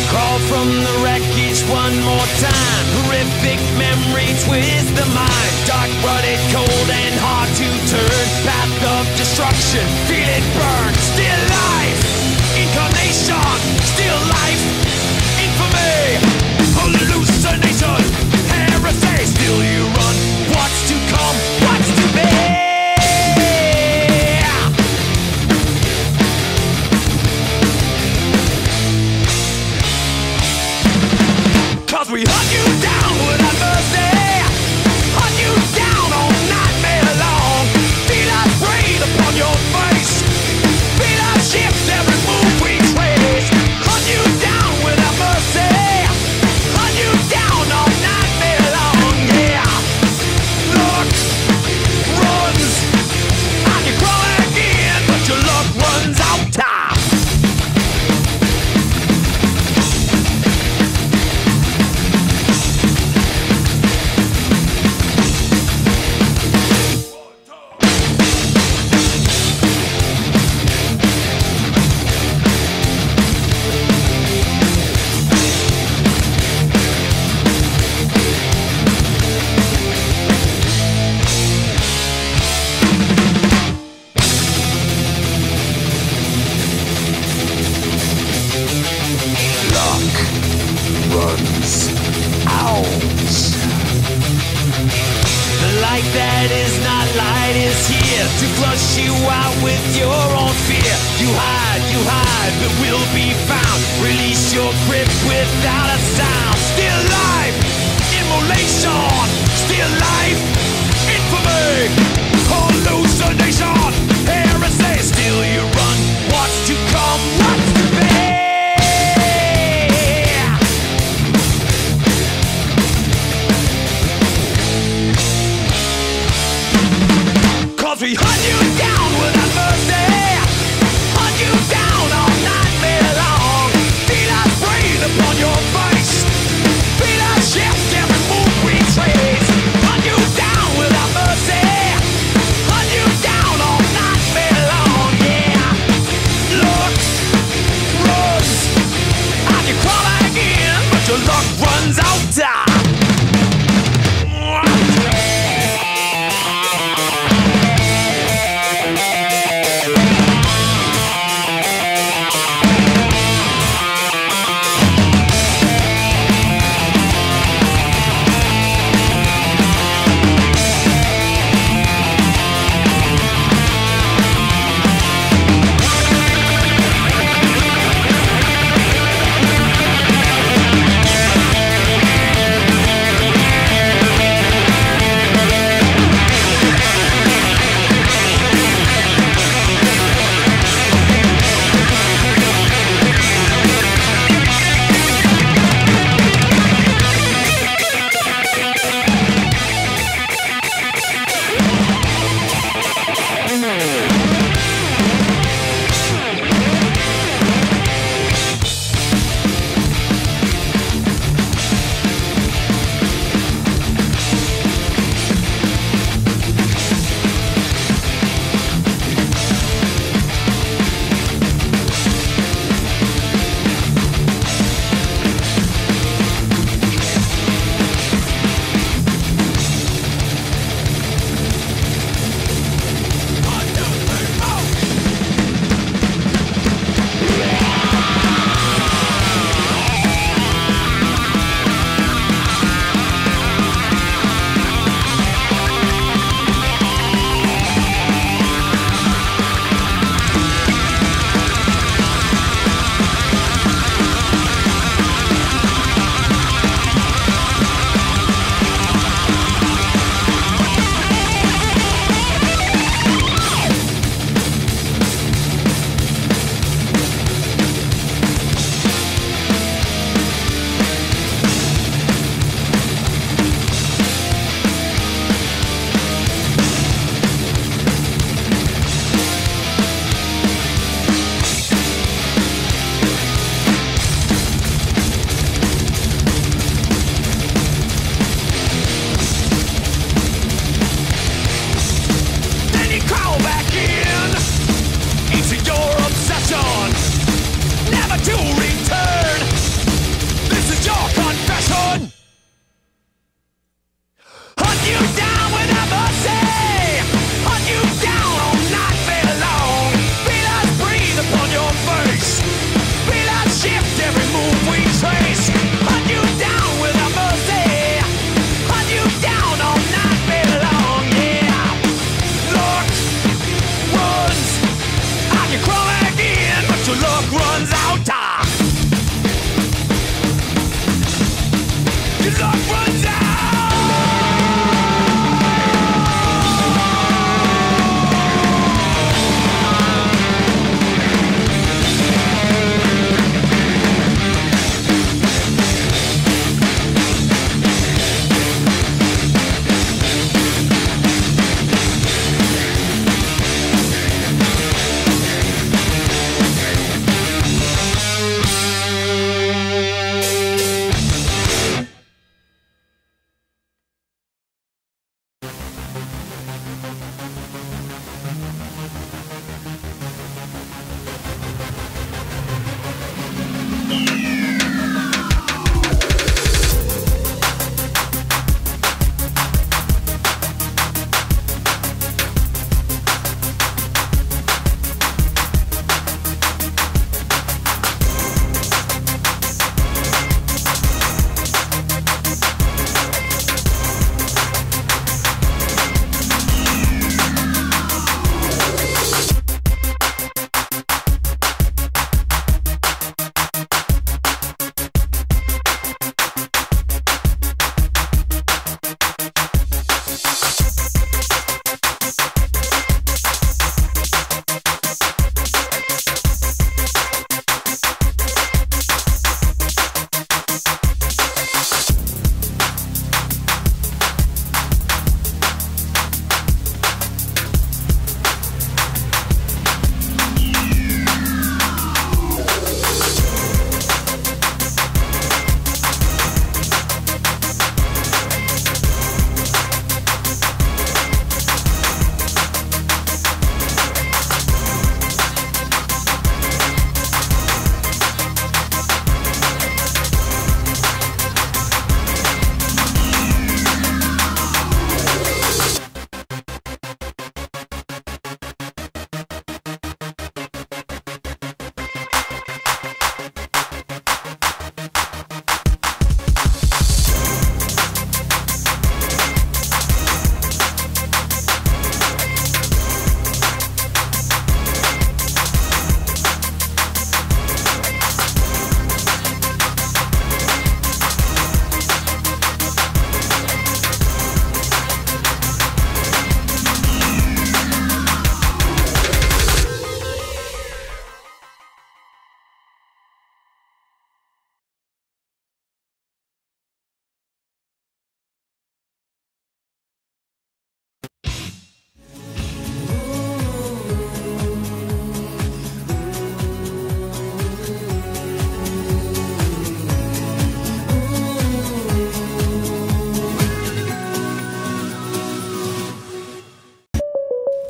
Crawl from the wreckage one more time. Horrific memory twist the mind. Dark, rutted, cold, and hard to turn. Path of destruction, feel it burn. Still life, incarnation. Still life, infamy. Hallucination, heresy. Still you run. What's to come? What's to be? Cause we hunt you down without mercy. Hunt you down all nightmare long. Feel us breathe upon your face. Feel us shift every move we trace. Hunt you down without mercy. Hunt you down all nightmare long. Yeah. Looks, runs. I can crawl again, but your luck runs out time. Runs out. The light that is not light is here to flush you out with your own fear. You hide, but will be found. Release your grip without a sound. Still life, immolation. Still life, infamy. Hallucination, heresy. Still you run. What's to come? What's to be? We hunt you down without mercy. Hunt you down all nightmare long. Feel us breathe upon your face. Feel us shift every move we trace. Hunt you down without mercy. Hunt you down all nightmare long. Yeah.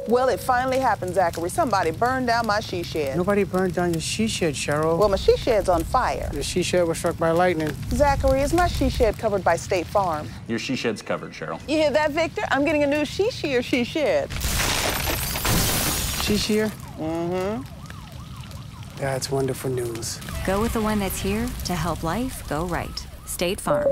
Well, it finally happened, Zachary. Somebody burned down my she shed. Nobody burned down your she shed, Cheryl. Well, my she shed's on fire. The she shed was struck by lightning. Zachary, is my she shed covered by State Farm? Your she shed's covered, Cheryl. You hear that, Victor? I'm getting a new she shed. She shed? Mm-hmm. That's wonderful news. Go with the one that's here to help life go right. State Farm.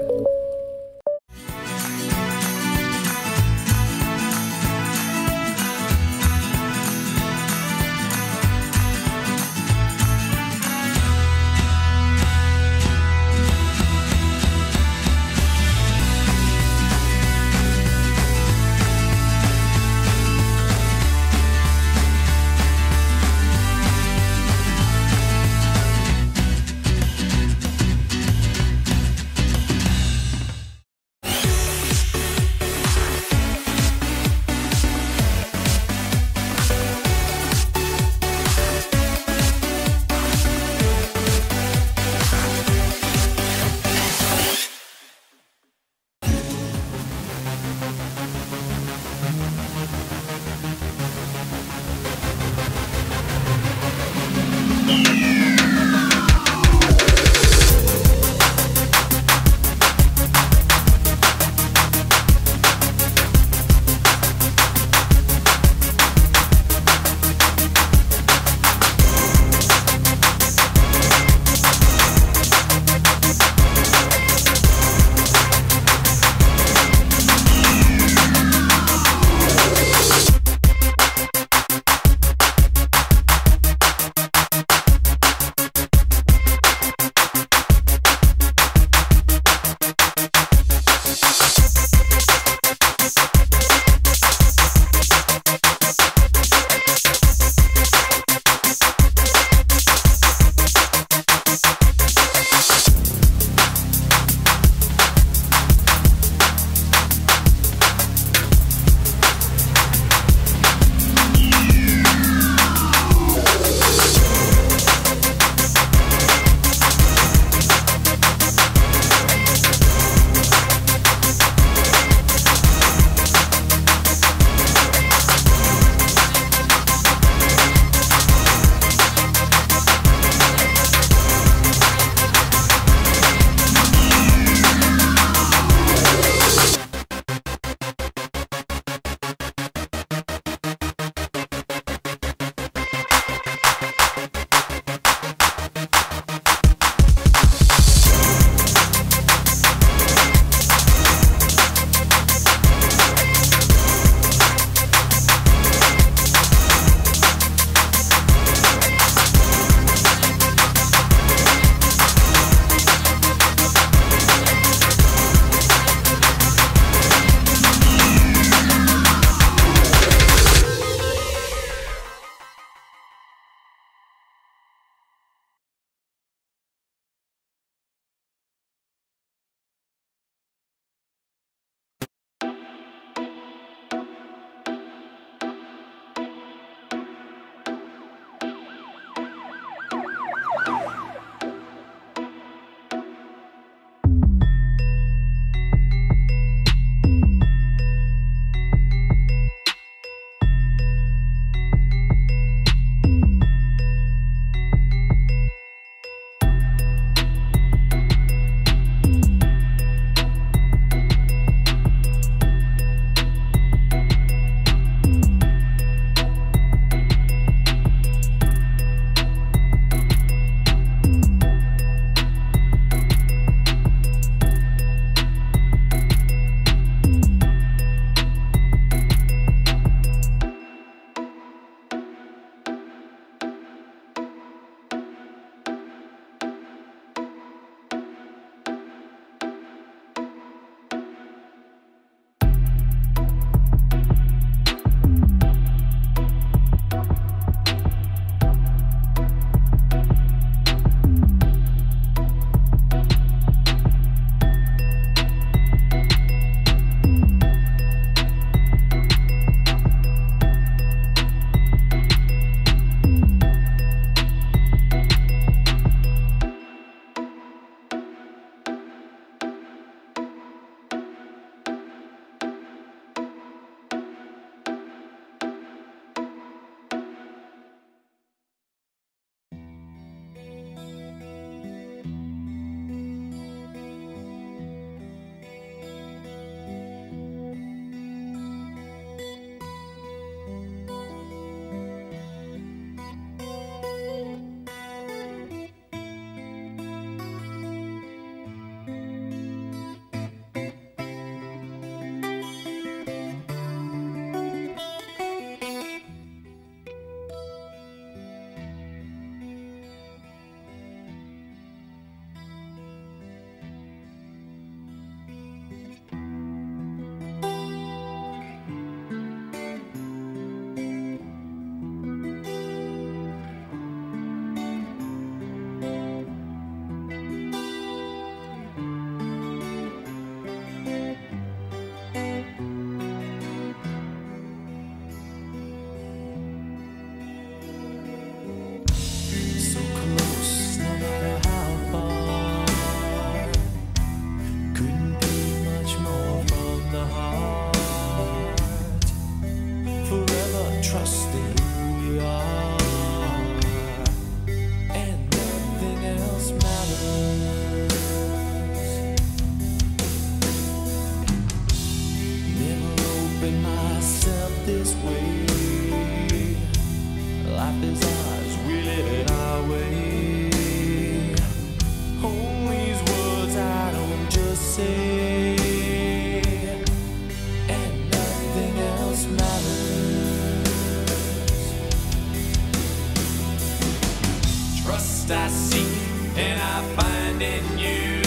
Trust I seek and I find in you.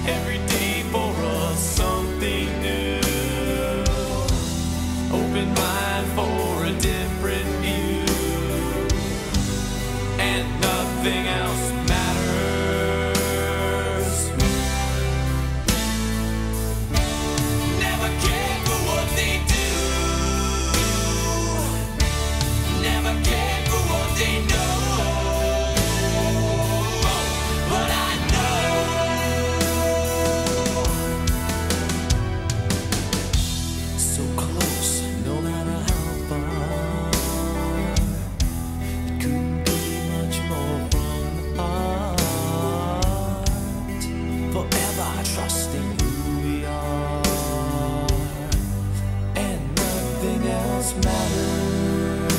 Every day for us something new. Open mind for a different view. And nothing else matters. Never cared for what they do. Never cared for what they know. But I know so close, no matter how far. It couldn't be much more from the heart. Forever trusting who we are, and nothing else matters.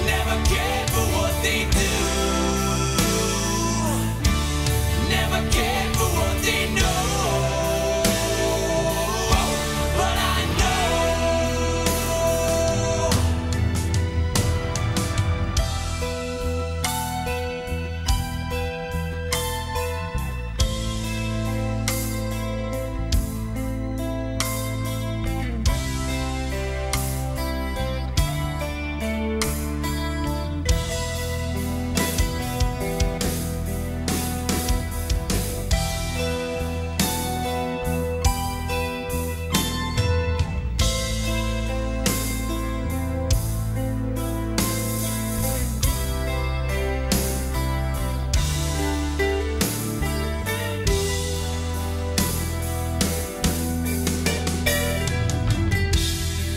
Never cared for what they do. Never cared for what they know. But I know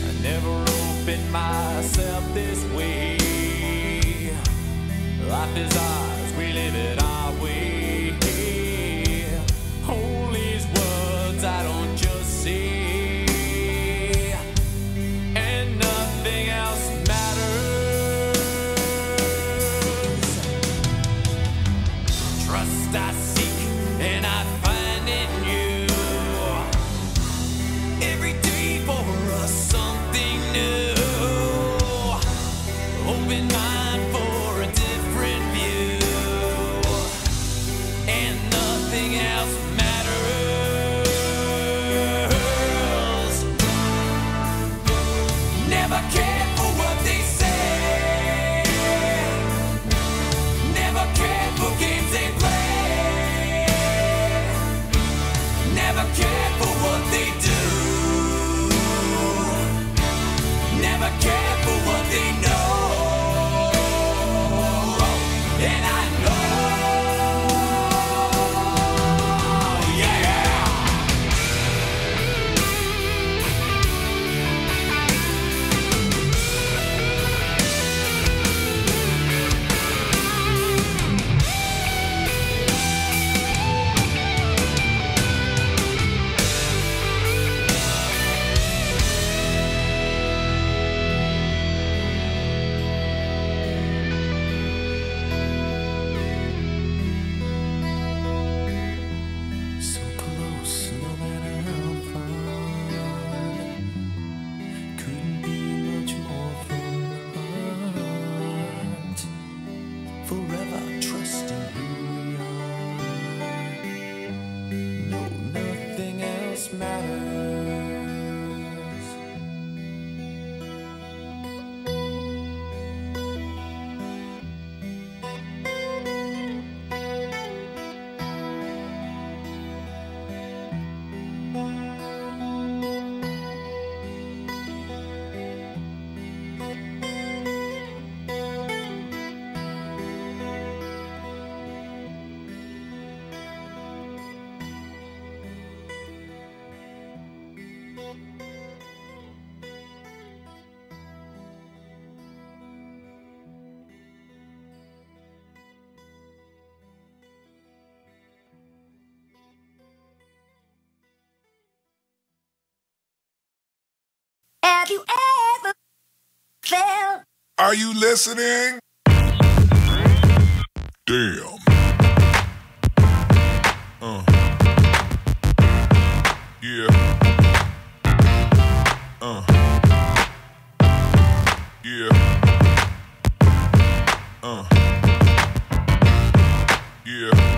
I never opened myself this way. Life is ours, we live it our way. Hold these words I don't just say, and nothing else matters. Trust I seek and I find in you. Every day for us something new. Open mind for a different view. And nothing else matters. Never cared for what they say. Never cared for games they play. Never cared for what they do. Never cared for what they know. And I know, yeah. So close, no matter how far. Couldn't be much more from the heart. Forever trusting who we are. No, nothing else matters. Have you ever felt? Are you listening? Damn. Yeah. Yeah. Yeah.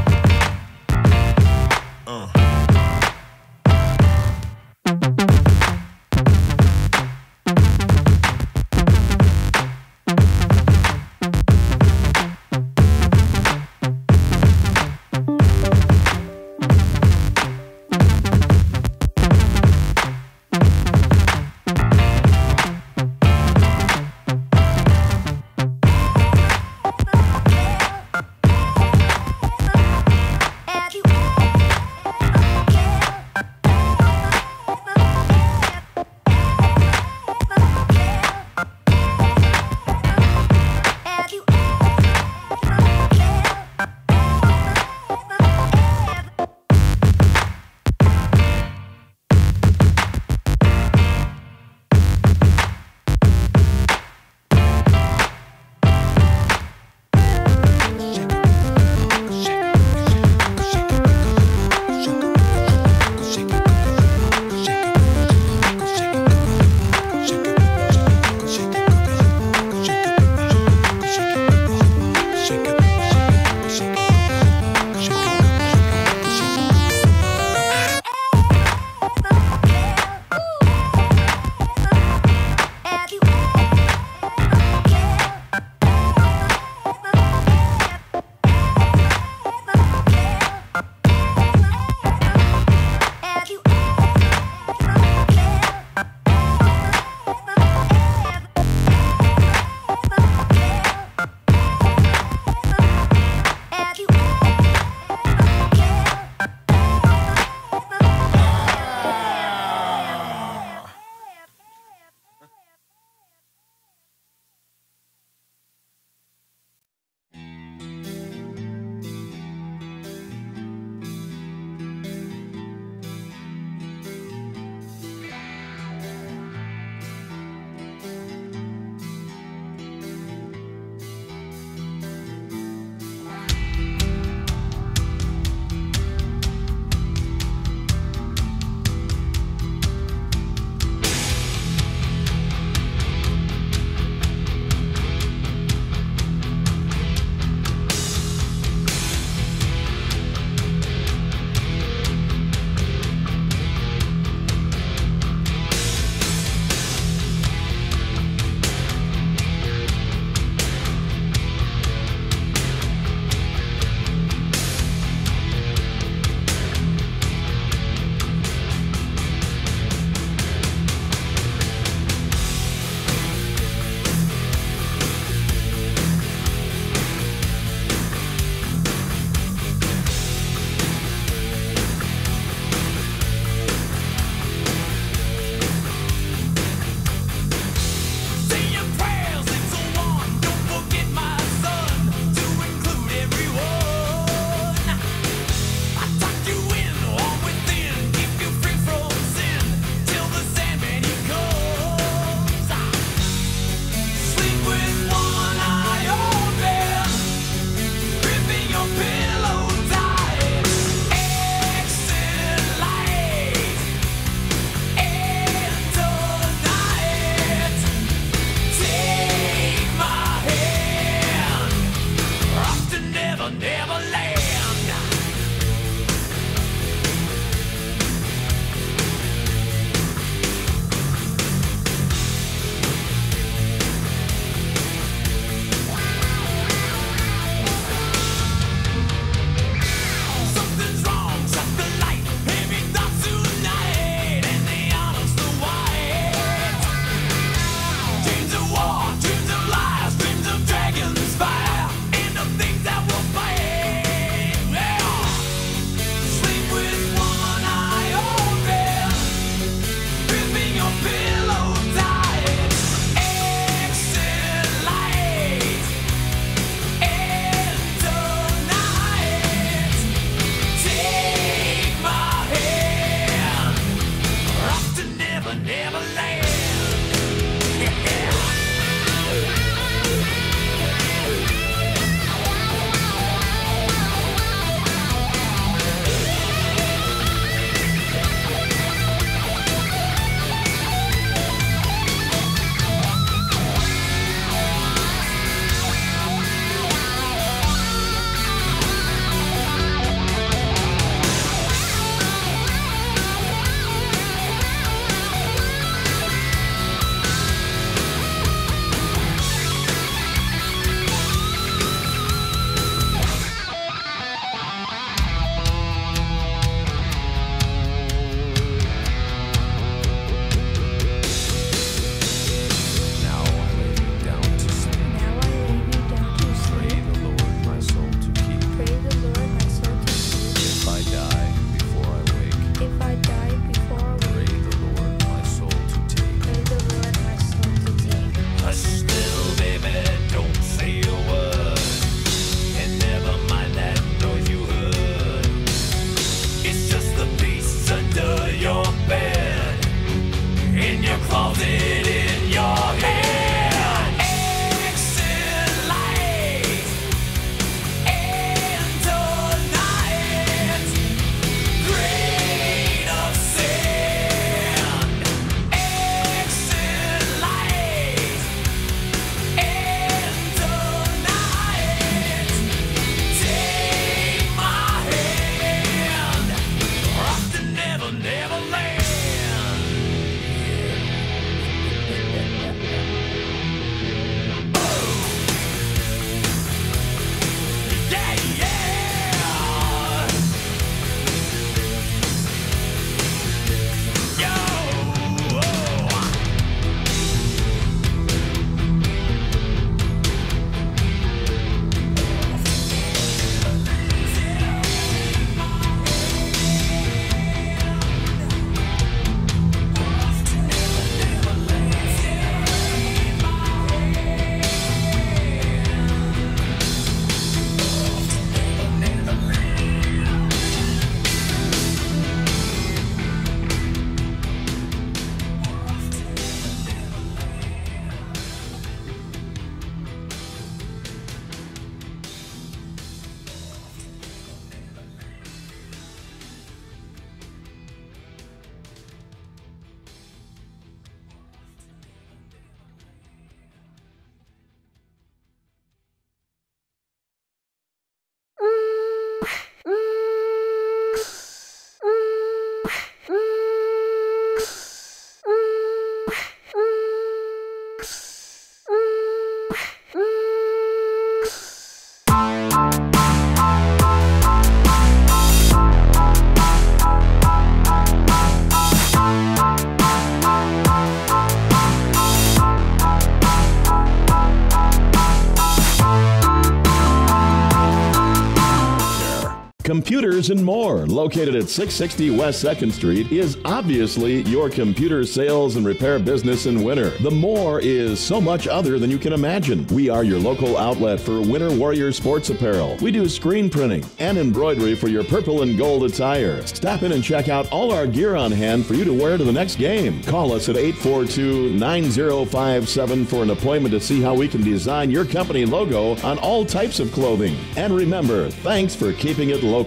Computers and More, located at 660 West 2nd Street, is obviously your computer sales and repair business in winter. The More is so much other than you can imagine. We are your local outlet for Winter Warrior sports apparel. We do screen printing and embroidery for your purple and gold attire. Stop in and check out all our gear on hand for you to wear to the next game. Call us at 842-9057 for an appointment to see how we can design your company logo on all types of clothing. And remember, thanks for keeping it local.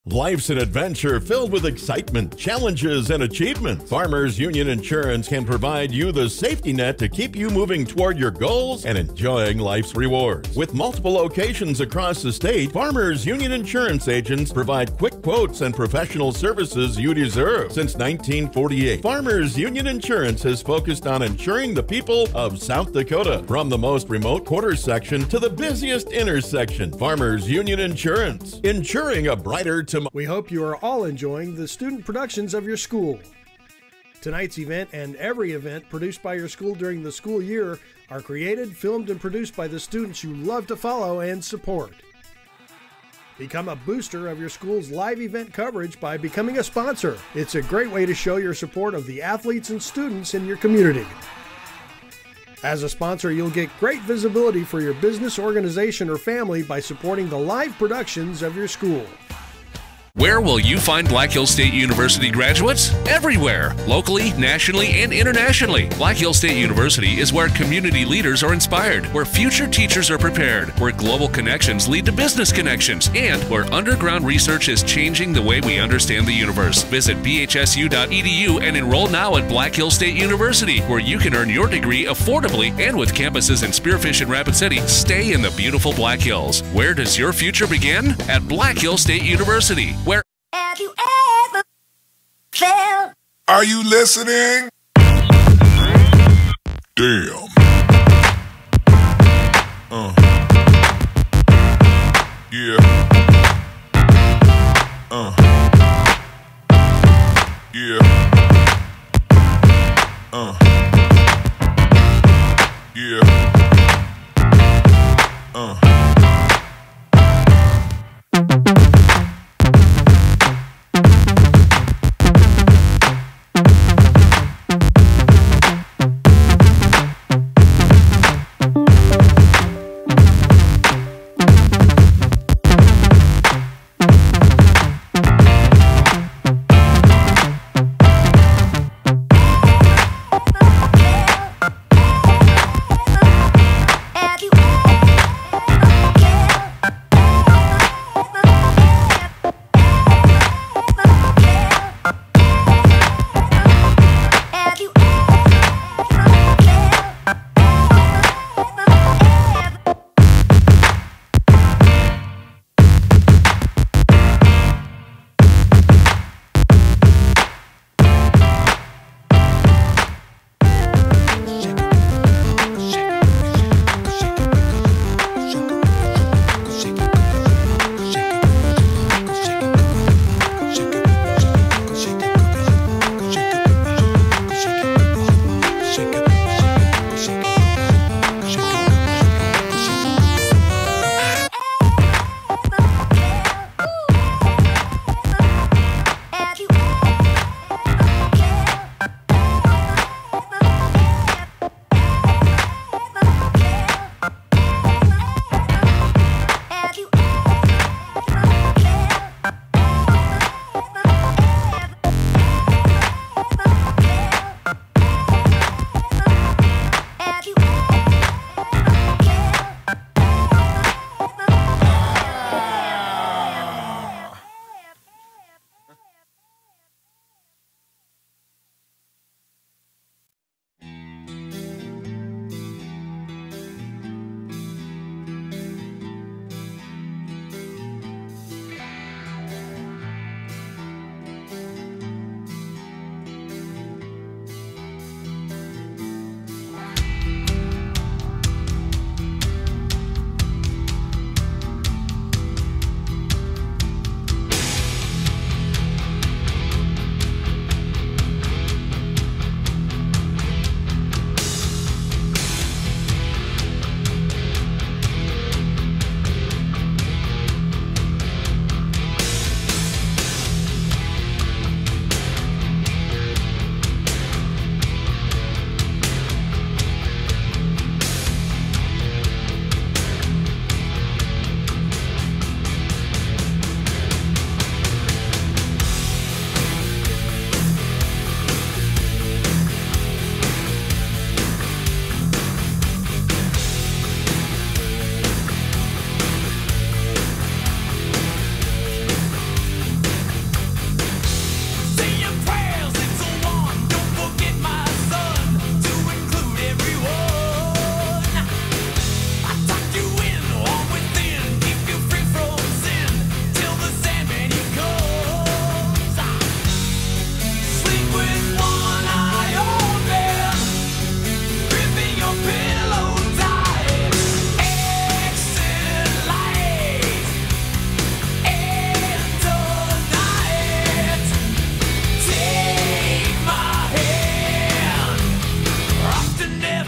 Life's an adventure filled with excitement, challenges, and achievement. Farmers Union Insurance can provide you the safety net to keep you moving toward your goals and enjoying life's rewards. With multiple locations across the state, Farmers Union Insurance agents provide quick quotes and professional services you deserve. Since 1948, Farmers Union Insurance has focused on insuring the people of South Dakota. From the most remote quarter section to the busiest intersection, Farmers Union Insurance, insuring a brighter tomorrow. We hope you are all enjoying the student productions of your school. Tonight's event and every event produced by your school during the school year are created, filmed, and produced by the students you love to follow and support. Become a booster of your school's live event coverage by becoming a sponsor. It's a great way to show your support of the athletes and students in your community. As a sponsor, you'll get great visibility for your business, organization, or family by supporting the live productions of your school. Where will you find Black Hills State University graduates? Everywhere, locally, nationally, and internationally. Black Hills State University is where community leaders are inspired, where future teachers are prepared, where global connections lead to business connections, and where underground research is changing the way we understand the universe. Visit bhsu.edu and enroll now at Black Hills State University, where you can earn your degree affordably and with campuses in Spearfish and Rapid City. Stay in the beautiful Black Hills. Where does your future begin? At Black Hills State University. Where Have you ever felt? Are you listening? Damn. Yeah. Yeah. Yeah.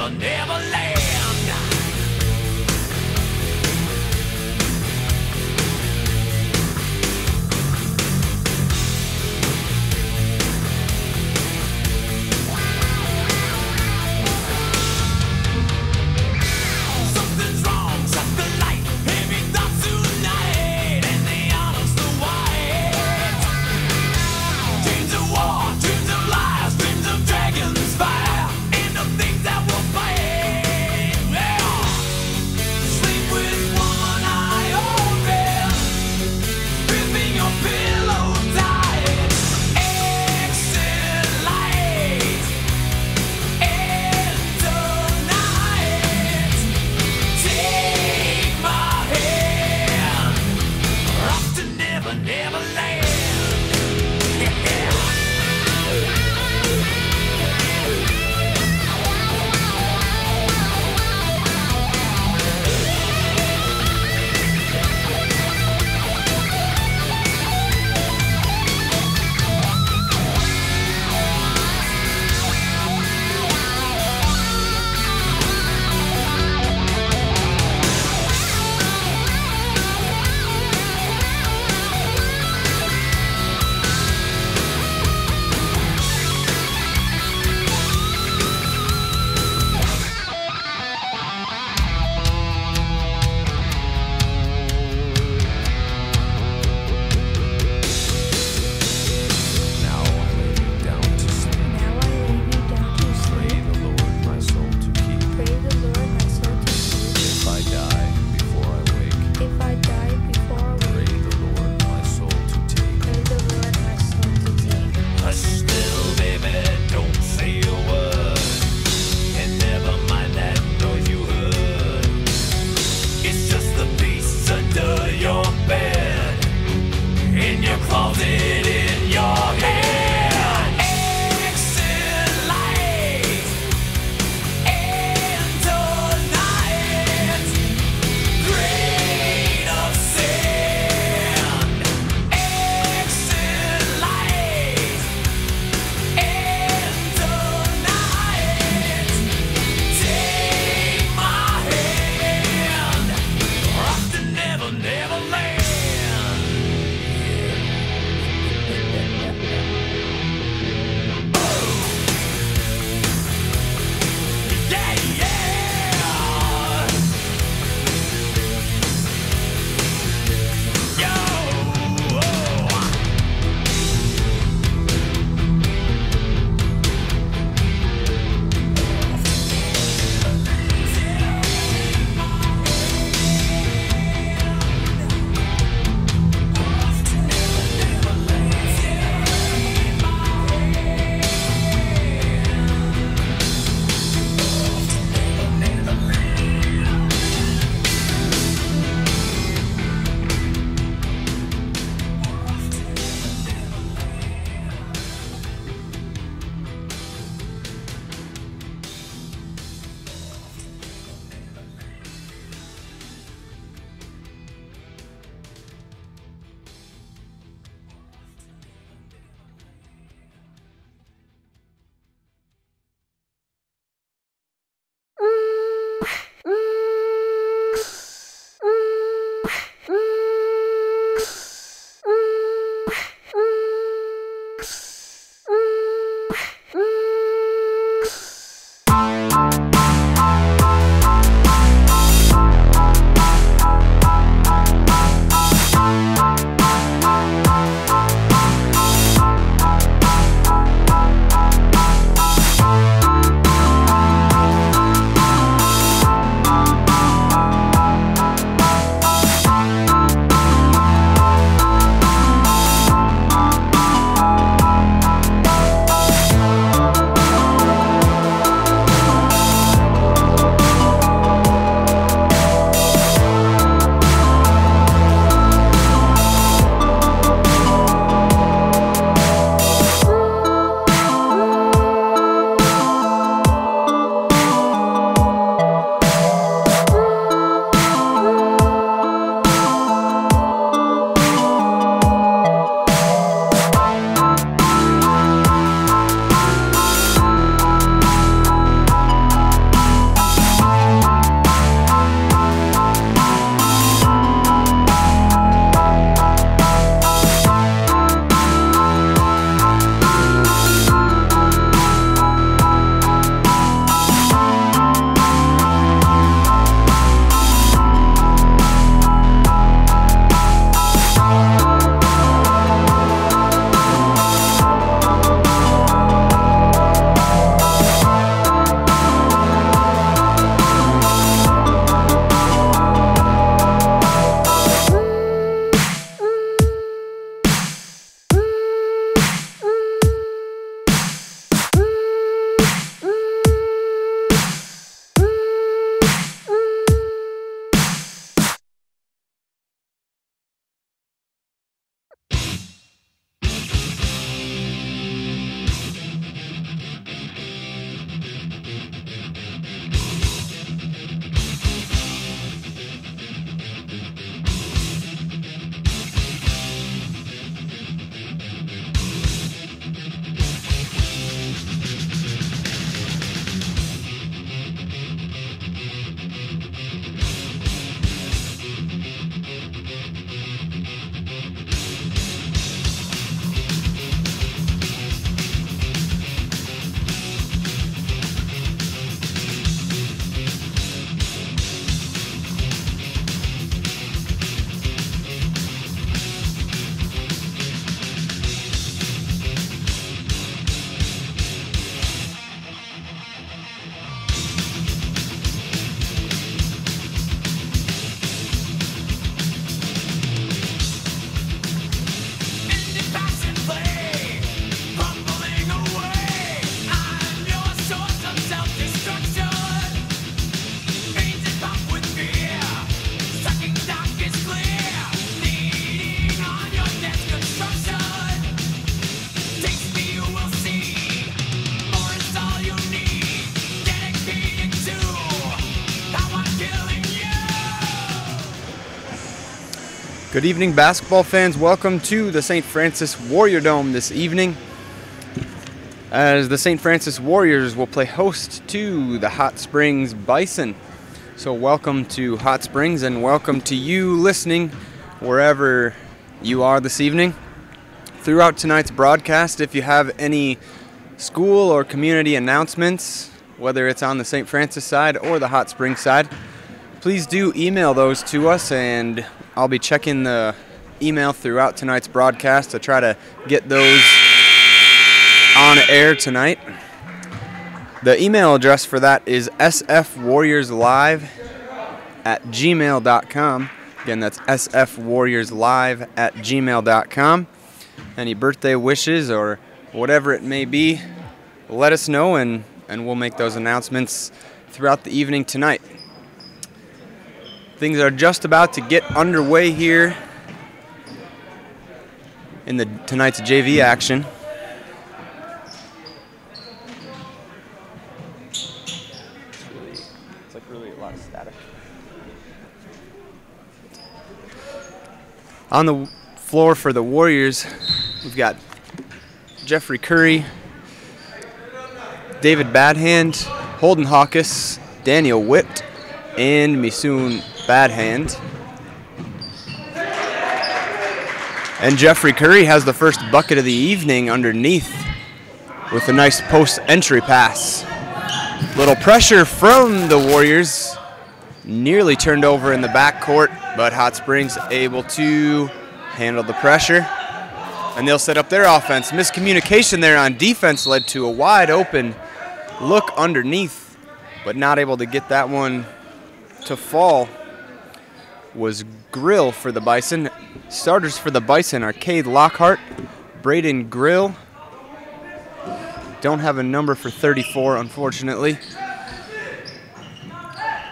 never, never land. Something's wrong, shut the light, heavy thoughts tonight, and the honors the white. Dreams of war, dreams of lies, dreams of dragons fire, and the things that will fight. Yeah. Sleep with one eye open, gripping your pillow tight. Exit light, and tonight. Take my hand, off to never, never land. Now I lay me down to sleep. Pray the Lord my soul to keep. If I die before I wake, pray the Lord my soul to take. Hush, little baby, don't say a word, and never mind that noise you heard. It's just the beasts under your bed, in your closet, in your head. Exit light, and tonight. Grain of sand. Exit light, and tonight. Take my hand, off to never, never land. Yeah, yeah. Yo. Good evening, basketball fans. Welcome to the St. Francis Warrior Dome this evening, as the St. Francis Warriors will play host to the Hot Springs Bison. So welcome to Hot Springs, and welcome to you listening wherever you are this evening. Throughout tonight's broadcast, if you have any school or community announcements, whether it's on the St. Francis side or the Hot Springs side, please do email those to us, and I'll be checking the email throughout tonight's broadcast to try to get those on air tonight. The email address for that is sfwarriorslive@gmail.com. Again, that's sfwarriorslive@gmail.com. Any birthday wishes or whatever it may be, let us know, and we'll make those announcements throughout the evening tonight. Things are just about to get underway here in tonight's JV action. It's like really a lot of static. On the floor for the Warriors, we've got Jeffrey Curry, David Badhand, Holden Hawkes, Daniel Witt, and Misoon Badhand. And Jeffrey Curry has the first bucket of the evening underneath with a nice post entry pass. Little pressure from the Warriors, nearly turned over in the backcourt, but Hot Springs able to handle the pressure, and they'll set up their offense. Miscommunication there on defense led to a wide open look underneath, but not able to get that one to fall was Grill for the Bison. Starters for the Bison are Cade Lockhart, Braden Grill. Don't have a number for 34, unfortunately.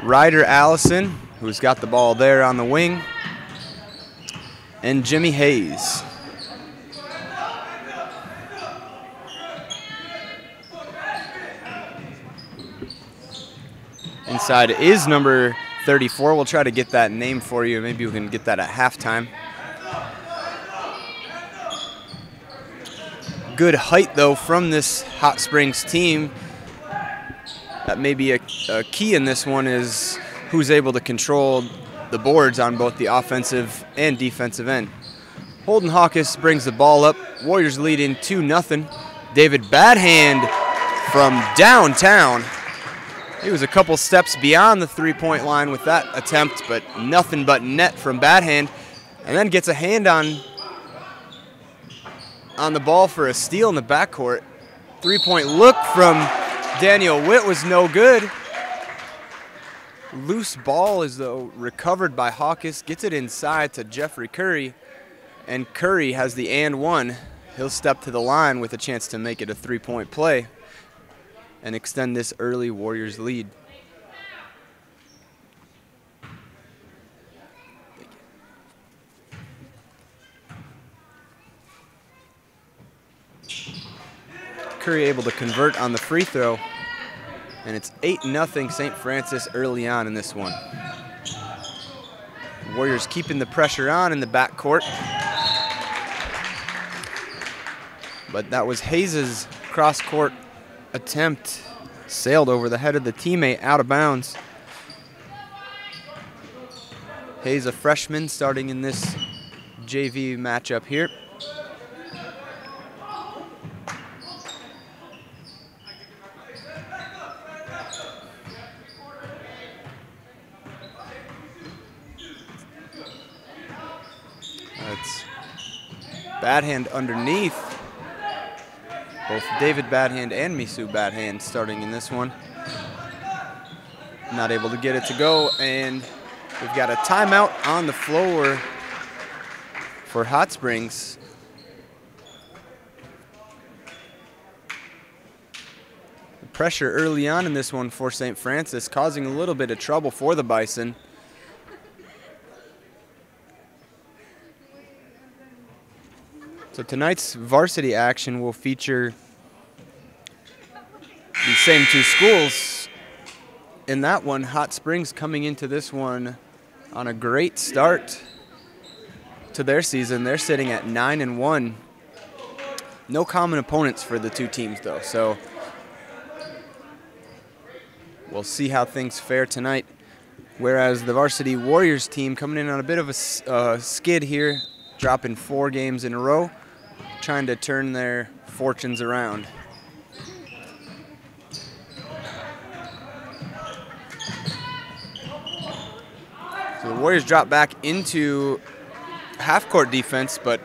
Ryder Allison, who's got the ball there on the wing, and Jimmy Hayes. Inside is number 34. We'll try to get that name for you. Maybe we can get that at halftime. Good height, though, from this Hot Springs team. That may be a key in this one, is who's able to control the boards on both the offensive and defensive end. Holden Hawkes brings the ball up. Warriors leading 2-0. David Badhand from downtown. He was a couple steps beyond the three-point line with that attempt, but nothing but net from Badhand, and then gets a hand on the ball for a steal in the backcourt. Three-point look from Daniel Witt was no good. Loose ball is, though, recovered by Hawkes, gets it inside to Jeffrey Curry, and Curry has the and one. He'll step to the line with a chance to make it a three-point play and extend this early Warriors lead. Curry able to convert on the free throw, and it's 8-0 St. Francis early on in this one. Warriors keeping the pressure on in the backcourt, but that was Hayes' cross-court attempt, sailed over the head of the teammate, out of bounds. Hayes, a freshman, starting in this JV matchup here. That's Badhand underneath. Both David Badhand and Misoon Badhand starting in this one. Not able to get it to go, and we've got a timeout on the floor for Hot Springs. The pressure early on in this one for St. Francis, causing a little bit of trouble for the Bison. So tonight's varsity action will feature the same two schools. In that one, Hot Springs coming into this one on a great start. to their season. They're sitting at 9-1. No common opponents for the two teams, though, so we'll see how things fare tonight. Whereas the Varsity Warriors team coming in on a bit of a skid here, dropping 4 games in a row, trying to turn their fortunes around. So the Warriors drop back into half-court defense, but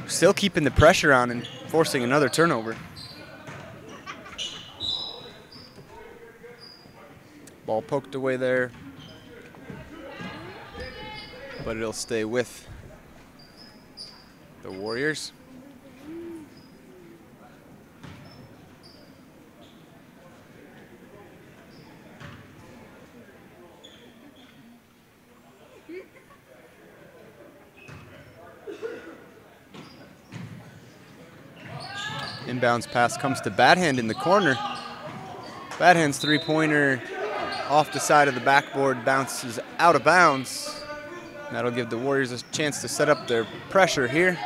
still keeping the pressure on and forcing another turnover. Ball poked away there, but it'll stay with the Warriors. Inbounds pass comes to Badhand in the corner. Badhand's three-pointer off the side of the backboard, bounces out of bounds. That'll give the Warriors a chance to set up their pressure here.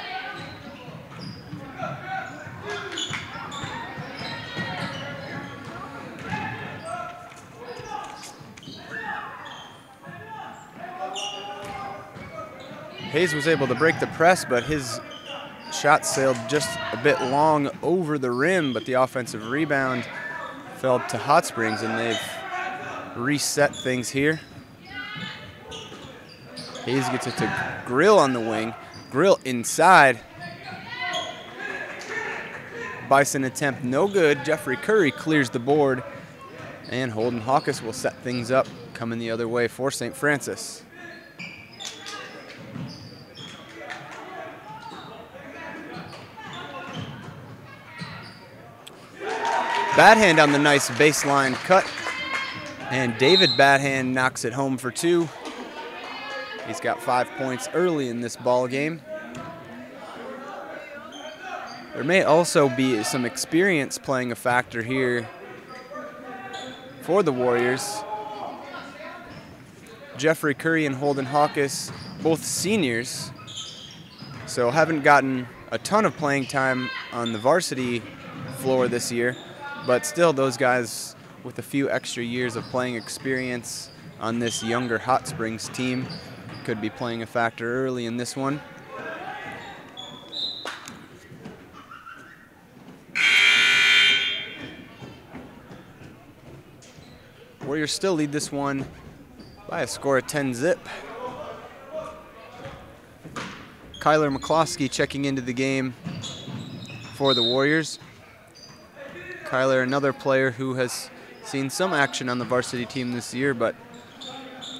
Hayes was able to break the press, but his shot sailed just a bit long over the rim, but the offensive rebound fell to Hot Springs, and they've reset things here. Hayes gets it to Grill on the wing. Grill inside. Bison attempt no good. Jeffrey Curry clears the board, and Holden Hawkes will set things up, coming the other way for St. Francis. Badhand on the nice baseline cut, and David Badhand knocks it home for 2. He's got 5 points early in this ball game. There may also be some experience playing a factor here for the Warriors. Jeffrey Curry and Holden Hawkes, both seniors, so haven't gotten a ton of playing time on the varsity floor this year. But still, those guys with a few extra years of playing experience on this younger Hot Springs team could be playing a factor early in this one. Warriors still lead this one by a score of 10-zip. Kyler McCloskey checking into the game for the Warriors. Kyler, another player who has seen some action on the varsity team this year, but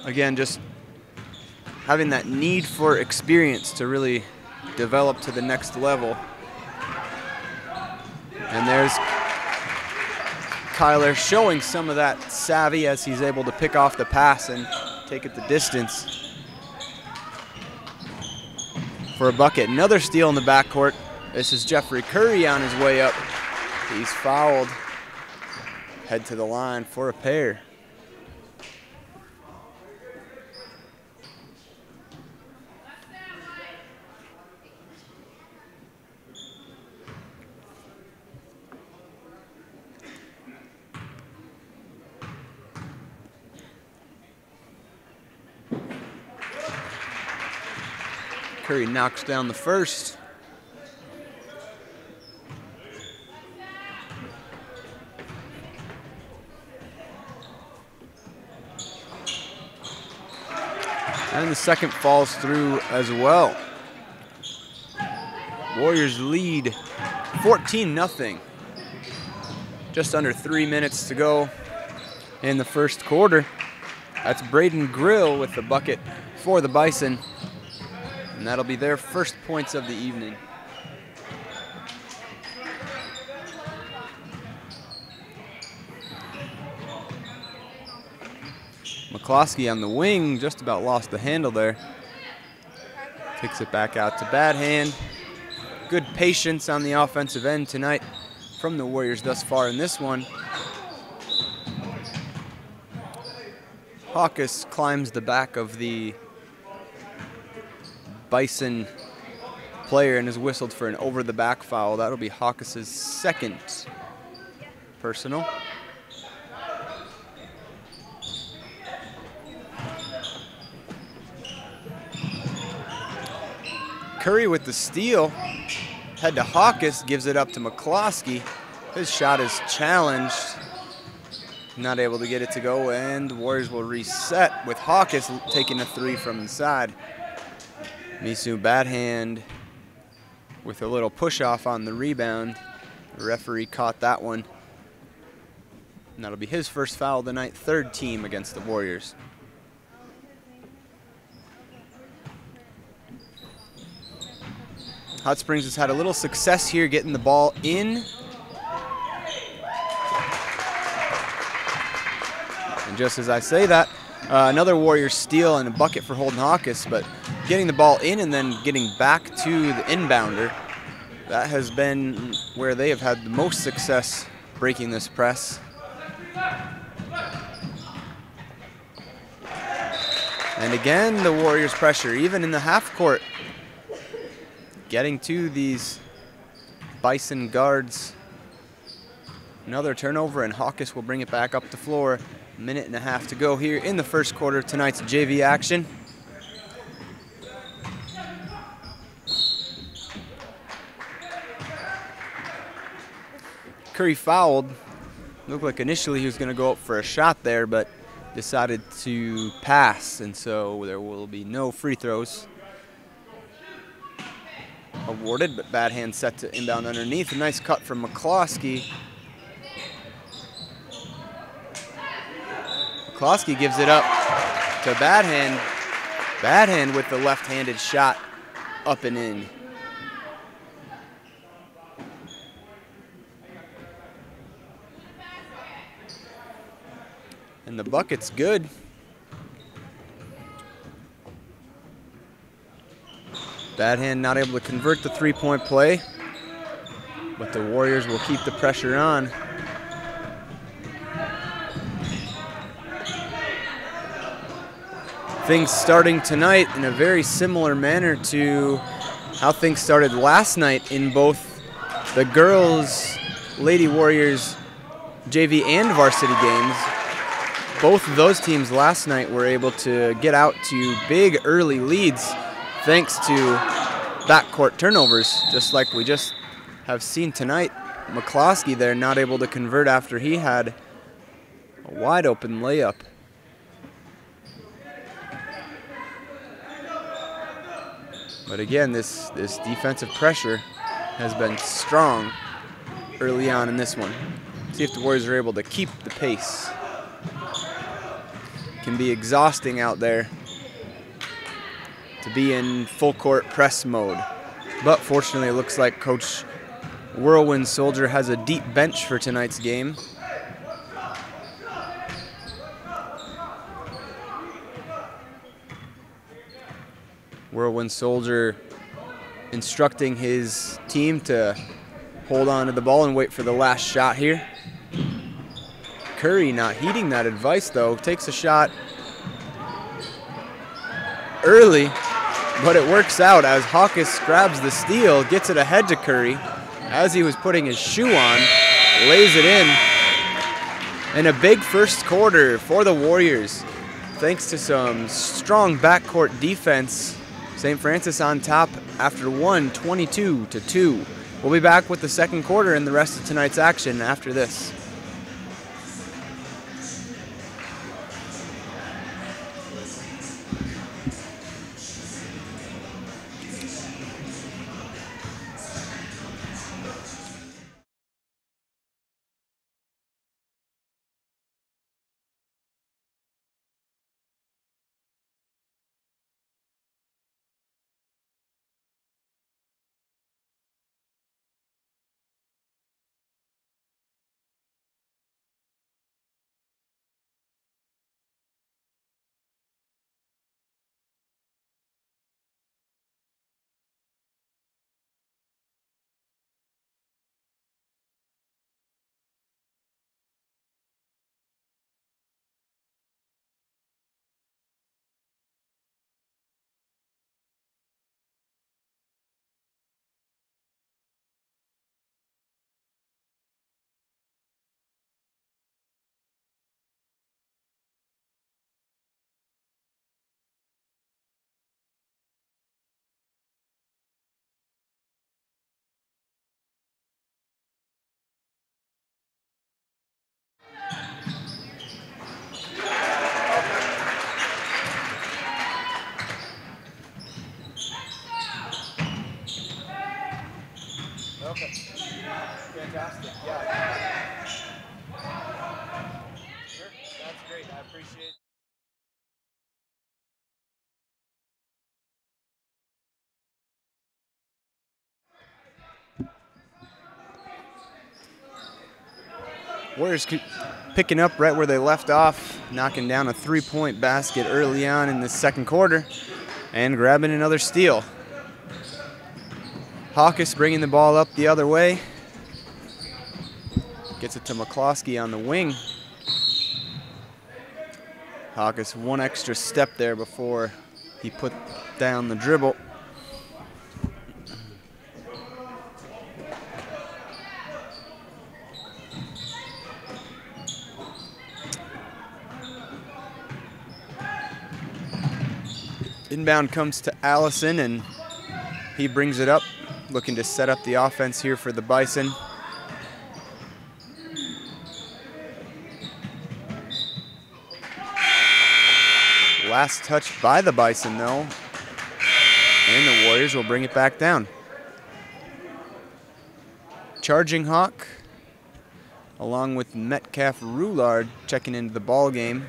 again, just having that need for experience to really develop to the next level. And there's Kyler showing some of that savvy as he's able to pick off the pass and take it the distance for a bucket. Another steal in the backcourt. This is Jeffrey Curry on his way up. He's fouled. Head to the line for a pair. Curry knocks down the first. And the second falls through as well. Warriors lead 14-0. Just under 3 minutes to go in the first quarter. That's Braden Grill with the bucket for the Bison. And that'll be their first points of the evening. McCloskey on the wing, just about lost the handle there. Kicks it back out to Badhand. Good patience on the offensive end tonight from the Warriors thus far in this one. Hawkes climbs the back of the Bison player and is whistled for an over-the-back foul. That'll be Hawkes' second personal. Curry with the steal. Head to Hawkes, gives it up to McCloskey. His shot is challenged. Not able to get it to go, and the Warriors will reset with Hawkes taking a three from inside. Misu Badhand with a little push-off on the rebound. The referee caught that one. And that'll be his first foul of the night, third team against the Warriors. Hot Springs has had a little success here getting the ball in. And just as I say that, another Warriors steal and a bucket for Holden Hawkes, but getting the ball in and then getting back to the inbounder, that has been where they have had the most success breaking this press. And again, the Warriors pressure, even in the half court, getting to these Bison guards. Another turnover, and Hawkes will bring it back up the floor. A minute and a half to go here in the first quarter of tonight's JV action. Curry fouled. Looked like initially he was going to go up for a shot there, but decided to pass, and so there will be no free throws awarded, but Badhand set to inbound underneath. A nice cut from McCloskey. McCloskey gives it up to Badhand. Badhand with the left-handed shot up and in. And the bucket's good. Badhand not able to convert the three-point play, but the Warriors will keep the pressure on. Things starting tonight in a very similar manner to how things started last night in both the girls' Lady Warriors JV and varsity games. Both of those teams last night were able to get out to big early leads thanks to backcourt turnovers, just like we just have seen tonight. McCloskey there not able to convert after he had a wide open layup. But again, this defensive pressure has been strong early on in this one. See if the Warriors are able to keep the pace. Can be exhausting out there to be in full court press mode. But fortunately, it looks like Coach Whirlwind Soldier has a deep bench for tonight's game. Whirlwind Soldier instructing his team to hold on to the ball and wait for the last shot here. Curry not heeding that advice though, takes a shot early, but it works out as Hawkes grabs the steal, gets it ahead to Curry as he was putting his shoe on, lays it in. And a big first quarter for the Warriors. Thanks to some strong backcourt defense, St. Francis on top after one, 22-2. We'll be back with the second quarter and the rest of tonight's action after this. Warriors picking up right where they left off, knocking down a three-point basket early on in the second quarter and grabbing another steal. Hawkes bringing the ball up the other way. Gets it to McCloskey on the wing. Hawkes one extra step there before he put down the dribble. Inbound comes to Allison, and he brings it up, looking to set up the offense here for the Bison. Last touch by the Bison, though, and the Warriors will bring it back down. Charging Hawk, along with Metcalf Roulard, checking into the ball game.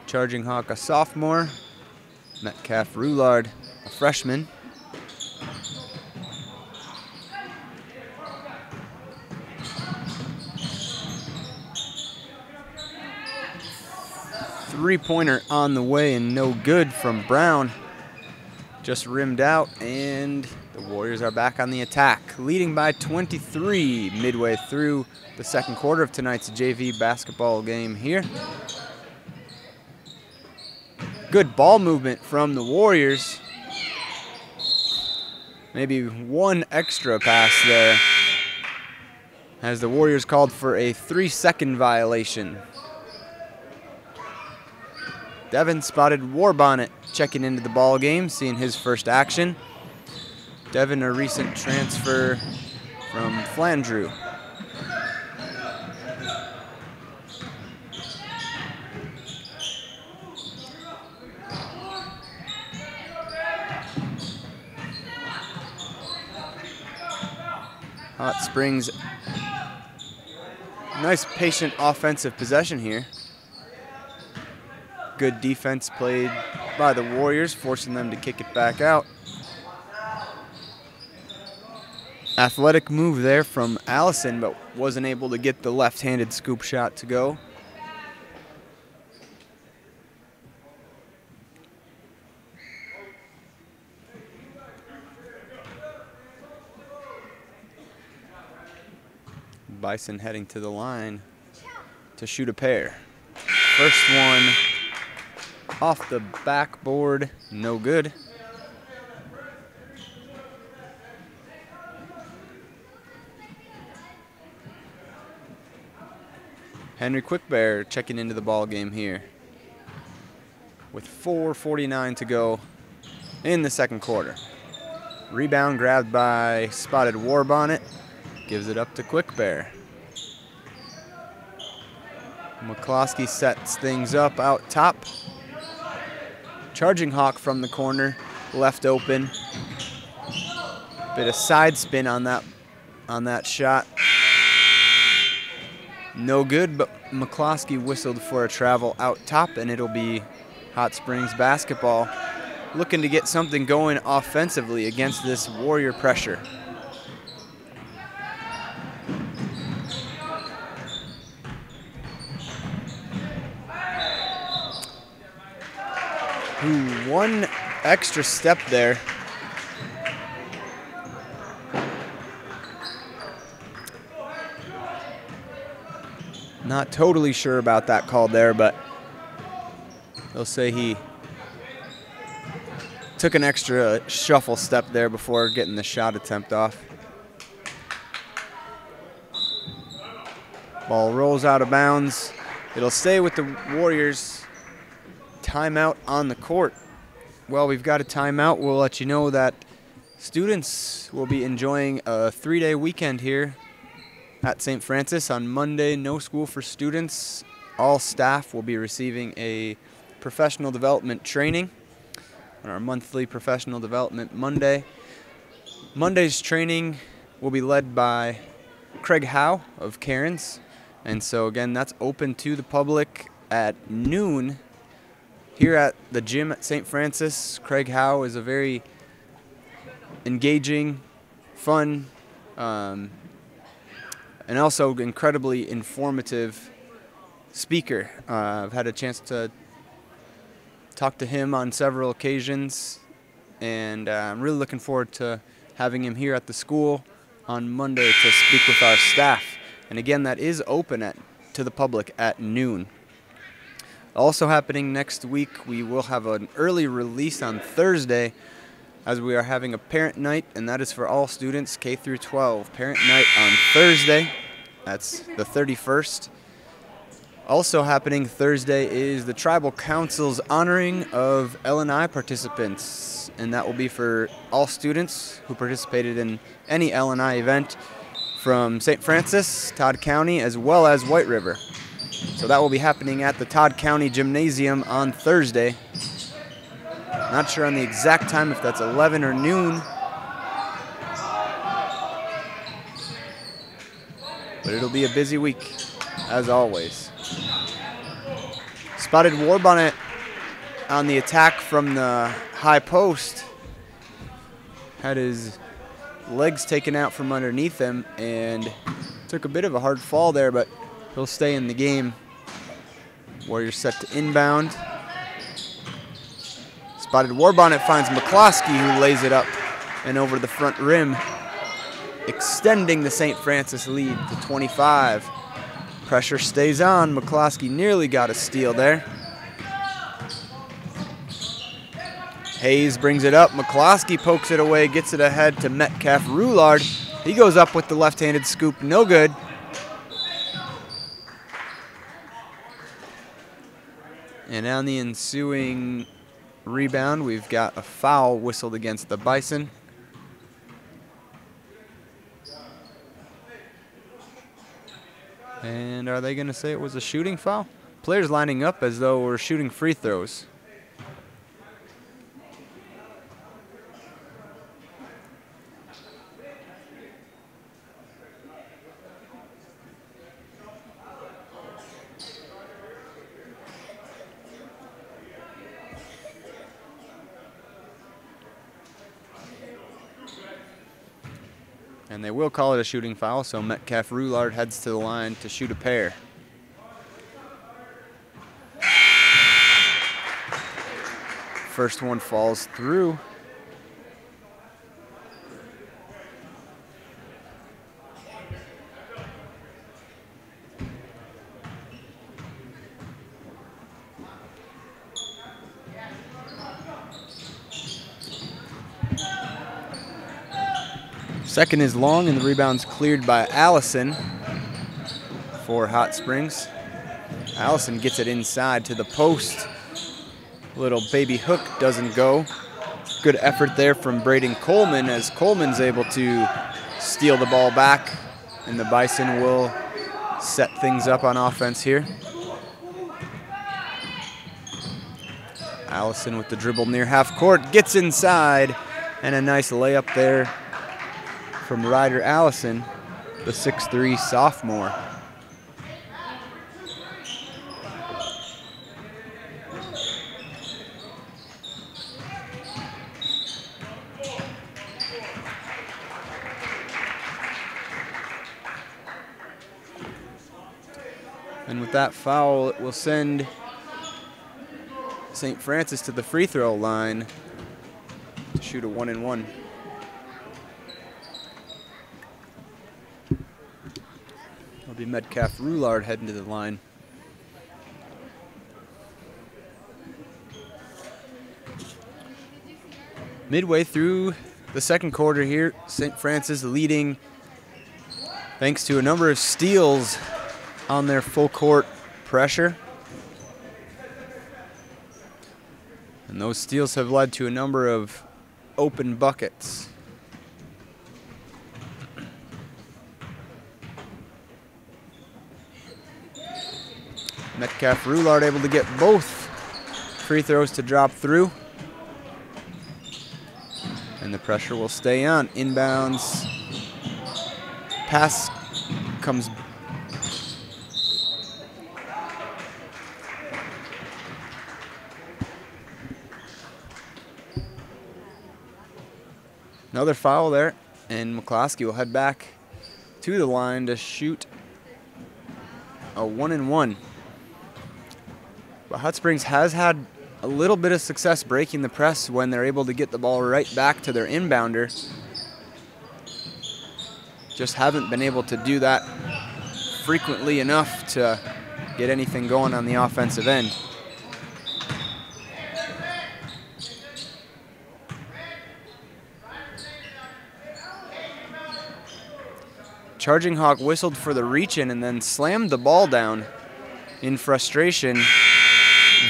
Charging Hawk, a sophomore. Metcalf Roulard, a freshman. Three-pointer on the way and no good from Brown. Just rimmed out, and the Warriors are back on the attack, leading by 23 midway through the second quarter of tonight's JV basketball game here. Good ball movement from the Warriors. Maybe one extra pass there, as the Warriors called for a 3-second violation. Devin spotted Warbonnet checking into the ball game, seeing his first action. Devin, a recent transfer from Flandreau. Hot Springs, nice patient offensive possession here. Good defense played by the Warriors, forcing them to kick it back out. Athletic move there from Allison, but wasn't able to get the left-handed scoop shot to go. Bison heading to the line to shoot a pair. First one off the backboard, no good. Henry Quickbear checking into the ball game here with 4:49 to go in the second quarter. Rebound grabbed by spotted Warbonnet. Gives it up to Quickbear. McCloskey sets things up out top. Charging Hawk from the corner, left open. Bit of side spin on that shot. No good, but McCloskey whistled for a travel out top, and it'll be Hot Springs basketball looking to get something going offensively against this Warrior pressure. One extra step there. Not totally sure about that call there, but they'll say he took an extra shuffle step there before getting the shot attempt off. Ball rolls out of bounds. It'll stay with the Warriors. Timeout on the court. Well, we've got a timeout. We'll let you know that students will be enjoying a 3-day weekend here at St. Francis. On Monday, no school for students. All staff will be receiving a professional development training on our monthly professional development Monday. Monday's training will be led by Craig Howe of Cairns. And so again, that's open to the public at noon here at the gym at St. Francis. Craig Howe is a very engaging, fun, and also incredibly informative speaker. I've had a chance to talk to him on several occasions, and I'm really looking forward to having him here at the school on Monday to speak with our staff. And again, that is open to the public at noon. Also happening next week, we will have an early release on Thursday, as we are having a parent night, and that is for all students K through 12. Parent night on Thursday. That's the 31st. Also happening Thursday is the Tribal Council's honoring of L&I participants, and that will be for all students who participated in any L&I event from St. Francis, Todd County, as well as White River. So that will be happening at the Todd County Gymnasium on Thursday. Not sure on the exact time, if that's 11 or noon. But it'll be a busy week, as always. Spotted Warbonnet on the attack from the high post. Had his legs taken out from underneath him and took a bit of a hard fall there, but he'll stay in the game. Warriors set to inbound. Spotted Warbonnet finds McCloskey, who lays it up and over the front rim, extending the St. Francis lead to 25. Pressure stays on. McCloskey nearly got a steal there. Hayes brings it up. McCloskey pokes it away, gets it ahead to Metcalf Roulard. He goes up with the left-handed scoop, no good. And on the ensuing rebound, we've got a foul whistled against the Bison. And are they going to say it was a shooting foul? Players lining up as though we're shooting free throws. And they will call it a shooting foul, so Metcalf Roulard heads to the line to shoot a pair. First one falls through. Second is long, and the rebound's cleared by Allison for Hot Springs. Allison gets it inside to the post. Little baby hook doesn't go. Good effort there from Braden Coleman, as Coleman's able to steal the ball back, and the Bison will set things up on offense here. Allison with the dribble near half court, gets inside, and a nice layup there from Ryder Allison, the 6'3" sophomore. And with that foul, it will send St. Francis to the free throw line to shoot a 1-and-1. It'll be Metcalf Roulard heading to the line. Midway through the second quarter here, St. Francis leading thanks to a number of steals on their full court pressure. And those steals have led to a number of open buckets. Metcalf Roulard able to get both free throws to drop through. And the pressure will stay on. Inbounds. Pass comes. Another foul there, and McCloskey will head back to the line to shoot a 1-and-1. But Hot Springs has had a little bit of success breaking the press when they're able to get the ball right back to their inbounder. Just haven't been able to do that frequently enough to get anything going on the offensive end. Charging Hawk whistled for the reach-in and then slammed the ball down in frustration.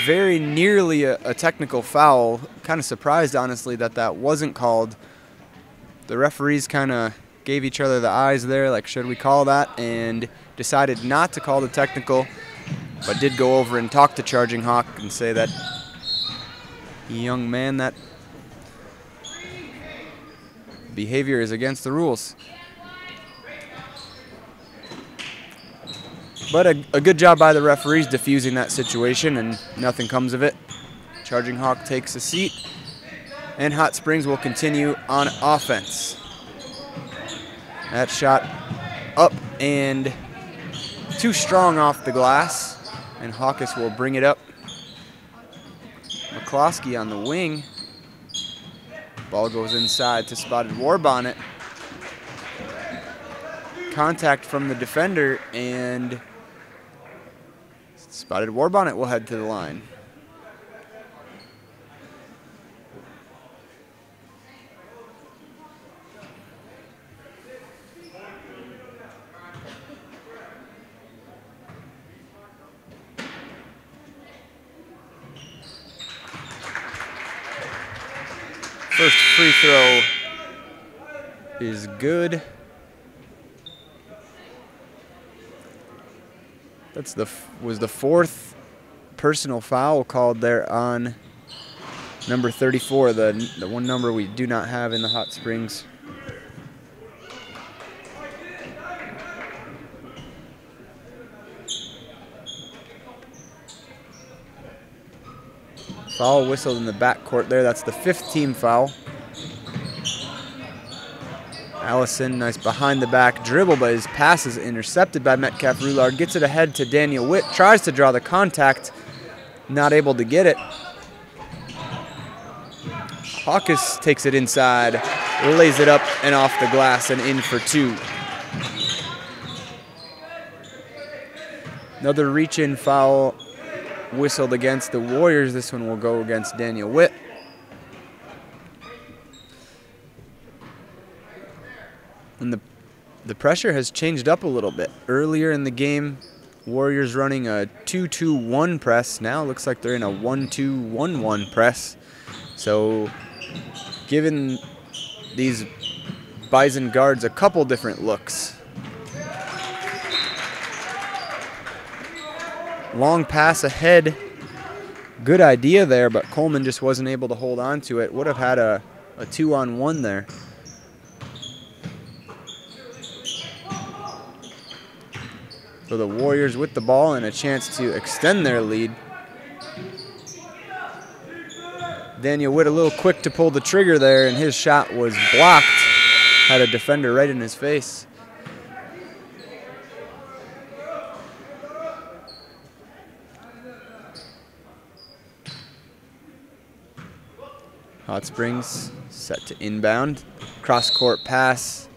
Very nearly a technical foul. Kind of surprised, honestly, that that wasn't called. The referees kind of gave each other the eyes there, like, should we call that? And decided not to call the technical, but did go over and talk to Charging Hawk and say that, young man, that behavior is against the rules. But a good job by the referees diffusing that situation, and nothing comes of it. Charging Hawk takes a seat, and Hot Springs will continue on offense. That shot up and too strong off the glass, and Hawkes will bring it up. McCloskey on the wing. Ball goes inside to Spotted Warbonnet. Contact from the defender, and Spotted Warbonnet will head to the line. First free throw is good. Was the fourth personal foul called there on number 34, the one number we do not have in the Hot Springs. Foul whistled in the backcourt there. That's the 5th team foul. Allison, nice behind the back dribble, but his pass is intercepted by Metcalf Roulard. Gets it ahead to Daniel Witt, tries to draw the contact, not able to get it. Hawkes takes it inside, lays it up and off the glass and in for 2. Another reach-in foul whistled against the Warriors. This one will go against Daniel Witt. And the pressure has changed up a little bit. Earlier in the game, Warriors running a 2-2-1 press. Now it looks like they're in a 1-2-1-1 press. So giving these Bison guards a couple different looks. Long pass ahead. Good idea there, but Coleman just wasn't able to hold on to it. Would have had a 2-on-1 there. So the Warriors with the ball and a chance to extend their lead. Daniel Witt a little quick to pull the trigger there, and his shot was blocked. Had a defender right in his face. Hot Springs set to inbound. Cross-court pass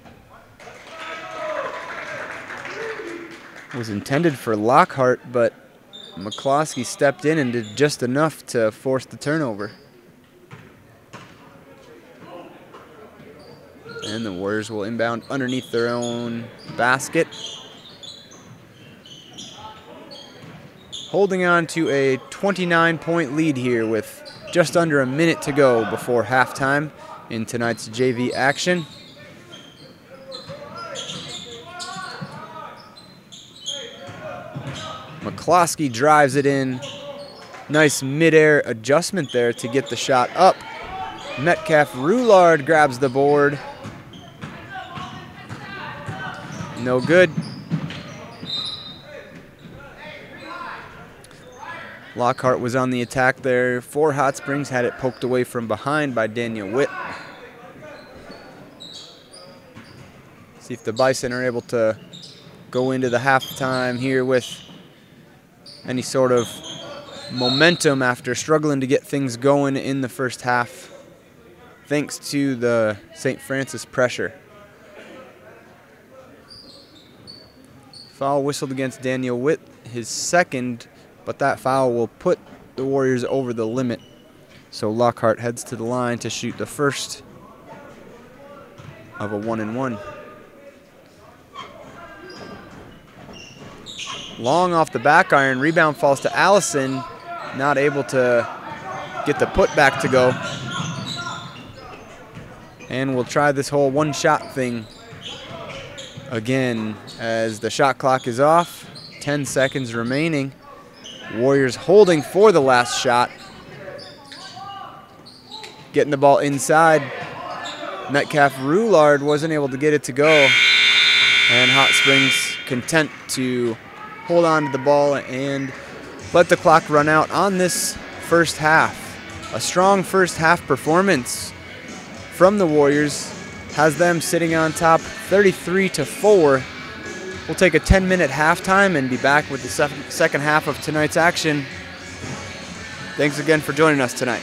was intended for Lockhart, but McCloskey stepped in and did just enough to force the turnover. And the Warriors will inbound underneath their own basket. Holding on to a 29-point lead here with just under a minute to go before halftime in tonight's JV action. McCloskey drives it in. Nice mid-air adjustment there to get the shot up. Metcalf Roulard grabs the board. No good. Lockhart was on the attack there for Hot Springs, had it poked away from behind by Daniel Witt. See if the Bison are able to go into the halftime here with any sort of momentum after struggling to get things going in the first half, thanks to the St. Francis pressure. Foul whistled against Daniel Witt, his second, but that foul will put the Warriors over the limit. So Lockhart heads to the line to shoot the first of a 1-and-1. Long off the back iron, rebound falls to Allison, not able to get the putback to go. And we'll try this whole one-shot thing again as the shot clock is off. 10 seconds remaining. Warriors holding for the last shot. Getting the ball inside. Metcalf Roulard wasn't able to get it to go. And Hot Springs content to hold on to the ball and let the clock run out on this first half. A strong first half performance from the Warriors has them sitting on top 33-4. We'll take a 10-minute halftime and be back with the second half of tonight's action. Thanks again for joining us tonight.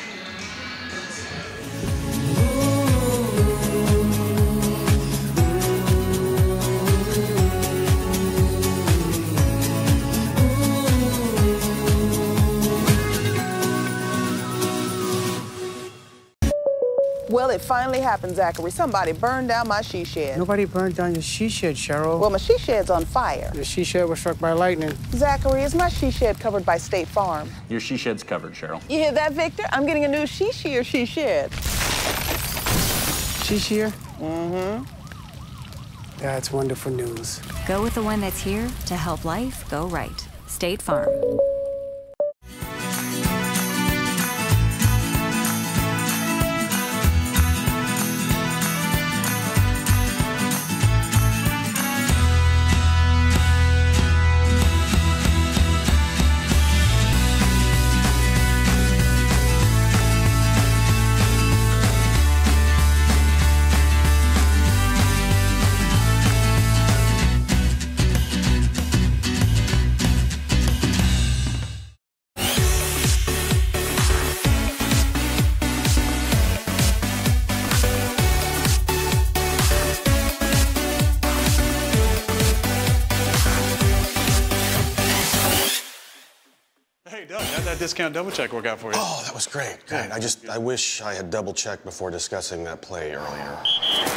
Well, it finally happened, Zachary. Somebody burned down my she shed. Nobody burned down your she shed, Cheryl. Well, my she shed's on fire. Your she shed was struck by lightning. Zachary, is my she shed covered by State Farm? Your she shed's covered, Cheryl. You hear that, Victor? I'm getting a new she shed. She shear? Mm-hmm. That's wonderful news. Go with the one that's here to help life go right. State Farm. Hey, Doug, how'd that discount double check work out for you? Oh, that was great. Great. I wish I had double checked before discussing that play earlier.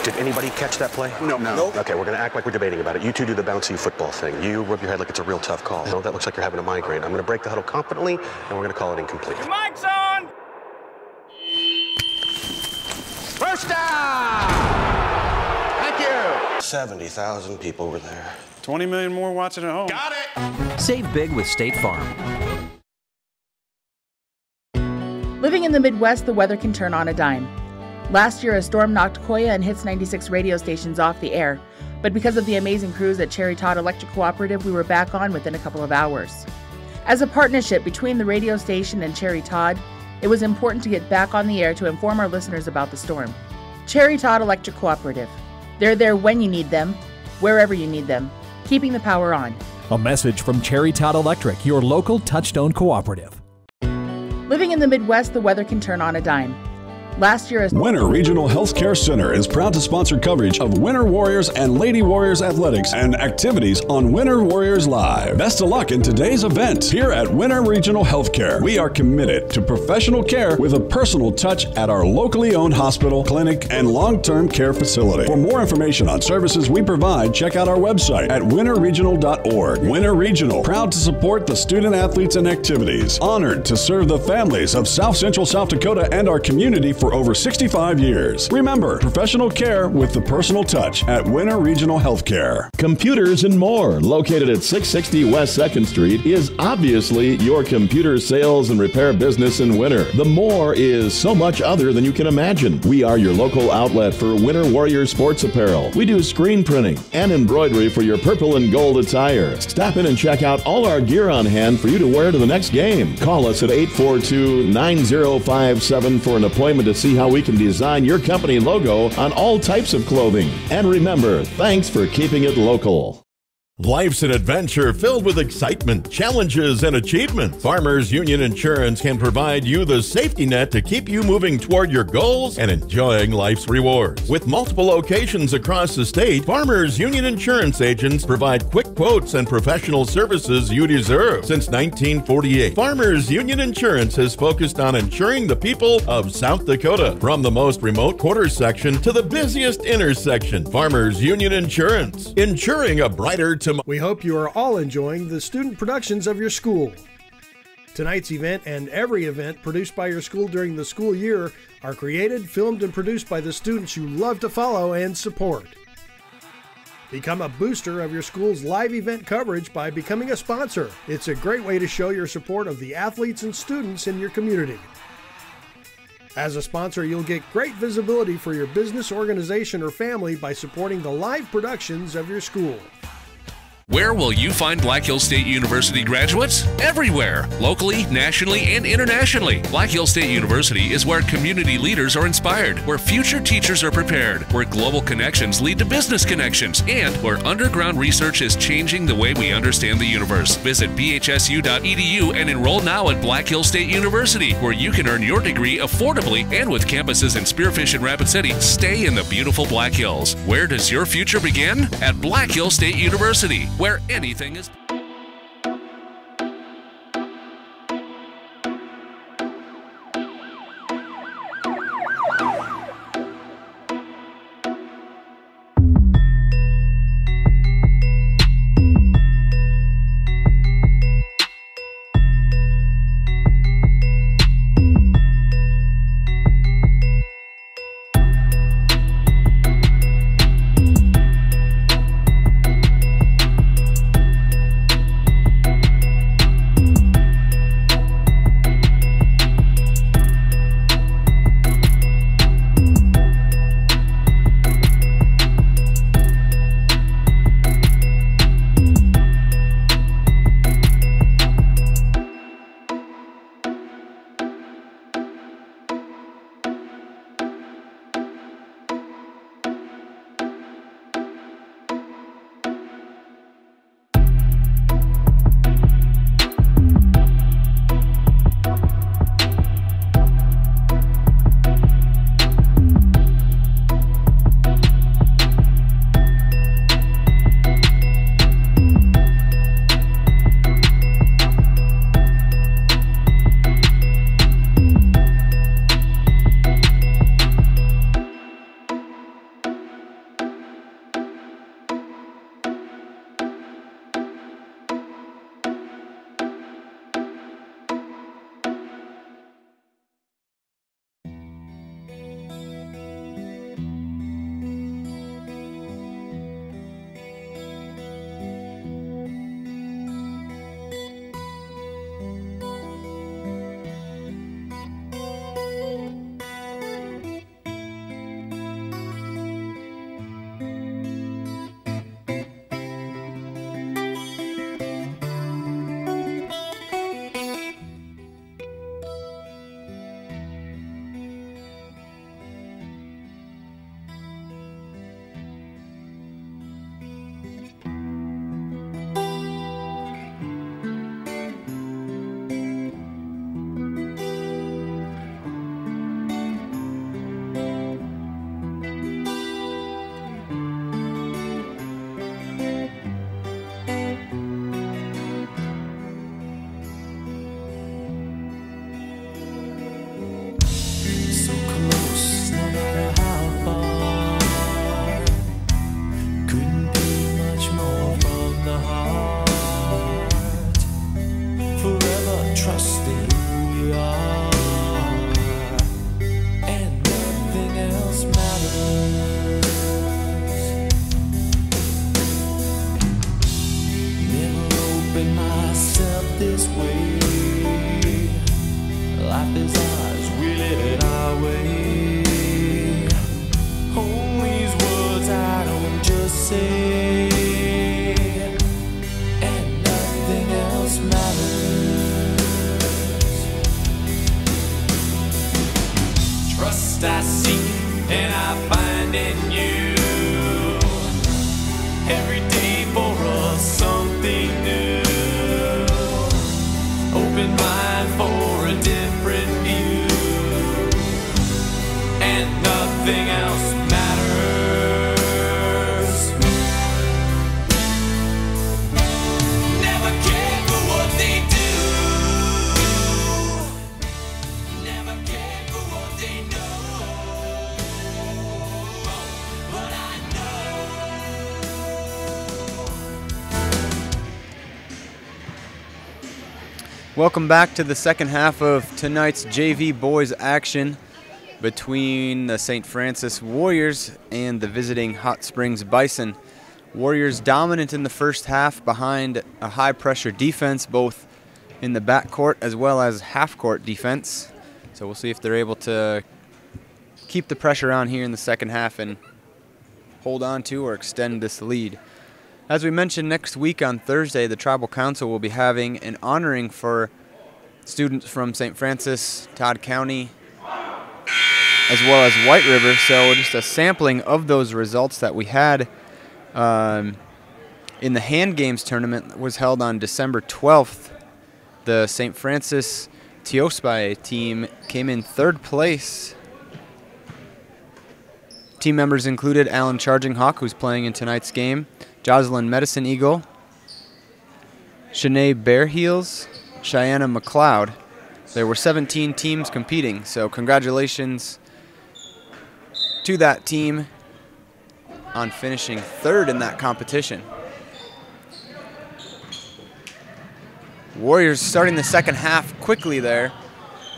Did anybody catch that play? No. Nope. Okay, we're gonna act like we're debating about it. You two do the bouncy football thing. You rub your head like it's a real tough call. No, that looks like you're having a migraine. I'm gonna break the huddle confidently, and we're gonna call it incomplete. Mic's on! First down! Thank you! 70,000 people were there. 20 million more watching at home. Got it! Save big with State Farm. Living in the Midwest, the weather can turn on a dime. Last year, a storm knocked Koya and Hits 96 radio stations off the air, but because of the amazing crews at Cherry Todd Electric Cooperative, we were back on within a couple of hours. As a partnership between the radio station and Cherry Todd, it was important to get back on the air to inform our listeners about the storm. Cherry Todd Electric Cooperative. They're there when you need them, wherever you need them, keeping the power on. A message from Cherry Todd Electric, your local Touchstone cooperative. Living in the Midwest, the weather can turn on a dime. Last year, Winter Regional Healthcare Center is proud to sponsor coverage of Winter Warriors and Lady Warriors athletics and activities on Winter Warriors Live. Best of luck in today's event here at Winter Regional Healthcare. We are committed to professional care with a personal touch at our locally owned hospital, clinic, and long-term care facility. For more information on services we provide, check out our website at winterregional.org. Winter Regional, proud to support the student athletes and activities. Honored to serve the families of South Central South Dakota and our community for over 65 years. Remember, professional care with the personal touch at Winter Regional Healthcare. Computers and More, located at 660 West 2nd Street, is obviously your computer sales and repair business in winter. The More is so much other than you can imagine. We are your local outlet for Winter Warrior sports apparel. We do screen printing and embroidery for your purple and gold attire. Stop in and check out all our gear on hand for you to wear to the next game. Call us at 842-9057 for an appointment to Let's see how we can design your company logo on all types of clothing. And remember, thanks for keeping it local. Life's an adventure filled with excitement, challenges, and achievement. Farmers Union Insurance can provide you the safety net to keep you moving toward your goals and enjoying life's rewards. With multiple locations across the state, Farmers Union Insurance agents provide quick quotes and professional services you deserve. Since 1948, Farmers Union Insurance has focused on insuring the people of South Dakota. From the most remote quarter section to the busiest intersection, Farmers Union Insurance, insuring a brighter tomorrow. We hope you are all enjoying the student productions of your school. Tonight's event and every event produced by your school during the school year are created, filmed, and produced by the students you love to follow and support. Become a booster of your school's live event coverage by becoming a sponsor. It's a great way to show your support of the athletes and students in your community. As a sponsor, you'll get great visibility for your business, organization, or family by supporting the live productions of your school. Where will you find Black Hills State University graduates? Everywhere, locally, nationally, and internationally. Black Hills State University is where community leaders are inspired, where future teachers are prepared, where global connections lead to business connections, and where underground research is changing the way we understand the universe. Visit bhsu.edu and enroll now at Black Hills State University, where you can earn your degree affordably and with campuses in Spearfish and Rapid City. Stay in the beautiful Black Hills. Where does your future begin? At Black Hills State University, where anything is... Trust Welcome back to the second half of tonight's JV boys action between the St. Francis Warriors and the visiting Hot Springs Bison. Warriors dominant in the first half behind a high-pressure defense, both in the backcourt as well as half-court defense. So we'll see if they're able to keep the pressure on here in the second half and hold on to or extend this lead. As we mentioned, next week on Thursday, the Tribal Council will be having an honoring for students from St. Francis, Todd County, as well as White River. So just a sampling of those results that we had in the hand games tournament that was held on December 12th. The St. Francis Teospai team came in third place. Team members included Alan Charging Hawk, who's playing in tonight's game, Jocelyn Medicine Eagle, Shanae Bear Heels, Cheyenne McLeod. There were 17 teams competing, so congratulations to that team on finishing third in that competition. Warriors starting the second half quickly there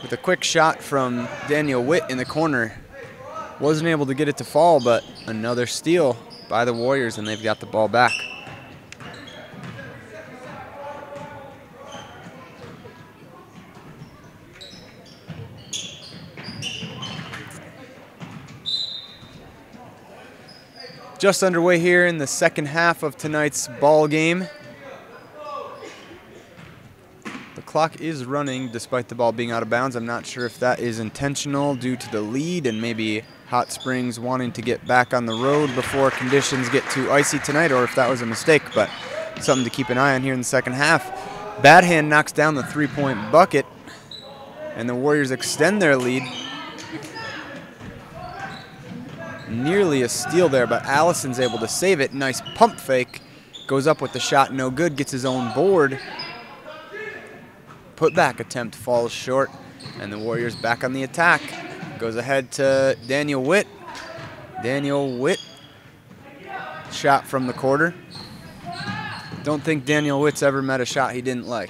with a quick shot from Daniel Witt in the corner. Wasn't able to get it to fall, but another steal by the Warriors, and they've got the ball back. Just underway here in the second half of tonight's ball game. The clock is running despite the ball being out of bounds. I'm not sure if that is intentional due to the lead and maybe Hot Springs wanting to get back on the road before conditions get too icy tonight, or if that was a mistake, but something to keep an eye on here in the second half. Bad Hand knocks down the three-point bucket, and the Warriors extend their lead. Nearly a steal there, but Allison's able to save it. Nice pump fake. Goes up with the shot, no good, gets his own board. Put-back attempt falls short, and the Warriors back on the attack. Goes ahead to Daniel Witt. Daniel Witt, shot from the quarter. Don't think Daniel Witt's ever met a shot he didn't like.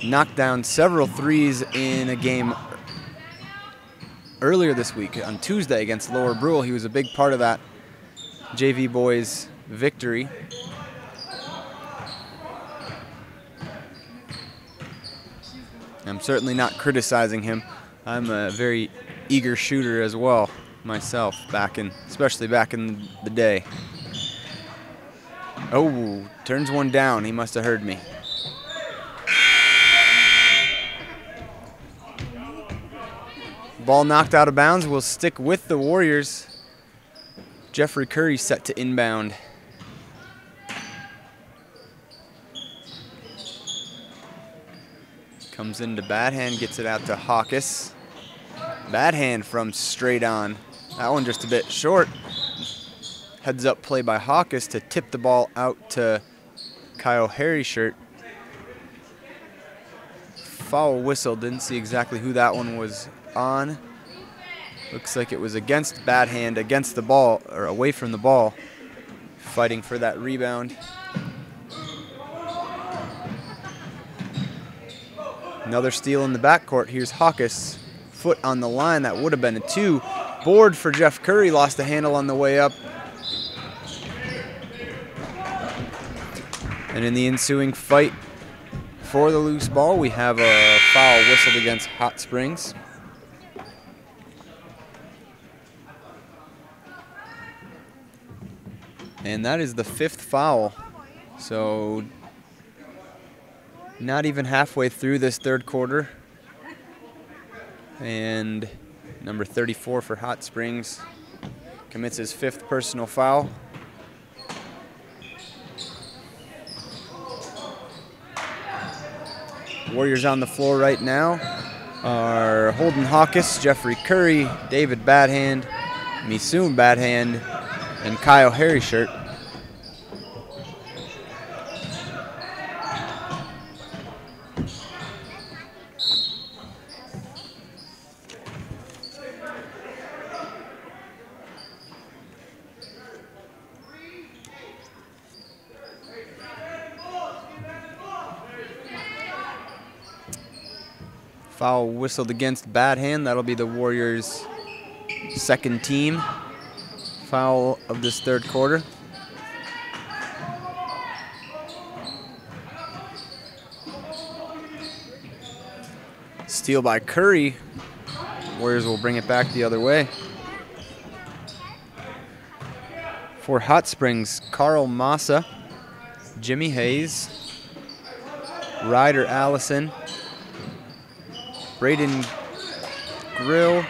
Knocked down several threes in a game earlier this week on Tuesday against Lower Brule. He was a big part of that JV boys victory. I'm certainly not criticizing him. I'm a very eager shooter as well myself, especially back in the day. Oh, turns one down. He must have heard me. Ball knocked out of bounds. Will stick with the Warriors. Jeffrey Curry set to inbound. Comes into Bad Hand, gets it out to Hawkes. Bad Hand from straight on. That one just a bit short. Heads up play by Hawkes to tip the ball out to Kyle Harryshirt. Foul whistle, didn't see exactly who that one was on. Looks like it was against Bad Hand, against the ball, or away from the ball. Fighting for that rebound. Another steal in the backcourt. Here's Hawkes. Foot on the line. That would have been a two. Board for Jeff Curry. Lost the handle on the way up. And in the ensuing fight for the loose ball, we have a foul whistled against Hot Springs. And that is the fifth foul. So not even halfway through this third quarter. And number 34 for Hot Springs commits his fifth personal foul. Warriors on the floor right now are Holden Hawkes, Jeffrey Curry, David Badhand, Misoom Badhand, and Kyle Harryshirt. Foul whistled against Bad Hand. That'll be the Warriors' second team foul of this third quarter. Steal by Curry. Warriors will bring it back the other way. For Hot Springs, Carl Massa, Jimmy Hayes, Ryder Allison, Braden Grill,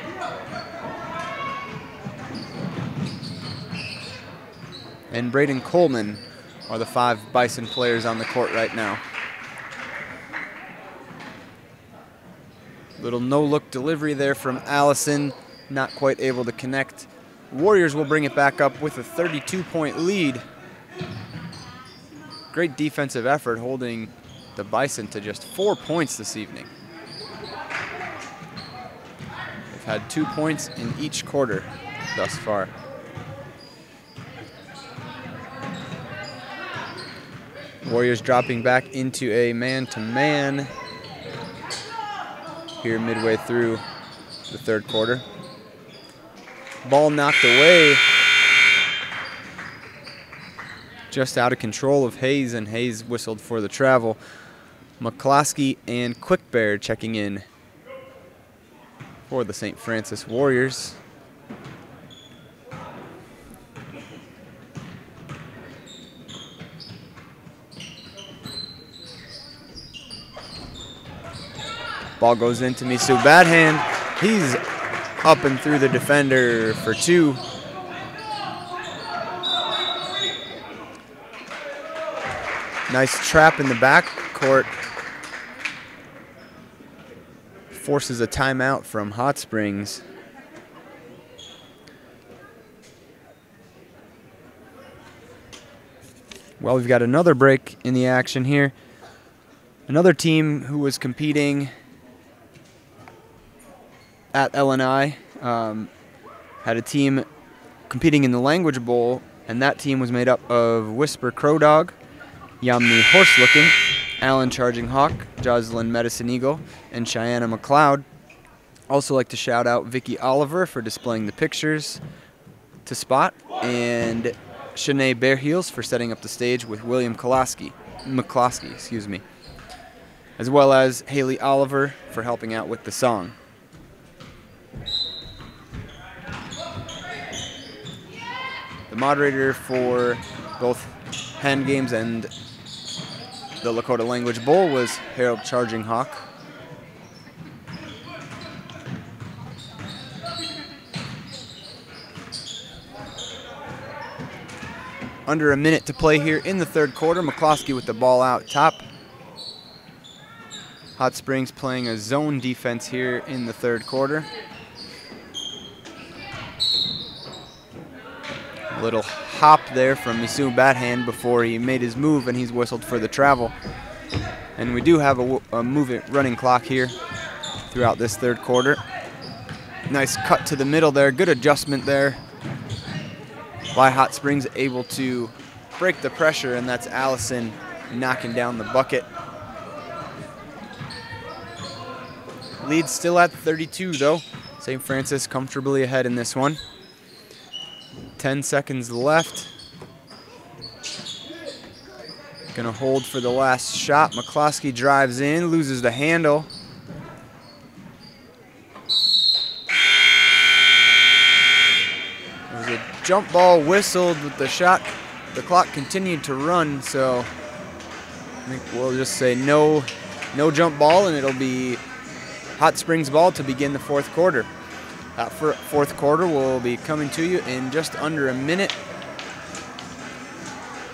and Braden Coleman are the 5 Bison players on the court right now. Little no-look delivery there from Allison, not quite able to connect. Warriors will bring it back up with a 32-point lead. Great defensive effort holding the Bison to just 4 points this evening. They've had 2 points in each quarter thus far. Warriors dropping back into a man-to-man here midway through the third quarter. Ball knocked away. Just out of control of Hayes, and Hayes whistled for the travel. McCloskey and Quickbear checking in for the St. Francis Warriors. Ball goes into Misu Badhand. He's up and through the defender for 2. Nice trap in the backcourt. Forces a timeout from Hot Springs. Well, we've got another break in the action here. Another team who was competing at LNI had a team competing in the Language Bowl, and that team was made up of Whisper Crow Dog, Yamni Horse Looking, Alan Charging Hawk, Jocelyn Medicine Eagle, and Cheyenne McLeod. Also like to shout out Vicky Oliver for displaying the pictures to Spot, and Shanae Bearheels for setting up the stage with William McCloskey, as well as Haley Oliver for helping out with the song. The moderator for both hand games and the Lakota Language Bowl was Harold Charging Hawk. Under a minute to play here in the third quarter. McCloskey with the ball out top. Hot Springs playing a zone defense here in the third quarter. A little hop there from Misu Badhand before he made his move, and he's whistled for the travel. And we do have a running clock here throughout this third quarter. Nice cut to the middle there. Good adjustment there by Hot Springs, able to break the pressure, and that's Allison knocking down the bucket. Lead still at 32 though. St. Francis comfortably ahead in this one. 10 seconds left. Gonna hold for the last shot. McCloskey drives in, loses the handle. There's a jump ball whistled with the shot. The clock continued to run, so I think we'll just say no jump ball, and it'll be Hot Springs ball to begin the fourth quarter. That fourth quarter will be coming to you in just under a minute.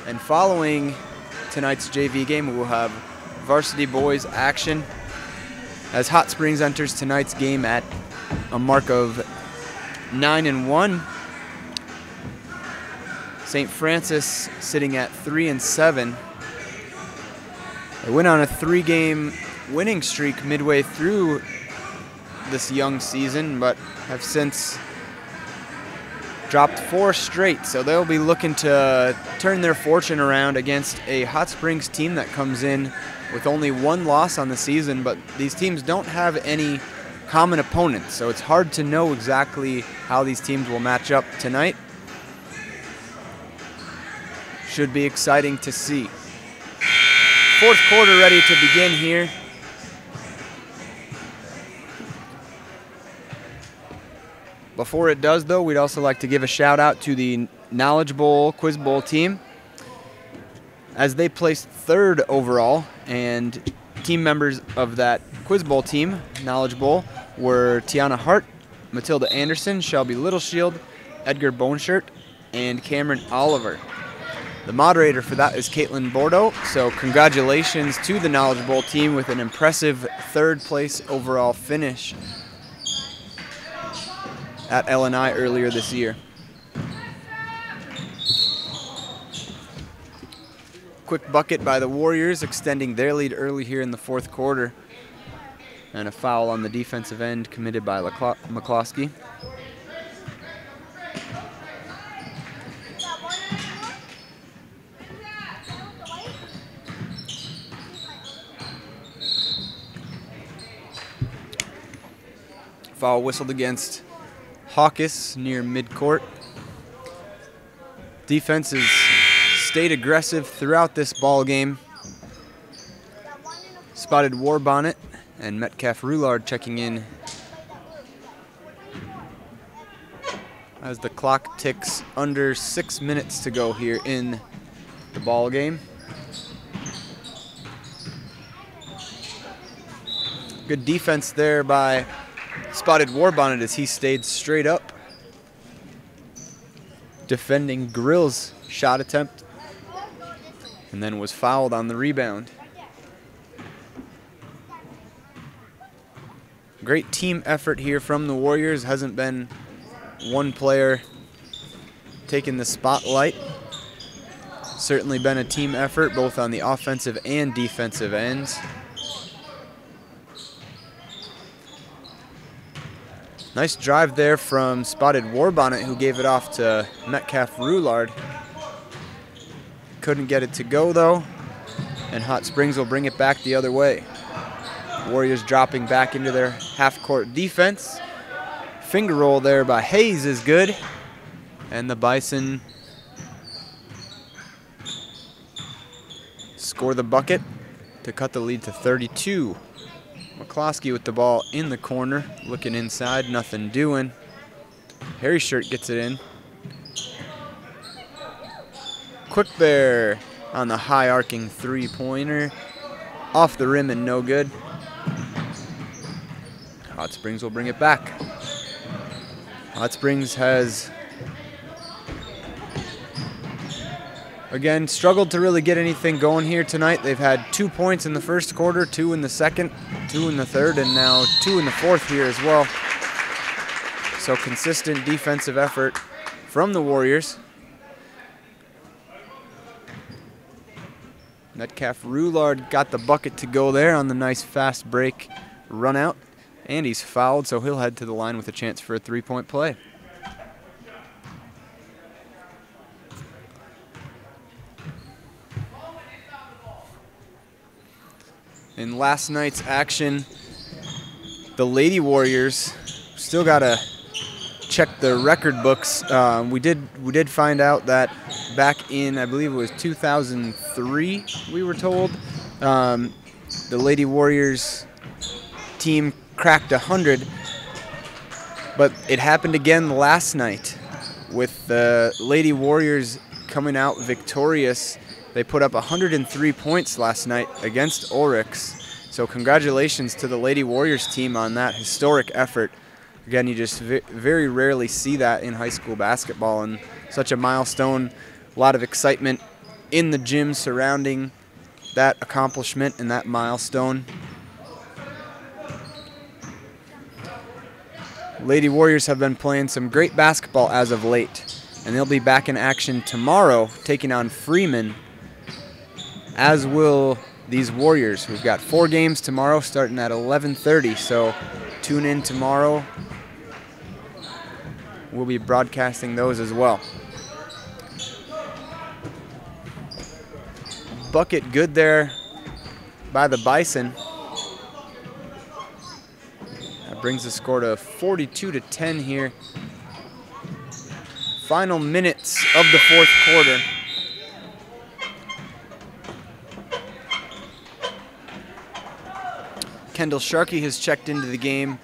And following tonight's JV game, we will have varsity boys action as Hot Springs enters tonight's game at a mark of 9-1. St. Francis sitting at 3-7. They went on a 3-game winning streak midway through this young season, but have since dropped 4 straight, so they'll be looking to turn their fortune around against a Hot Springs team that comes in with only 1 loss on the season, but these teams don't have any common opponents, so it's hard to know exactly how these teams will match up tonight. Should be exciting to see. 4th quarter ready to begin here. Before it does, though, we'd also like to give a shout out to the Knowledge Bowl Quiz Bowl team, as they placed 3rd overall, and team members of that Quiz Bowl team, Knowledge Bowl, were Tiana Hart, Matilda Anderson, Shelby Littleshield, Edgar Boneshirt, and Cameron Oliver. The moderator for that is Caitlin Bordeaux, so congratulations to the Knowledge Bowl team with an impressive 3rd place overall finish at LNI earlier this year. Quick bucket by the Warriors, extending their lead early here in the 4th quarter. And a foul on the defensive end committed by McCloskey. Foul whistled against Hawkes near midcourt. Defense has stayed aggressive throughout this ball game. Spotted Warbonnet and Metcalf Roulard checking in as the clock ticks under 6 minutes to go here in the ball game. Good defense there by Spotted Warbonnet as he stayed straight up, defending Grill's shot attempt, and then was fouled on the rebound. Great team effort here from the Warriors. Hasn't been one player taking the spotlight. Certainly been a team effort both on the offensive and defensive ends. Nice drive there from Spotted Warbonnet, who gave it off to Metcalf Roulard. Couldn't get it to go though, and Hot Springs will bring it back the other way. Warriors dropping back into their half-court defense. Finger roll there by Hayes is good, and the Bison score the bucket to cut the lead to 32. McCloskey with the ball in the corner, looking inside, nothing doing. Harry Shirt gets it in. Quick there on the high arcing 3-pointer. Off the rim and no good. Hot Springs will bring it back. Hot Springs has, again, struggled to really get anything going here tonight. They've had 2 points in the 1st quarter, 2 in the 2nd, 2 in the 3rd, and now 2 in the 4th here as well. So consistent defensive effort from the Warriors. Metcalf Roulard got the bucket to go there on the nice fast break run out, and he's fouled, so he'll head to the line with a chance for a 3-point play. In last night's action, the Lady Warriors still got to check the record books. We did find out that back in, I believe it was 2003, we were told, the Lady Warriors team cracked 100, but it happened again last night with the Lady Warriors coming out victorious. They put up 103 points last night against Oryx. So congratulations to the Lady Warriors team on that historic effort. Again, you just very rarely see that in high school basketball, and such a milestone. A lot of excitement in the gym surrounding that accomplishment and that milestone. Lady Warriors have been playing some great basketball as of late, and they'll be back in action tomorrow taking on Freeman, as will these Warriors. We've got 4 games tomorrow starting at 11:30, so tune in tomorrow We'll be broadcasting those as well. Bucket good there by the Bison. That brings the score to 42-10 here. Final minutes of the fourth quarter. Kendall Sharkey has checked into the game,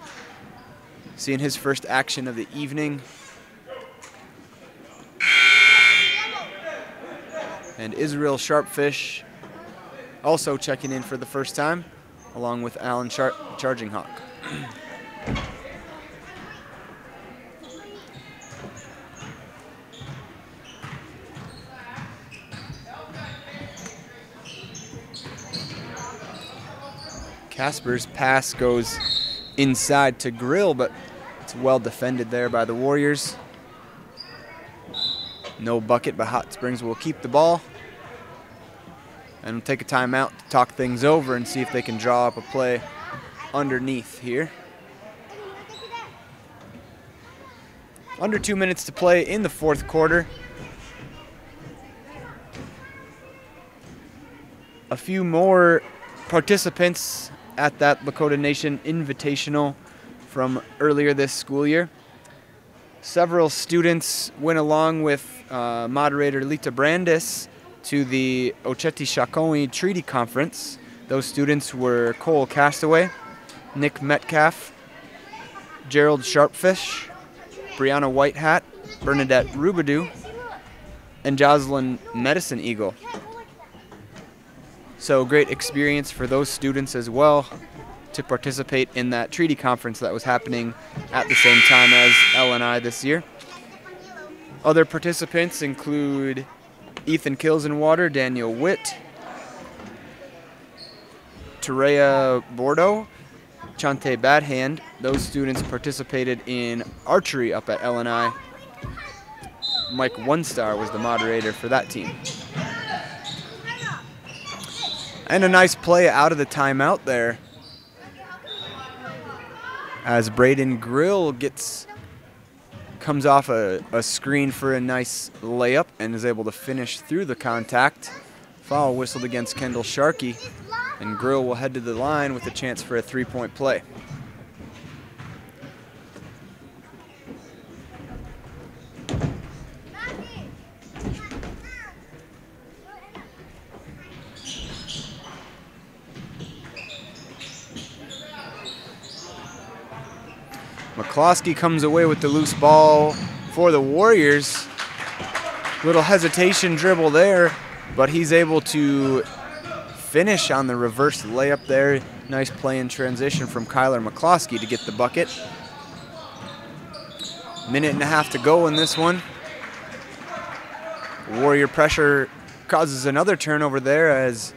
seeing his first action of the evening. And Israel Sharpfish also checking in for the first time, along with Alan Charging Hawk. Casper's pass goes inside to Grill, but it's well defended there by the Warriors. No bucket, but Hot Springs will keep the ball. And we'll take a timeout to talk things over and see if they can draw up a play underneath here. Under 2 minutes to play in the fourth quarter. A few more participants at that Lakota Nation Invitational from earlier this school year. Several students went along with moderator Lita Brandis to the Oceti-Shakoi Treaty Conference. Those students were Cole Castaway, Nick Metcalf, Gerald Sharpfish, Brianna Whitehat, Bernadette Rubidou, and Jocelyn Medicine Eagle. So great experience for those students as well to participate in that treaty conference that was happening at the same time as LNI this year. Other participants include Ethan Kilsenwater, Daniel Witt, Terea Bordeaux, Chante Badhand. Those students participated in archery up at LNI. Mike Onestar was the moderator for that team. And a nice play out of the timeout there, as Braden Grill comes off a screen for a nice layup and is able to finish through the contact. Foul whistled against Kendall Sharkey, and Grill will head to the line with a chance for a three-point play. McCloskey comes away with the loose ball for the Warriors. Little hesitation dribble there, but he's able to finish on the reverse layup there. Nice play in transition from Kyler McCloskey to get the bucket. Minute and a half to go in this one. Warrior pressure causes another turnover there as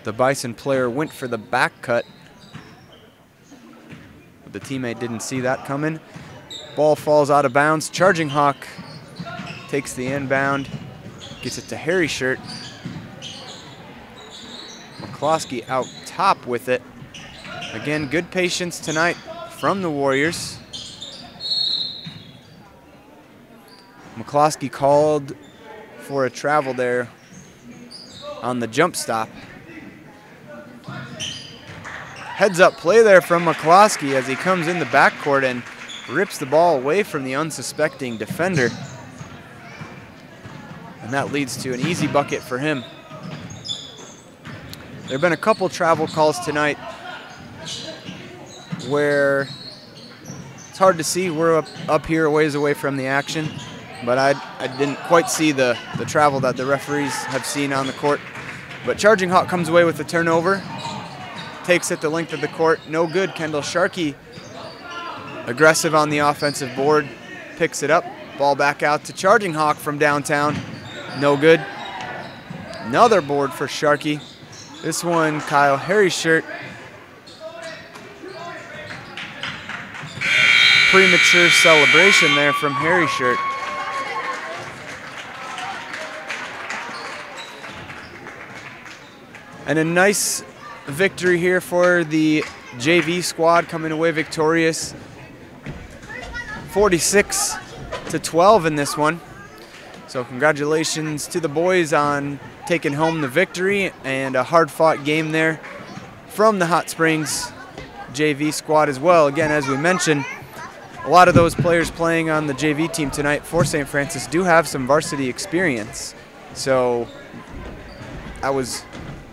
the Bison player went for the back cut. The teammate didn't see that coming. Ball falls out of bounds. Charging Hawk takes the inbound, gets it to Harry Shirt. McCloskey out top with it. Again, good patience tonight from the Warriors. McCloskey called for a travel there on the jump stop. Heads up play there from McCloskey as he comes in the backcourt and rips the ball away from the unsuspecting defender. And that leads to an easy bucket for him. There have been a couple travel calls tonight where it's hard to see. We're up here a ways away from the action, but I didn't quite see the travel that the referees have seen on the court. But Charging Hawk comes away with the turnover. Takes it the length of the court. No good. Kendall Sharkey, aggressive on the offensive board, picks it up. Ball back out to Charging Hawk from downtown. No good. Another board for Sharkey. This one, Kyle Harry Shirt. Premature celebration there from Harry Shirt. And a nice victory here for the JV squad, coming away victorious 46 12 in this one. So congratulations to the boys on taking home the victory, and a hard-fought game there from the Hot Springs JV squad as well. Again, as we mentioned, a lot of those players playing on the JV team tonight for St. Francis do have some varsity experience. So that was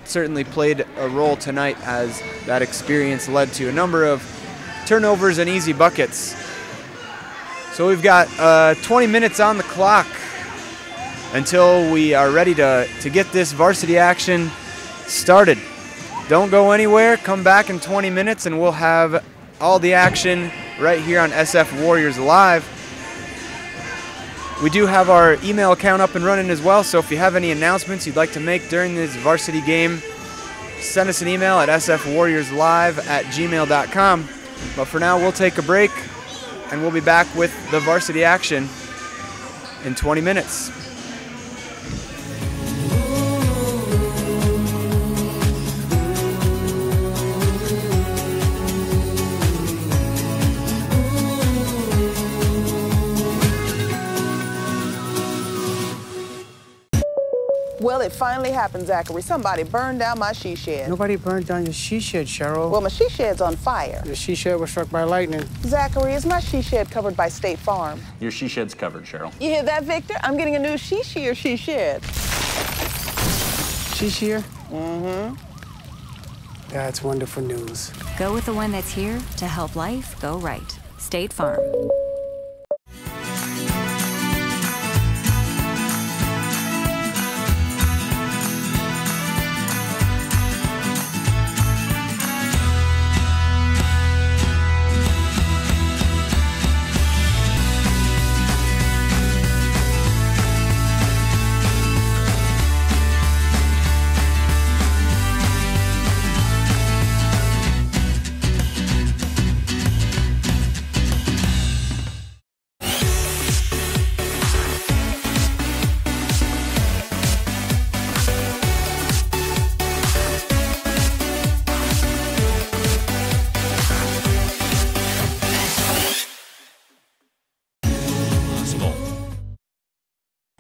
certainly played a role tonight, as that experience led to a number of turnovers and easy buckets. So we've got 20 minutes on the clock until we are ready to get this varsity action started. Don't go anywhere. Come back in 20 minutes and we'll have all the action right here on SF Warriors Live. We do have our email account up and running as well, so if you have any announcements you'd like to make during this varsity game, send us an email at sfwarriorslive@gmail.com. But for now, we'll take a break, and we'll be back with the varsity action in 20 minutes. Well, it finally happened, Zachary. Somebody burned down my she shed. Nobody burned down your she shed, Cheryl. Well, my she shed's on fire. Your she shed was struck by lightning. Zachary, is my she shed covered by State Farm? Your she shed's covered, Cheryl. You hear that, Victor? I'm getting a new she shed. She shed? Mm-hmm. That's wonderful news. Go with the one that's here to help life go right. State Farm.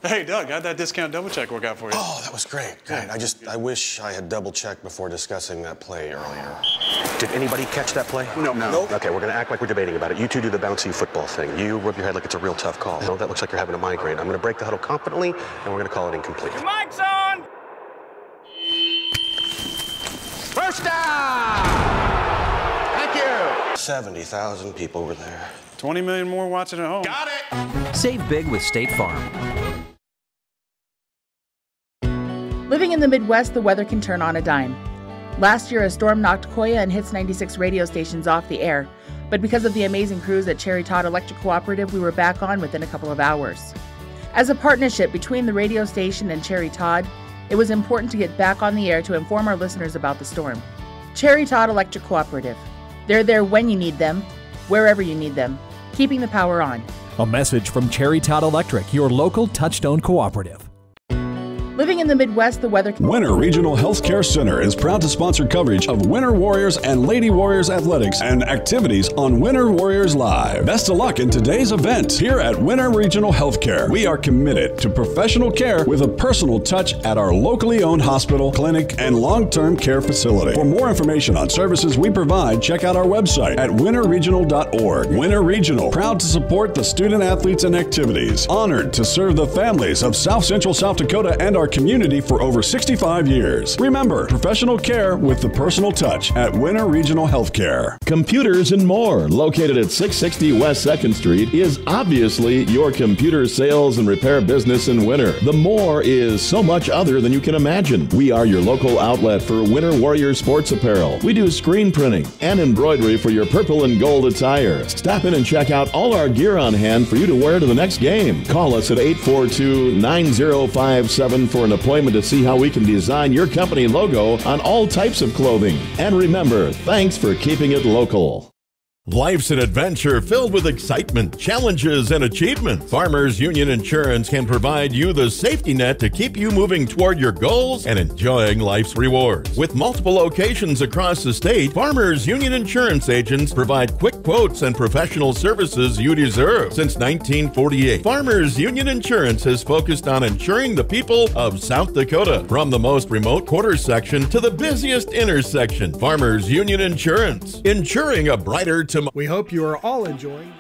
Hey, Doug, how'd that discount double check work out for you? Oh, that was great. Good. I wish I had double checked before discussing that play earlier. Did anybody catch that play? No. Okay, we're gonna act like we're debating about it. You two do the bouncy football thing. You rub your head like it's a real tough call. No, that looks like you're having a migraine. I'm gonna break the huddle confidently, and we're gonna call it incomplete. Your mic's on! First down! Thank you! 70,000 people were there. 20 million more watching at home. Got it! Save big with State Farm. Living in the Midwest, the weather can turn on a dime. Last year, a storm knocked Koya and Hits 96 radio stations off the air, but because of the amazing crews at Cherry Todd Electric Cooperative, we were back on within a couple of hours. As a partnership between the radio station and Cherry Todd, it was important to get back on the air to inform our listeners about the storm. Cherry Todd Electric Cooperative. They're there when you need them, wherever you need them, keeping the power on. A message from Cherry Todd Electric, your local Touchstone cooperative. Living in the Midwest, the weather... Winter Regional Healthcare Center is proud to sponsor coverage of Winter Warriors and Lady Warriors athletics and activities on Winter Warriors Live. Best of luck in today's event. Here at Winter Regional Healthcare, we are committed to professional care with a personal touch at our locally owned hospital, clinic, and long-term care facility. For more information on services we provide, check out our website at winterregional.org. Winter Regional, proud to support the student athletes and activities. Honored to serve the families of South Central South Dakota and our community for over 65 years. Remember, professional care with the personal touch at Winter Regional Healthcare. Computers and More, located at 660 West 2nd Street, is obviously your computer sales and repair business in winter. The More is so much other than you can imagine. We are your local outlet for Winter Warrior sports apparel. We do screen printing and embroidery for your purple and gold attire. Stop in and check out all our gear on hand for you to wear to the next game. Call us at 842-9057 for an appointment to see how we can design your company logo on all types of clothing. And remember, thanks for keeping it local. Life's an adventure filled with excitement, challenges, and achievement. Farmers Union Insurance can provide you the safety net to keep you moving toward your goals and enjoying life's rewards. With multiple locations across the state, Farmers Union Insurance agents provide quick quotes and professional services you deserve. Since 1948, Farmers Union Insurance has focused on insuring the people of South Dakota. From the most remote quarter section to the busiest intersection, Farmers Union Insurance, insuring a brighter tomorrow. We hope you are all enjoying.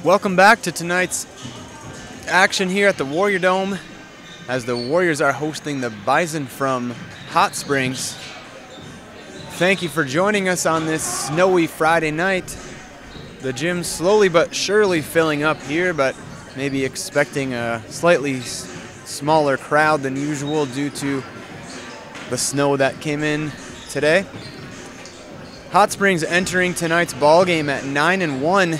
Welcome back to tonight's action here at the Warrior Dome as the Warriors are hosting the Bison from Hot Springs. Thank you for joining us on this snowy Friday night. The gym's slowly but surely filling up here, but maybe expecting a slightly smaller crowd than usual due to the snow that came in today. Hot Springs entering tonight's ball game at 9-1.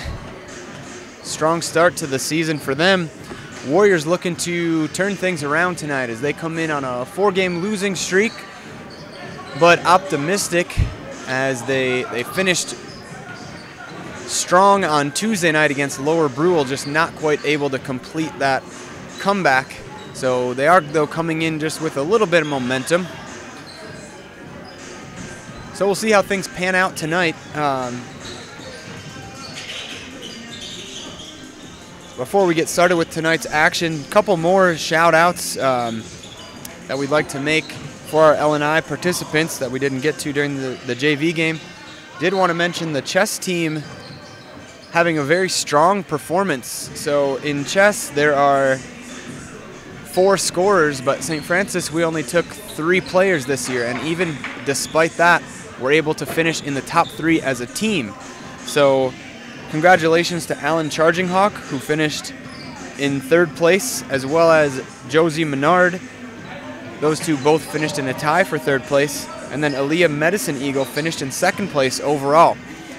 Strong start to the season for them. Warriors looking to turn things around tonight as they come in on a 4-game losing streak, but optimistic as they finished strong on Tuesday night against Lower Brule, just not quite able to complete that comeback. So they are, though, coming in just with a little bit of momentum. So we'll see how things pan out tonight. Before we get started with tonight's action, a couple more shout-outs that we'd like to make for our LNI participants that we didn't get to during the JV game. Did want to mention the chess team having a very strong performance. So in chess, there are 4 scorers, but St. Francis, we only took 3 players this year, and even despite that, we're able to finish in the top 3 as a team. So congratulations to Alan Charging Hawk, who finished in 3rd place, as well as Josie Menard. Those two both finished in a tie for 3rd place. And then Aaliyah Medicine Eagle finished in 2nd place overall.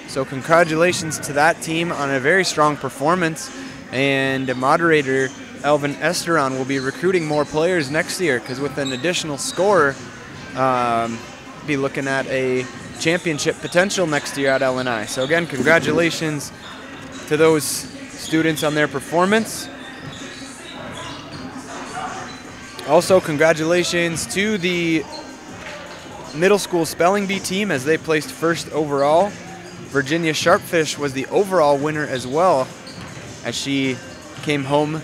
So congratulations to that team on a very strong performance. And moderator Elvin Esteron will be recruiting more players next year, because with an additional scorer, be looking at a championship potential next year at LNI. So again, congratulations to those students on their performance. Also, congratulations to the middle school spelling bee team as they placed 1st overall. Virginia Sharpfish was the overall winner as well, as she came home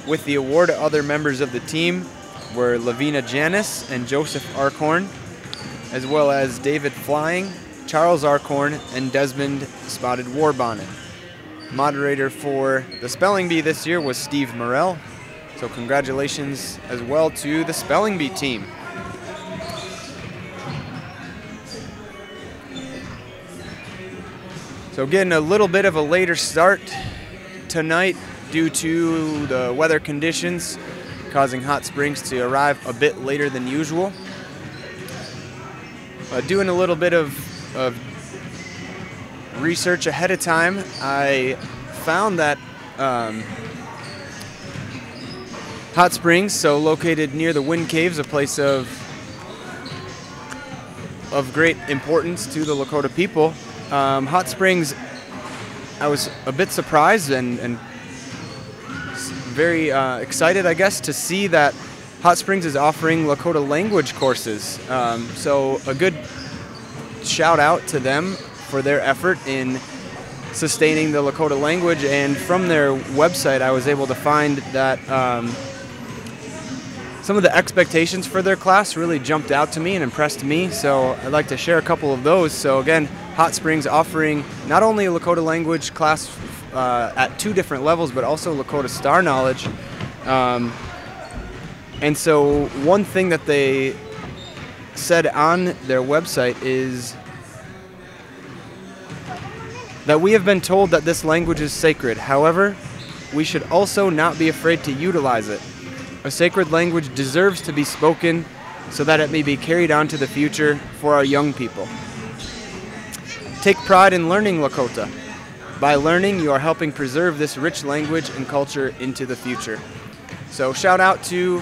with the award. Other members of the team were Lavina Janis and Joseph Arkhorn, as well as David Flying, Charles Arkhorn, and Desmond Spotted Warbonnet. Moderator for the spelling bee this year was Steve Morell. So congratulations as well to the spelling bee team. So getting a little bit of a later start tonight due to the weather conditions causing Hot Springs to arrive a bit later than usual. Doing a little bit of research ahead of time, I found that Hot Springs, so located near the Wind Caves, a place of great importance to the Lakota people. Hot Springs, I was a bit surprised and very excited, I guess, to see that Hot Springs is offering Lakota language courses. So a good shout out to them for their effort in sustaining the Lakota language. And from their website, I was able to find that some of the expectations for their class really jumped out to me and impressed me. So I'd like to share a couple of those. So again, Hot Springs offering not only a Lakota language class at 2 different levels, but also Lakota Star Knowledge. And so one thing that they said on their website is that we have been told that this language is sacred. However, we should also not be afraid to utilize it. A sacred language deserves to be spoken so that it may be carried on to the future for our young people. Take pride in learning Lakota. By learning, you are helping preserve this rich language and culture into the future. So shout out to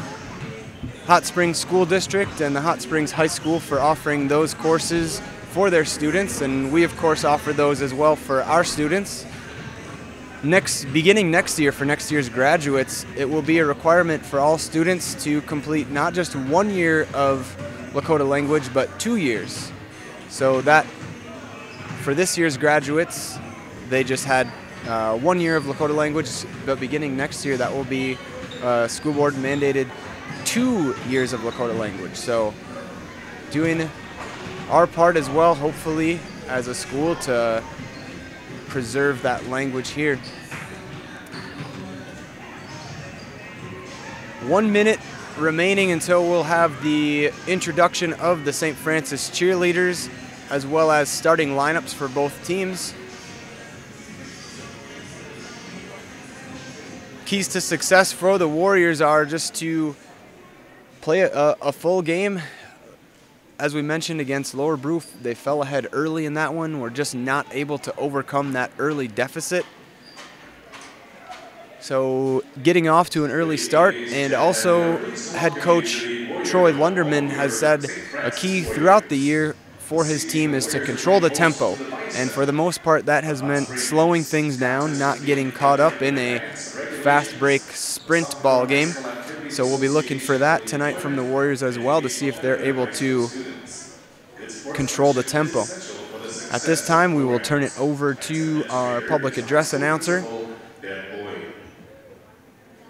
Hot Springs School District and the Hot Springs High School for offering those courses for their students, and we of course offer those as well for our students. Beginning next year, for next year's graduates, it will be a requirement for all students to complete not just 1 year of Lakota language, but 2 years. So that for this year's graduates, they just had 1 year of Lakota language, but beginning next year, that will be school board mandated 2 years of Lakota language. So doing our part as well, hopefully, as a school to preserve that language here. 1 minute remaining until we'll have the introduction of the St. Francis cheerleaders, as well as starting lineups for both teams. Keys to success for the Warriors are just to play a full game. As we mentioned against Lower Broof, they fell ahead early in that one. We're just not able to overcome that early deficit. So getting off to an early start, and also head coach Troy Lunderman has said a key throughout the year for his team is to control the tempo. And for the most part, that has meant slowing things down, not getting caught up in a fast break sprint ball game. So we'll be looking for that tonight from the Warriors as well, to see if they're able to control the tempo. At this time, we will turn it over to our public address announcer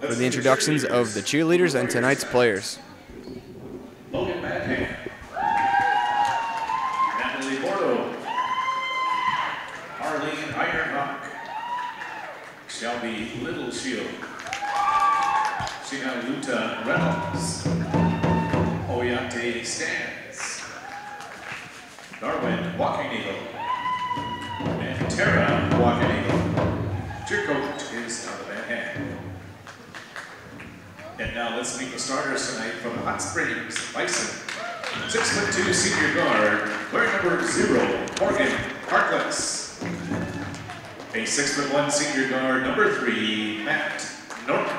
for the introductions of the cheerleaders and tonight's players. Logan Madden, Natalie Bordeaux, Arlene Ironhawk, Shelby Littleshield, Sheena Luta Reynolds, Oyate Stans, Darwin Walking Eagle, and Tara Walking Eagle. Cheer coach is out of Manhattan. And now let's meet the starters tonight from Hot Springs, Bison. 6'2" senior guard, player number 0, Morgan Harkless. A 6'1" senior guard, number 3, Matt Norton.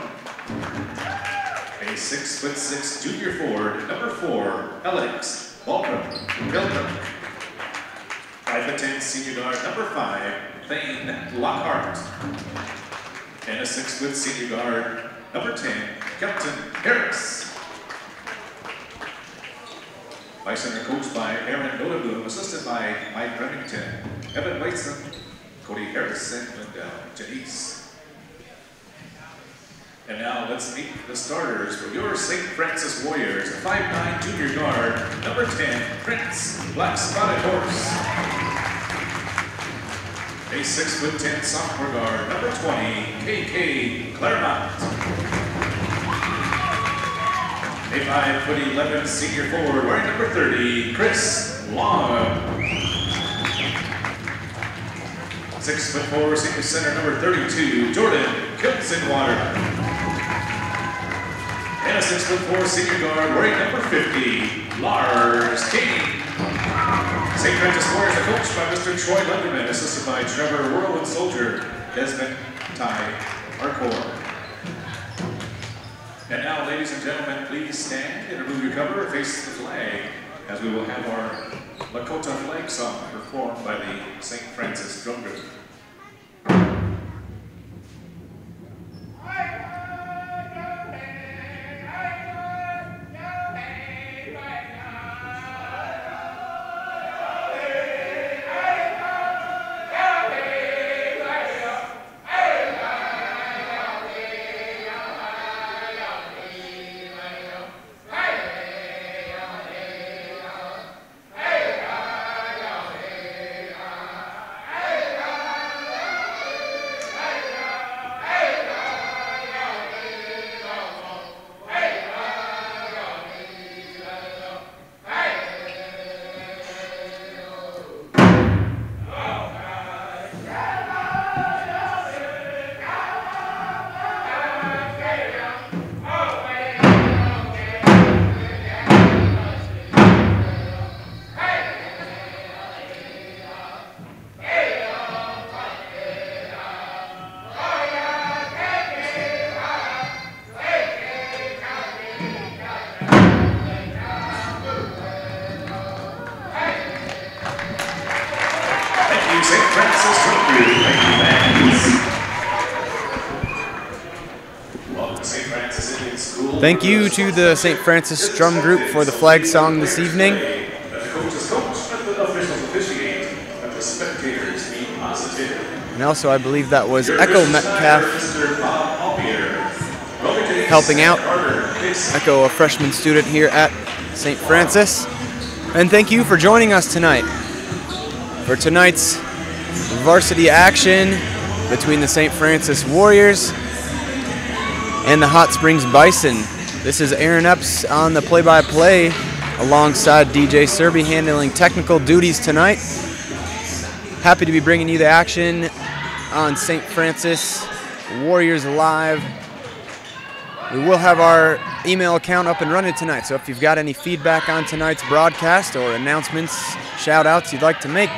A 6'6" junior forward, number 4, Alex Pilgrim. 5'10" senior guard, number 5, Thane Lockhart. And a 6' senior guard, number 10, Kelton Harris. Bison are coached by Aaron Noteboom, assisted by Mike Remington, Evan Bison, Cody Harris, and Linda Janice. And now let's meet the starters for your St. Francis Warriors. A 5'9" junior guard, number 10, Prince, Black Spotted Horse. A 6'10" sophomore guard, number 20, KK Claremont. A 5'11" senior forward, wearing number 30, Chris Long. 6'4" senior center, number 32, Jordan Kilsenwater. And a 6'4" senior guard, wearing number 50, Lars King. St. Francis Warriors are coached by Mr. Troy Lunderman, assisted by Trevor Whirlwind Soldier, Desmond Ty Arcor. And now, ladies and gentlemen, please stand and remove your cover and face the flag, as we will have our Lakota flag song performed by the St. Francis Drum Group. Thank you to the St. Francis Drum Group for the flag song this evening. And also, I believe that was Echo Metcalf helping out. Echo, a freshman student here at St. Francis. And thank you for joining us tonight for tonight's varsity action between the St. Francis Warriors and the Hot Springs Bison. This is Aaron Epps on the play-by-play alongside DJ Serby handling technical duties tonight. Happy to be bringing you the action on St. Francis Warriors Live. We will have our email account up and running tonight, so if you've got any feedback on tonight's broadcast or announcements, shout-outs you'd like to make,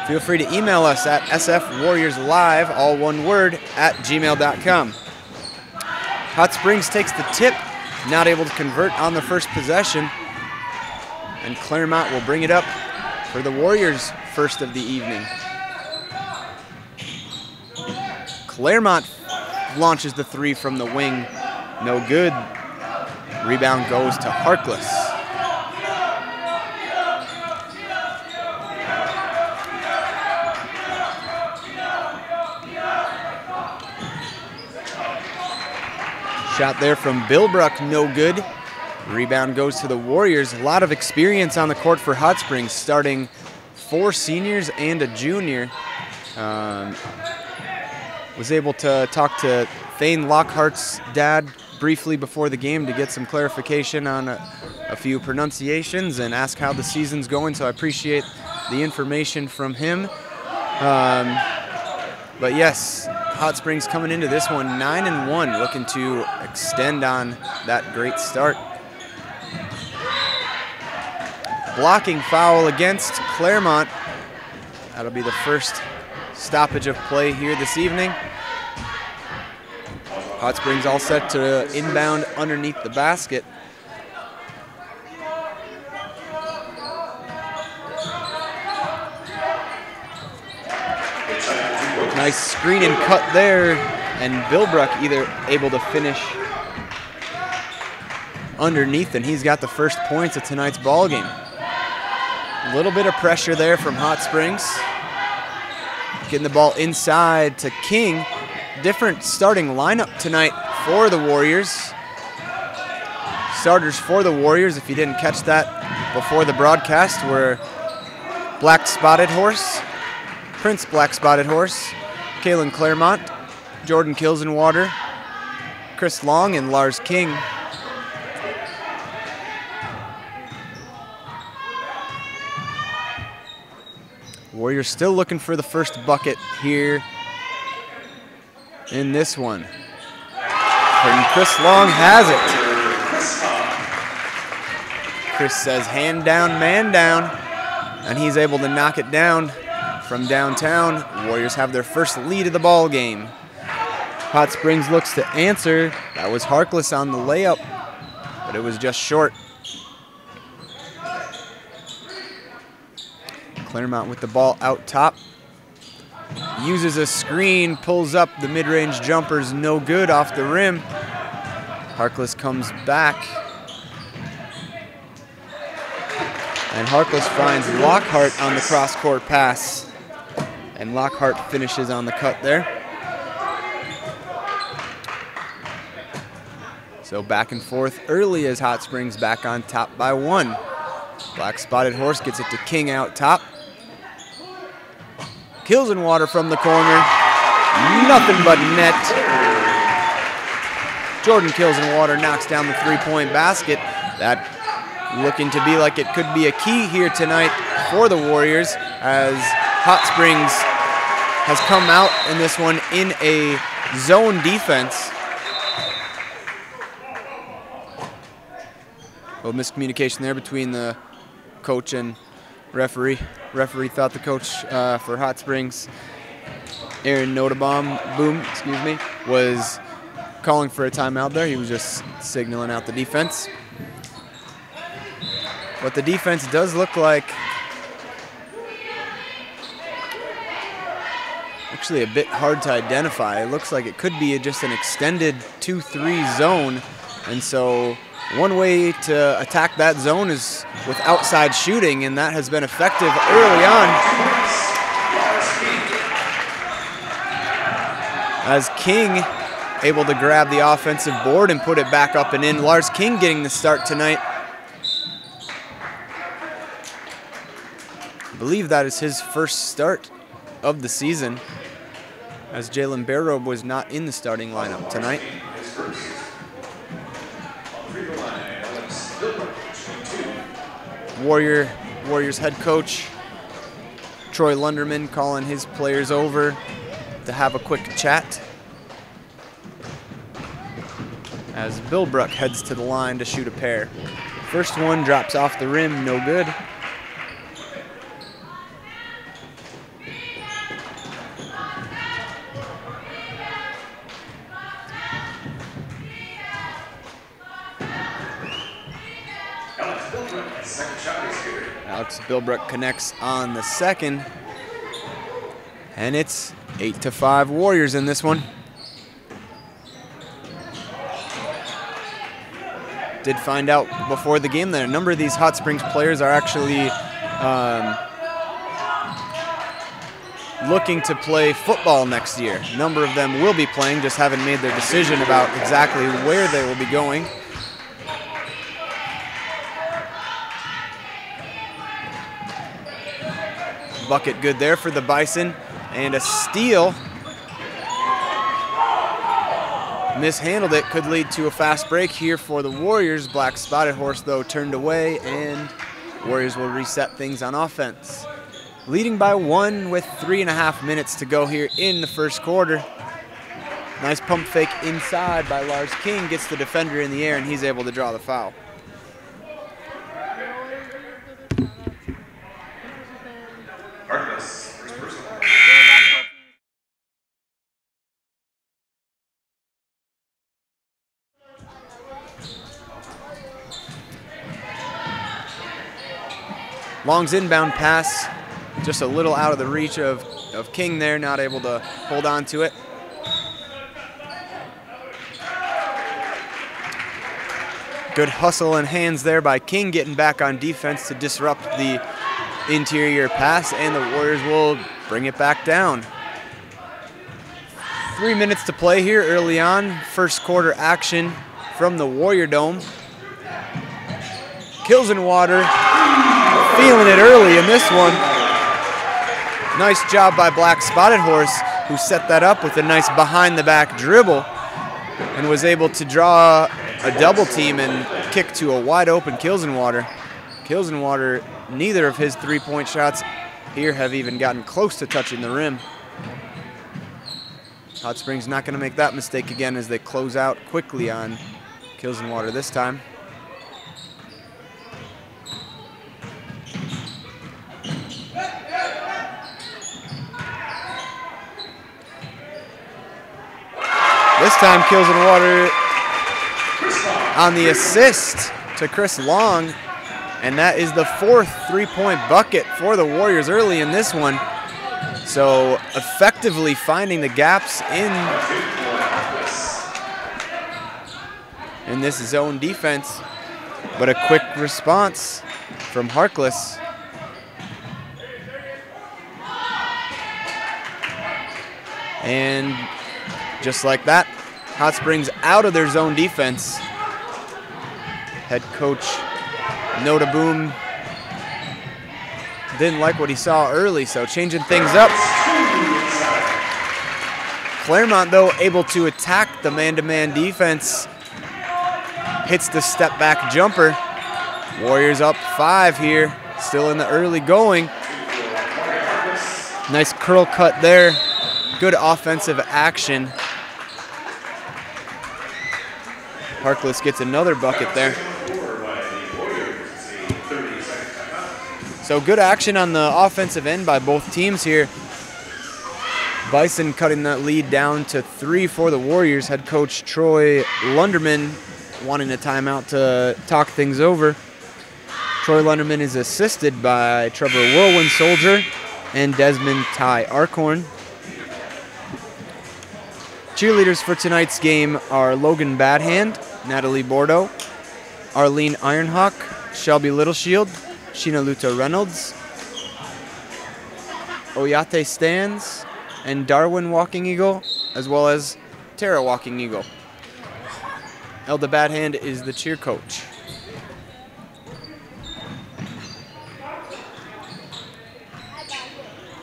feel free to email us at sfwarriorslive, all one word, @gmail.com. Hot Springs takes the tip, not able to convert on the first possession, and Claremont will bring it up for the Warriors' first of the evening. Claremont launches the three from the wing, no good. Rebound goes to Harkless. Shot there from Bilbrook, no good. Rebound goes to the Warriors. A lot of experience on the court for Hot Springs, starting 4 seniors and a junior. Was able to talk to Thane Lockhart's dad briefly before the game to get some clarification on a few pronunciations and ask how the season's going, so I appreciate the information from him. But yes, Hot Springs coming into this one 9-1, looking to extend on that great start. Blocking foul against Claremont. That'll be the first stoppage of play here this evening. Hot Springs all set to inbound underneath the basket. Nice screen and cut there, and Bilbrook either able to finish underneath, and he's got the first points of tonight's ball game. A little bit of pressure there from Hot Springs. Getting the ball inside to King. Different starting lineup tonight for the Warriors. Starters for the Warriors, if you didn't catch that before the broadcast, were Black Spotted Horse, Prince Black Spotted Horse, Kalen Claremont, Jordan Kilsenwater, Chris Long, and Lars King. Warriors still looking for the first bucket here in this one. And Chris Long has it. Chris says hand down, man down, and he's able to knock it down from downtown. Warriors have their first lead of the ball game. Hot Springs looks to answer. That was Harkless on the layup, but it was just short. Claremont with the ball out top. Uses a screen, pulls up the mid-range jumpers, no good off the rim. Harkless comes back. And Harkless finds Lockhart on the cross-court pass. And Lockhart finishes on the cut there. So back and forth early as Hot Springs back on top by 1. Black Spotted Horse gets it to King out top. Kilsenwater from the corner. Nothing but net. Jordan Kilsenwater knocks down the three-point basket. That looking to be like it could be a key here tonight for the Warriors, as Hot Springs has come out in this one in a zone defense. A little miscommunication there between the coach and referee. Referee thought the coach for Hot Springs, Aaron Notabaum, was calling for a timeout there. He was just signaling out the defense. But the defense does look like actually a bit hard to identify. It looks like it could be just an extended 2-3 zone, and so one way to attack that zone is with outside shooting, and that has been effective early on. As King able to grab the offensive board and put it back up and in. Lars King getting the start tonight. I believe that is his first start of the season, as Jalen Barrow was not in the starting lineup tonight. Warriors head coach Troy Lunderman calling his players over to have a quick chat as Bilbrook heads to the line to shoot a pair. First one drops off the rim, no good. Alex Bilbrook connects on the second, and it's 8-5 Warriors in this one. Did find out before the game that a number of these Hot Springs players are actually looking to play football next year. A number of them will be playing, just haven't made their decision about exactly where they will be going. Bucket good there for the Bison, and a steal. Mishandled it, could lead to a fast break here for the Warriors. Black Spotted Horse, though, turned away, and Warriors will reset things on offense. Leading by 1 with 3.5 minutes to go here in the first quarter. Nice pump fake inside by Lars King, gets the defender in the air, and he's able to draw the foul. Long's inbound pass, just a little out of the reach of King there, not able to hold on to it. Good hustle and hands there by King, getting back on defense to disrupt the interior pass, and the Warriors will bring it back down. 3 minutes to play here early on. First quarter action from the Warrior Dome. Kilsenwater feeling it early in this one. Nice job by Black Spotted Horse, who set that up with a nice behind-the-back dribble and was able to draw a double team and kick to a wide-open Kilsenwater. Kilsenwater, neither of his three-point shots here have even gotten close to touching the rim. Hot Springs not going to make that mistake again as they close out quickly on Kilsenwater this time. This time Kilsenwater on the assist to Chris Long, and that is the 4th three-point bucket for the Warriors early in this one. So effectively finding the gaps in this zone defense, but a quick response from Harkless. And just like that, Hot Springs out of their zone defense. Head coach Noda Boom didn't like what he saw early, so changing things up. Claremont, though, able to attack the man-to-man defense. Hits the step-back jumper. Warriors up 5 here, still in the early going. Nice curl cut there. Good offensive action. Harkless gets another bucket there. So good action on the offensive end by both teams here. Bison cutting that lead down to 3 for the Warriors. Head coach Troy Lunderman wanting a timeout to talk things over. Troy Lunderman is assisted by Trevor Whirlwind Soldier and Desmond Ty Arkhorn. Cheerleaders for tonight's game are Logan Badhand, Natalie Bordeaux, Arlene Ironhawk, Shelby Littleshield, Sheena Luta Reynolds, Oyate Stans, and Darwin Walking Eagle, as well as Tara Walking Eagle. Elda Badhand is the cheer coach.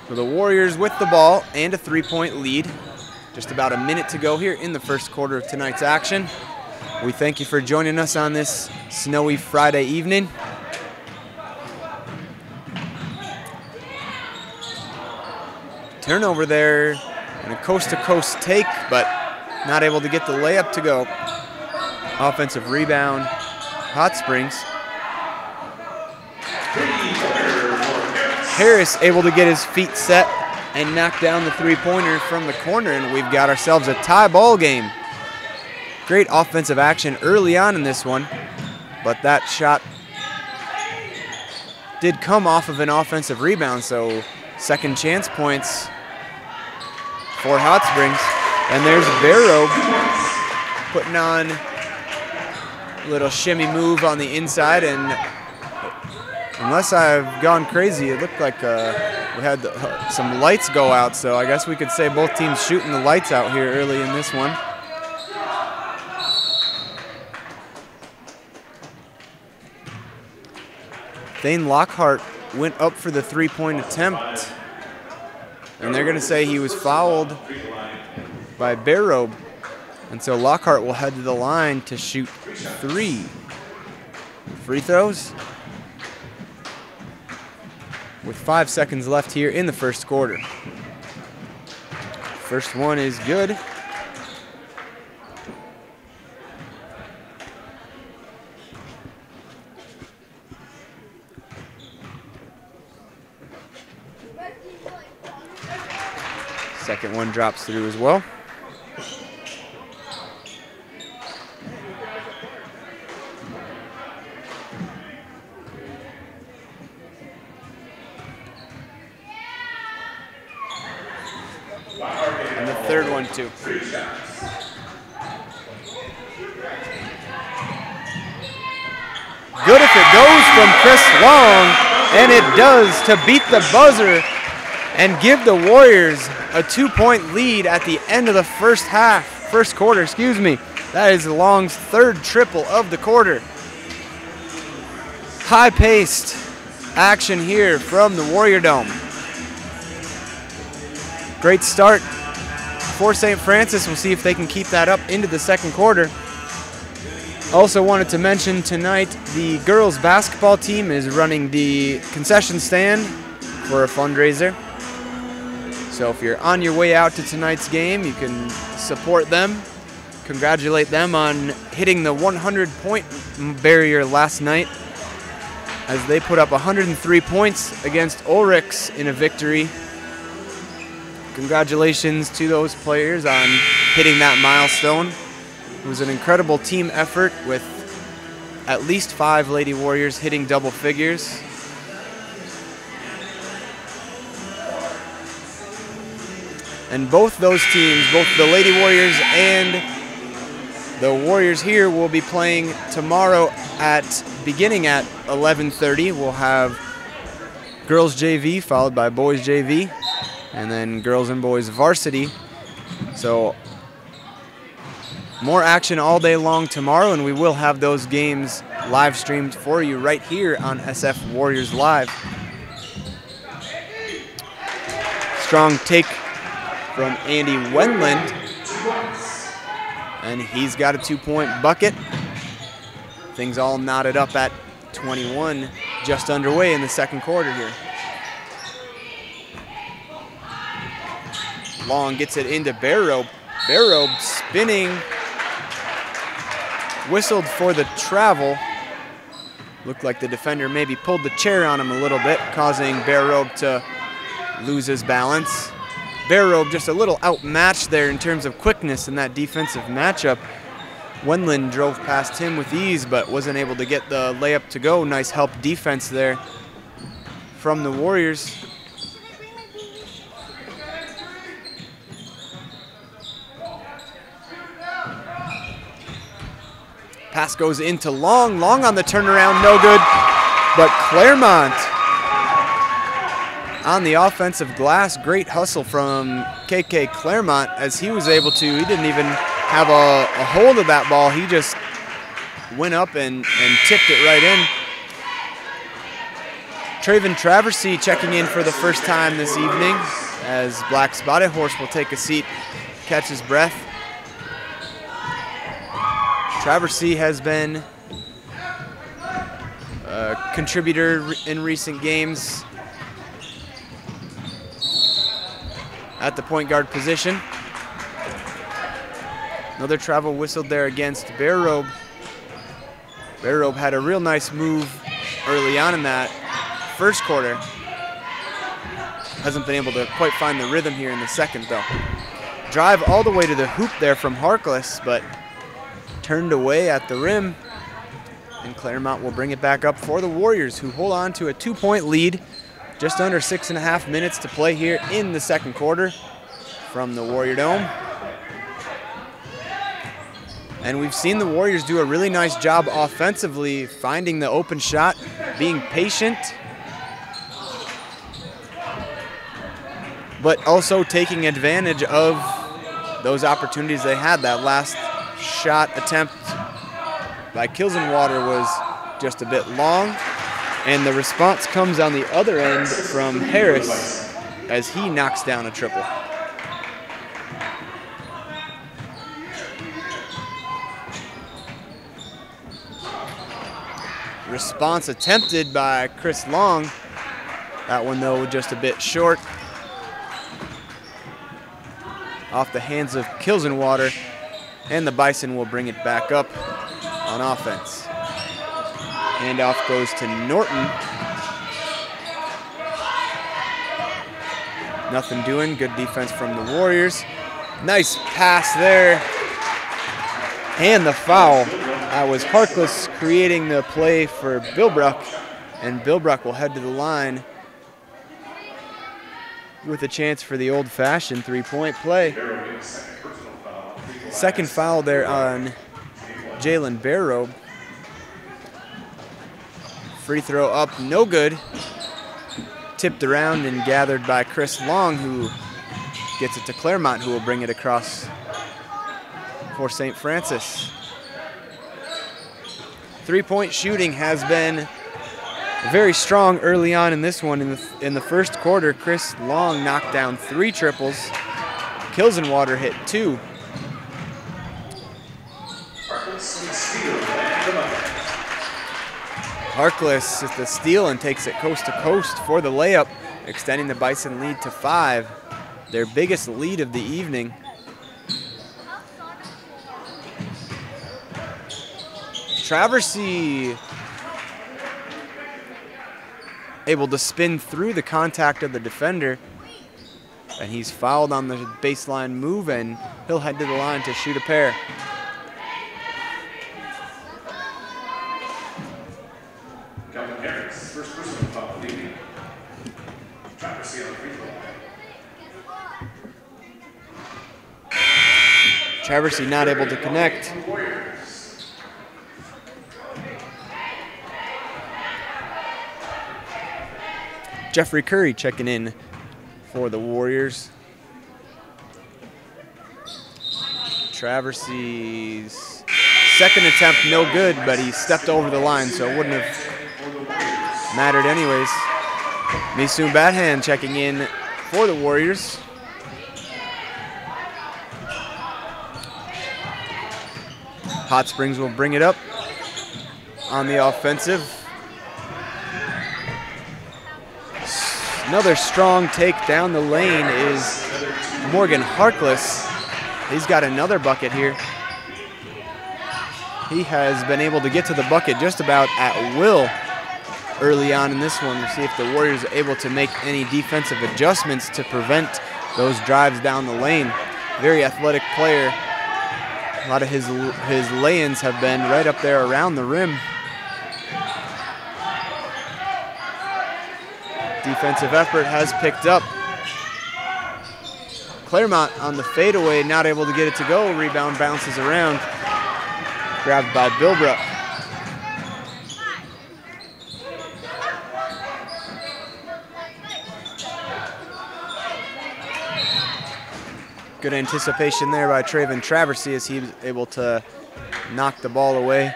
So the Warriors with the ball and a 3-point lead. Just about a minute to go here in the first quarter of tonight's action. We thank you for joining us on this snowy Friday evening. Turnover there and a coast-to-coast take, but not able to get the layup to go. Offensive rebound, Hot Springs. Harris able to get his feet set and knock down the three-pointer from the corner, and we've got ourselves a tie ball game. Great offensive action early on in this one, but that shot did come off of an offensive rebound, so second chance points for Hot Springs. And there's Barrow putting on a little shimmy move on the inside, and unless I've gone crazy, it looked like we had some lights go out, so I guess we could say both teams shooting the lights out here early in this one. Thane Lockhart went up for the three-point attempt, and they're going to say he was fouled by Barrow, and so Lockhart will head to the line to shoot 3 free throws with 5 seconds left here in the first quarter. First one is good. Second one drops through as well. And the third one too. Good if it goes from Chris Long, and it does to beat the buzzer and give the Warriors a 2-point lead at the end of the first quarter, excuse me. That is Long's third triple of the quarter. High-paced action here from the Warrior Dome. Great start for St. Francis. We'll see if they can keep that up into the second quarter. Also wanted to mention tonight the girls basketball team is running the concession stand for a fundraiser. So if you're on your way out to tonight's game, you can support them, congratulate them on hitting the 100-point barrier last night as they put up 103 points against Ulrichs in a victory. Congratulations to those players on hitting that milestone. It was an incredible team effort with at least 5 Lady Warriors hitting double figures. And both those teams, both the Lady Warriors and the Warriors here, will be playing tomorrow beginning at 11:30. We'll have girls JV followed by boys JV, and then girls and boys varsity. So more action all day long tomorrow, and we will have those games live streamed for you right here on SF Warriors Live. Strong take from Andy Wendland, and he's got a 2-point bucket. Things all knotted up at 21, just underway in the second quarter here. Long gets it into Barrow. Barrow spinning, whistled for the travel. Looked like the defender maybe pulled the chair on him a little bit, causing Barrow to lose his balance. Barrow just a little outmatched there in terms of quickness in that defensive matchup. Wendland drove past him with ease, but wasn't able to get the layup to go. Nice help defense there from the Warriors. Pass goes into Long. Long on the turnaround, no good. But Claremont on the offensive glass. Great hustle from KK Claremont as he was able to, he didn't even have a hold of that ball. He just went up and tipped it right in. Traven Traversy checking in for the first time this evening as Black Spotted Horse will take a seat, catch his breath. Traversy has been contributor in recent games at the point guard position. Another travel whistled there against Bear Robe. Bear Robe had a real nice move early on in that first quarter. Hasn't been able to quite find the rhythm here in the second, though. Drive all the way to the hoop there from Harkless, but turned away at the rim. And Claremont will bring it back up for the Warriors, who hold on to a 2-point lead. Just under 6.5 minutes to play here in the second quarter from the Warrior Dome. And we've seen the Warriors do a really nice job offensively, finding the open shot, being patient, but also taking advantage of those opportunities they had. That last shot attempt by Kilsenwater was just a bit long, and the response comes on the other end from Harris as he knocks down a triple. Response attempted by Chris Long. That one, though, just a bit short. Off the hands of Kilsenwater, and the Bison will bring it back up on offense. Handoff goes to Norton. Nothing doing, good defense from the Warriors. Nice pass there. And the foul. That was Harkless creating the play for Bilbrook, and Bilbrook will head to the line with a chance for the old-fashioned three-point play. Second foul there on Jalen Bear Robe. Free throw up, no good. Tipped around and gathered by Chris Long, who gets it to Claremont, who will bring it across for St. Francis. Three-point shooting has been very strong early on in this one. In the first quarter, Chris Long knocked down 3 triples. Kilsenwater hit 2. Harkless with the steal and takes it coast to coast for the layup, extending the Bison lead to 5, their biggest lead of the evening. Traversy able to spin through the contact of the defender, and he's fouled on the baseline move, and he'll head to the line to shoot a pair. First personal foul, leading. Traversy on the free throw line. Traversy not able to connect. Jeffrey Curry checking in for the Warriors. Traversy's second attempt no good, but he stepped over the line, so it wouldn't have mattered anyways. Misoon Bathand checking in for the Warriors. Hot Springs will bring it up on the offensive. Another strong take down the lane is Morgan Harkless. He's got another bucket here. He has been able to get to the bucket just about at will early on in this one. We'll see if the Warriors are able to make any defensive adjustments to prevent those drives down the lane. Very athletic player. A lot of his lay-ins have been right up there around the rim. Defensive effort has picked up. Claremont on the fadeaway, not able to get it to go. Rebound bounces around. Grabbed by Bilbrook. Good anticipation there by Traven Traversy as he was able to knock the ball away,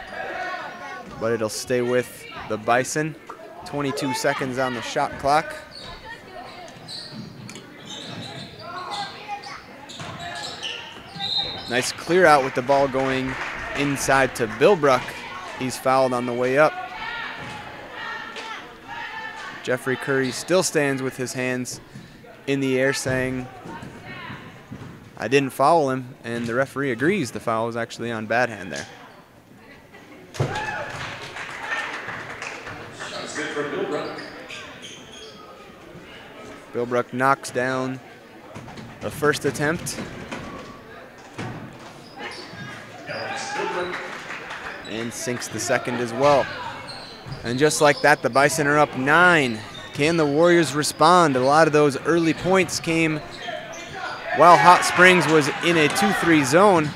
but it'll stay with the Bison. 22 seconds on the shot clock. Nice clear out with the ball going inside to Bilbrook. He's fouled on the way up. Jeffrey Curry still stands with his hands in the air saying, I didn't foul him, and the referee agrees the foul was actually on bad hand there. That's good for Bilbrook. Bilbrook knocks down the first attempt. And sinks the second as well. And just like that, the Bison are up 9. Can the Warriors respond? A lot of those early points came while Hot Springs was in a 2-3 zone.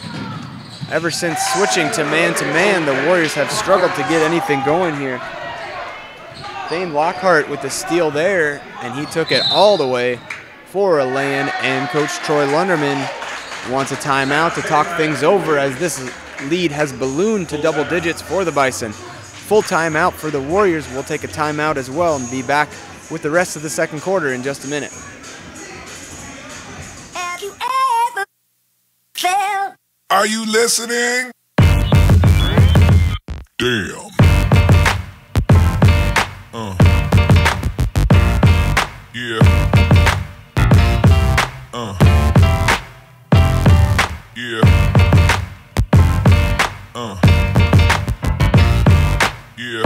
Ever since switching to man, the Warriors have struggled to get anything going here. Dane Lockhart with the steal there, and he took it all the way for a lay-in, and Coach Troy Lunderman wants a timeout to talk things over as this lead has ballooned to double digits for the Bison. Full timeout for the Warriors. We'll take a timeout as well and be back with the rest of the second quarter in just a minute. Have you ever felt? Are you listening? Damn. Yeah. Yeah. Yeah.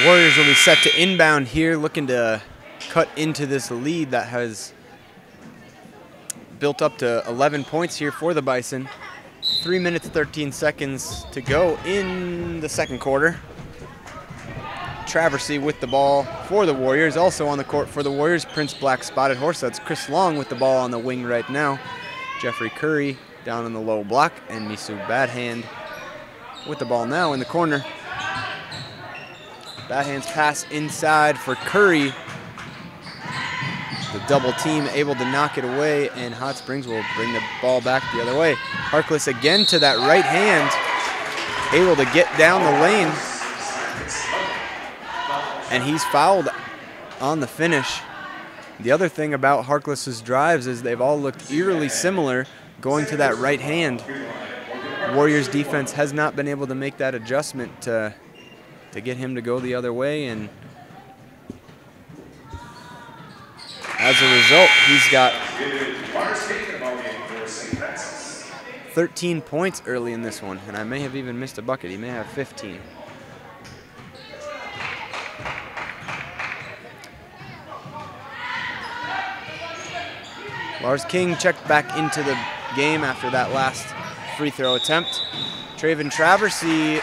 Warriors will be set to inbound here, looking to cut into this lead that has built up to 11 points here for the Bison. 3 minutes, 13 seconds to go in the second quarter. Traversy with the ball for the Warriors. Also on the court for the Warriors, Prince Black Spotted Horse. That's Chris Long with the ball on the wing right now. Jeffrey Curry down in the low block, and Misu Badhand with the ball now in the corner. Badhand's pass inside for Curry. The double team able to knock it away, and Hot Springs will bring the ball back the other way. Harkless again to that right hand, able to get down the lane. And he's fouled on the finish. The other thing about Harkless's drives is they've all looked eerily similar going to that right hand. Warriors defense has not been able to make that adjustment to get him to go the other way, and as a result, he's got 13 points early in this one, and I may have even missed a bucket. He may have 15. Lars King checked back into the game after that last free throw attempt. Traven Traversy,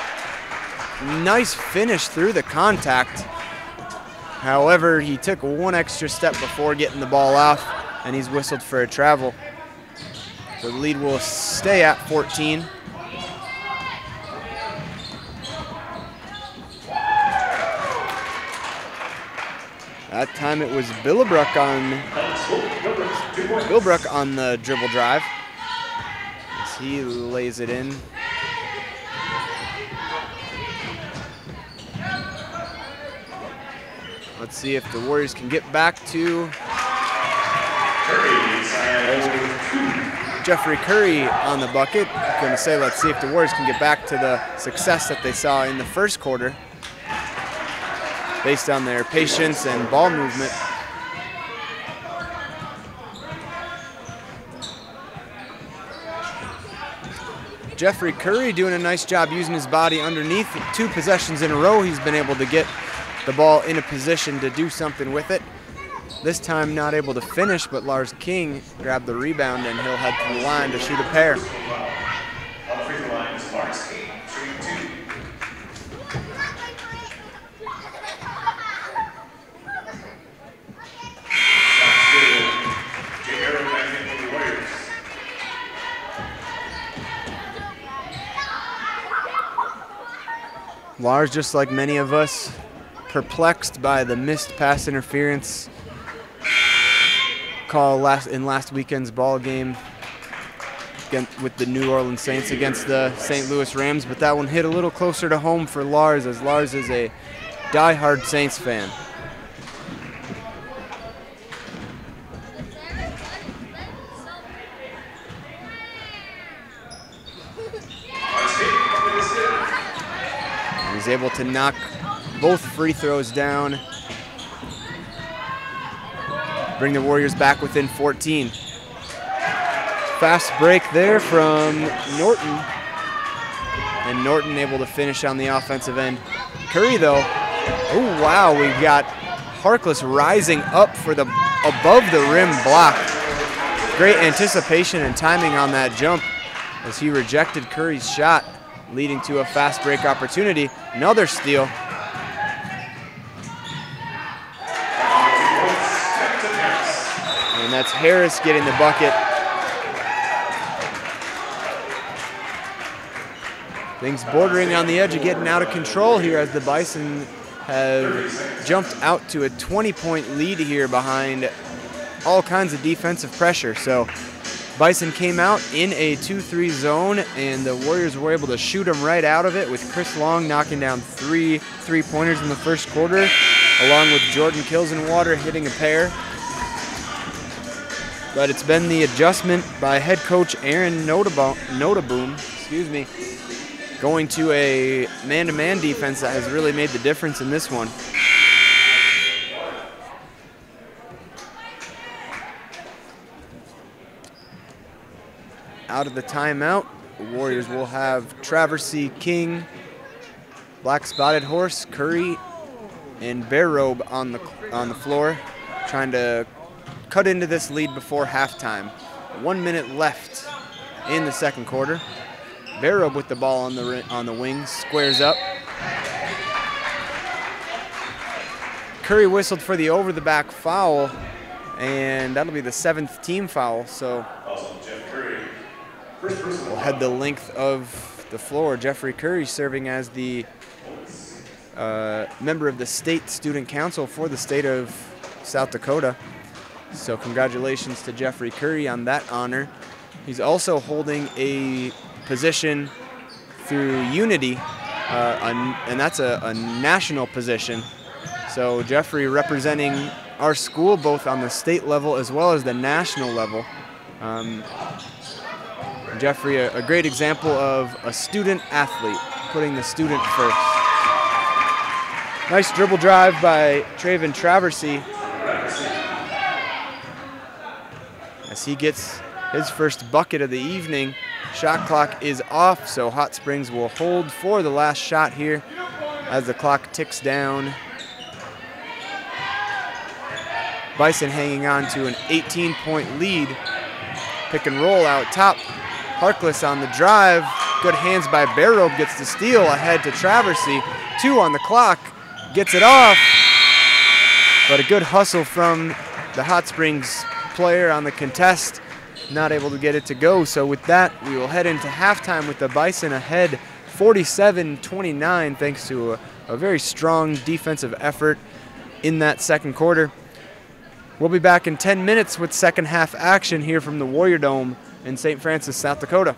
nice finish through the contact. However, he took one extra step before getting the ball off, and he's whistled for a travel. So the lead will stay at 14. That time it was Bilbrook on the dribble drive as he lays it in. Let's see if the Warriors can get back to Jeffrey Curry on the bucket. I'm going to say let's see if the Warriors can get back to the success that they saw in the first quarter based on their patience and ball movement. Jeffrey Curry doing a nice job using his body underneath. 2 possessions in a row, he's been able to get the ball in a position to do something with it. This time not able to finish, but Lars King grabbed the rebound, and he'll head to the line to shoot a pair. On the free throw line is Lars King, shooting 2. Lars, just like many of us, perplexed by the missed pass interference call in last weekend's ball game with the New Orleans Saints against the St. Louis Rams, but that one hit a little closer to home for Lars, as Lars is a diehard Saints fan. He's able to knock both free throws down, bring the Warriors back within 14. Fast break there from Norton, and Norton able to finish on the offensive end. Curry though, oh wow, we've got Harkless rising up for the above the rim block. Great anticipation and timing on that jump as he rejected Curry's shot, leading to a fast break opportunity. Another steal. And that's Harris getting the bucket. Things bordering on the edge of getting out of control here as the Bison have jumped out to a 20-point lead here behind all kinds of defensive pressure. So Bison came out in a 2-3 zone, and the Warriors were able to shoot them right out of it, with Chris Long knocking down 3 3-pointers in the first quarter, along with Jordan Kilsenwater hitting a pair. But it's been the adjustment by head coach Aaron Notaboom, going to a man-to-man defense that has really made the difference in this one. Out of the timeout, the Warriors will have Traversy, King, Black Spotted Horse, Curry, and Bear Robe on the floor, trying to cut into this lead before halftime. 1 minute left in the second quarter. Bear Robe with the ball on the wing, squares up. Curry whistled for the over-the-back foul, and that'll be the 7th team foul. So we'll head the length of the floor. Jeffrey Curry serving as the member of the State Student Council for the state of South Dakota. So congratulations to Jeffrey Curry on that honor. He's also holding a position through Unity, and that's a national position. So Jeffrey representing our school both on the state level as well as the national level. Jeffrey, a great example of a student athlete, putting the student first. Nice dribble drive by Traven Traversy as he gets his first bucket of the evening. Shot clock is off, so Hot Springs will hold for the last shot here as the clock ticks down. Bison hanging on to an 18-point lead. Pick and roll out top. Harkless on the drive. Good hands by Bear Robe, gets the steal ahead to Traversy. 2 on the clock, gets it off. But a good hustle from the Hot Springs player on the contest. Not able to get it to go. So with that, we will head into halftime with the Bison ahead 47-29, thanks to a very strong defensive effort in that second quarter. We'll be back in 10 minutes with second half action here from the Warrior Dome in St. Francis, South Dakota.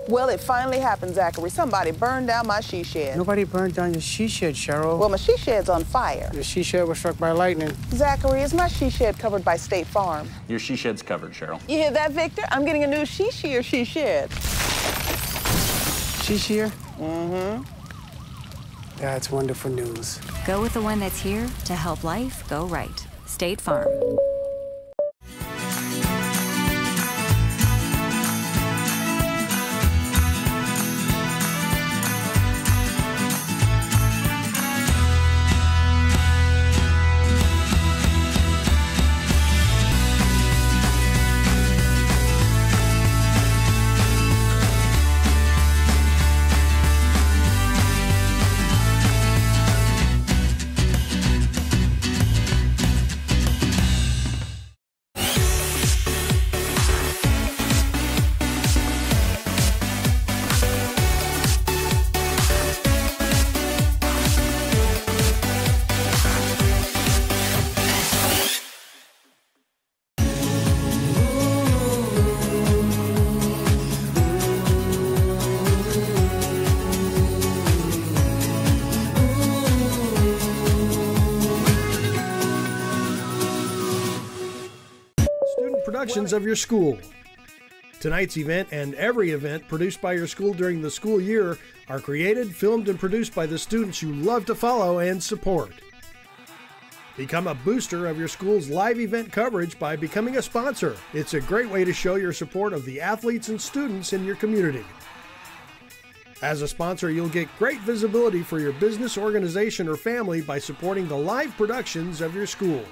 Well, it finally happened, Zachary. Somebody burned down my she shed. Nobody burned down your she shed, Cheryl. Well, my she shed's on fire. Your she shed was struck by lightning. Zachary, is my she shed covered by State Farm? Your she shed's covered, Cheryl. You hear that, Victor? I'm getting a new she shed. She shed? Mm-hmm. That's wonderful news. Go with the one that's here to help life go right. State Farm. productions of your school. Tonight's event and every event produced by your school during the school year are created, filmed, and produced by the students you love to follow and support. Become a booster of your school's live event coverage by becoming a sponsor. It's a great way to show your support of the athletes and students in your community. As a sponsor, you'll get great visibility for your business, organization, or family by supporting the live productions of your school.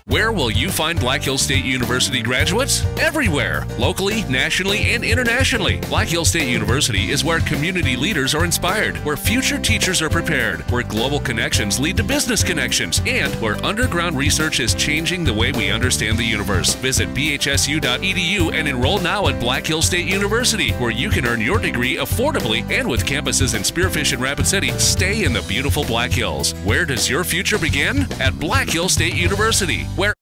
Where will you find Black Hills State University graduates? Everywhere, locally, nationally, and internationally. Black Hills State University is where community leaders are inspired, where future teachers are prepared, where global connections lead to business connections, and where underground research is changing the way we understand the universe. Visit bhsu.edu and enroll now at Black Hills State University, where you can earn your degree affordably and with campuses in Spearfish and Rapid City. Stay in the beautiful Black Hills. Where does your future begin? At Black Hills State University, where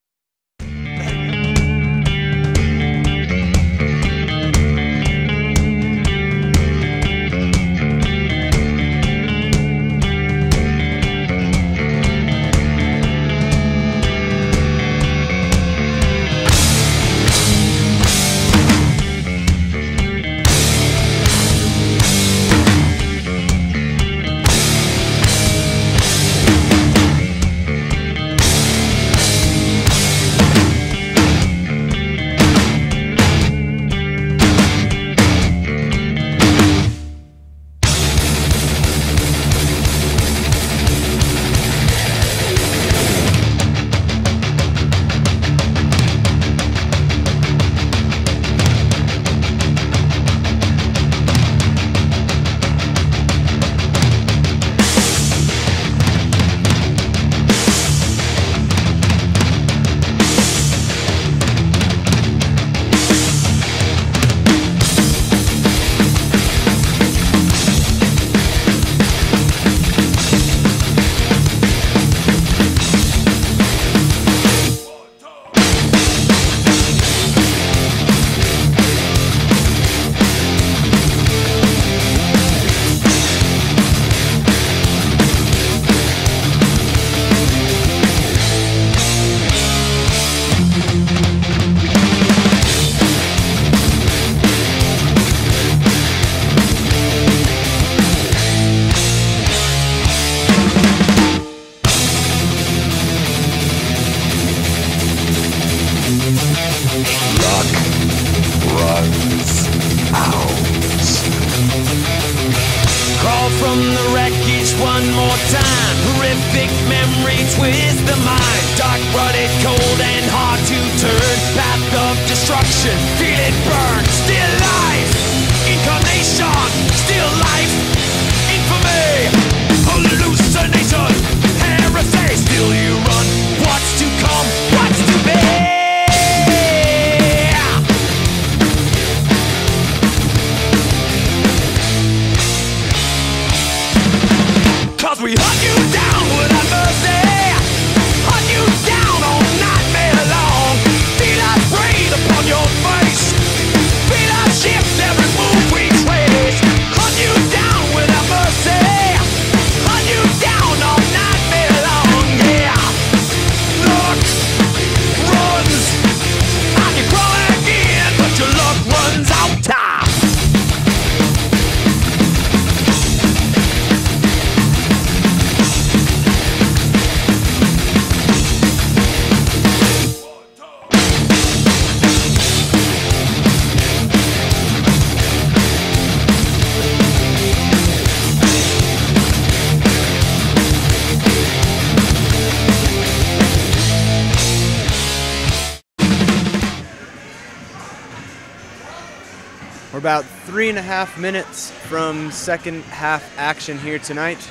We're about 3.5 minutes from second half action here tonight.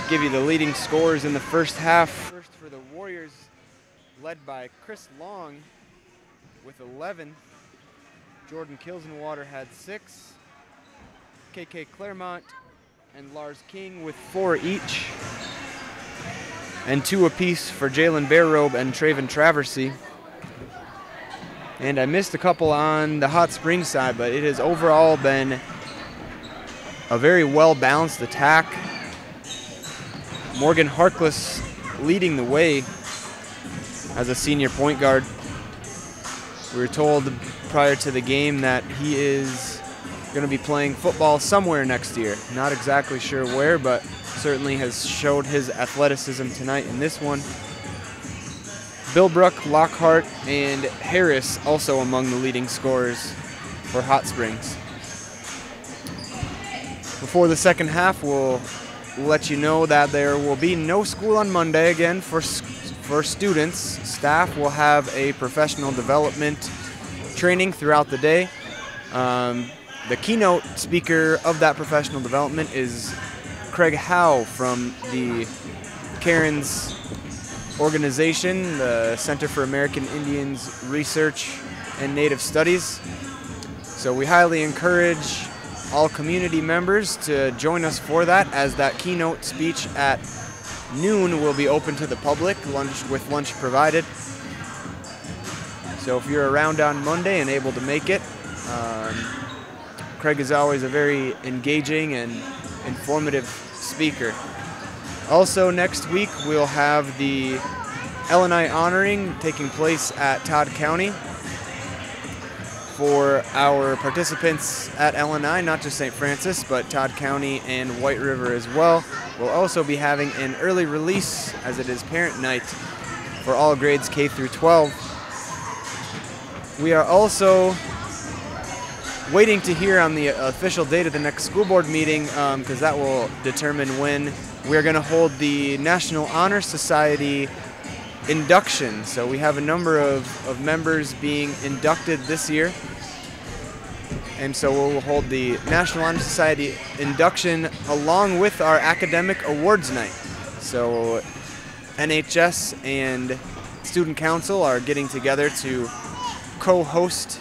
Give you the leading scores in the first half. First for the Warriors, led by Chris Long with 11. Jordan Kilsenwater had 6. KK Claremont and Lars King with 4 each. And 2 apiece for Jalen Bearrobe and Traven Traversey. And I missed a couple on the Hot Springs side, but it has overall been a very well-balanced attack. Morgan Harkless leading the way as a senior point guard. We were told prior to the game that he is going to be playing football somewhere next year. Not exactly sure where, but certainly has showed his athleticism tonight in this one. Bilbrook, Lockhart, and Harris also among the leading scorers for Hot Springs. Before the second half, we'll let you know that there will be no school on Monday again for students. Staff will have a professional development training throughout the day. The keynote speaker of that professional development is Craig Howe from the Cairns organization, the Center for American Indians Research and Native Studies. So we highly encourage all community members to join us for that, as that keynote speech at noon will be open to the public, with lunch provided. So if you're around on Monday and able to make it, Craig is always a very engaging and informative speaker. Also next week we'll have the LNI honoring taking place at Todd County. For our participants at LNI, not just St. Francis, but Todd County and White River as well. We'll also be having an early release, as it is parent night, for all grades K through 12. We are also waiting to hear on the official date of the next school board meeting, because that will determine when we're going to hold the National Honor Society induction. So we have a number of members being inducted this year, and so we'll hold the National Honor Society induction along with our academic awards night. So NHS and Student Council are getting together to co-host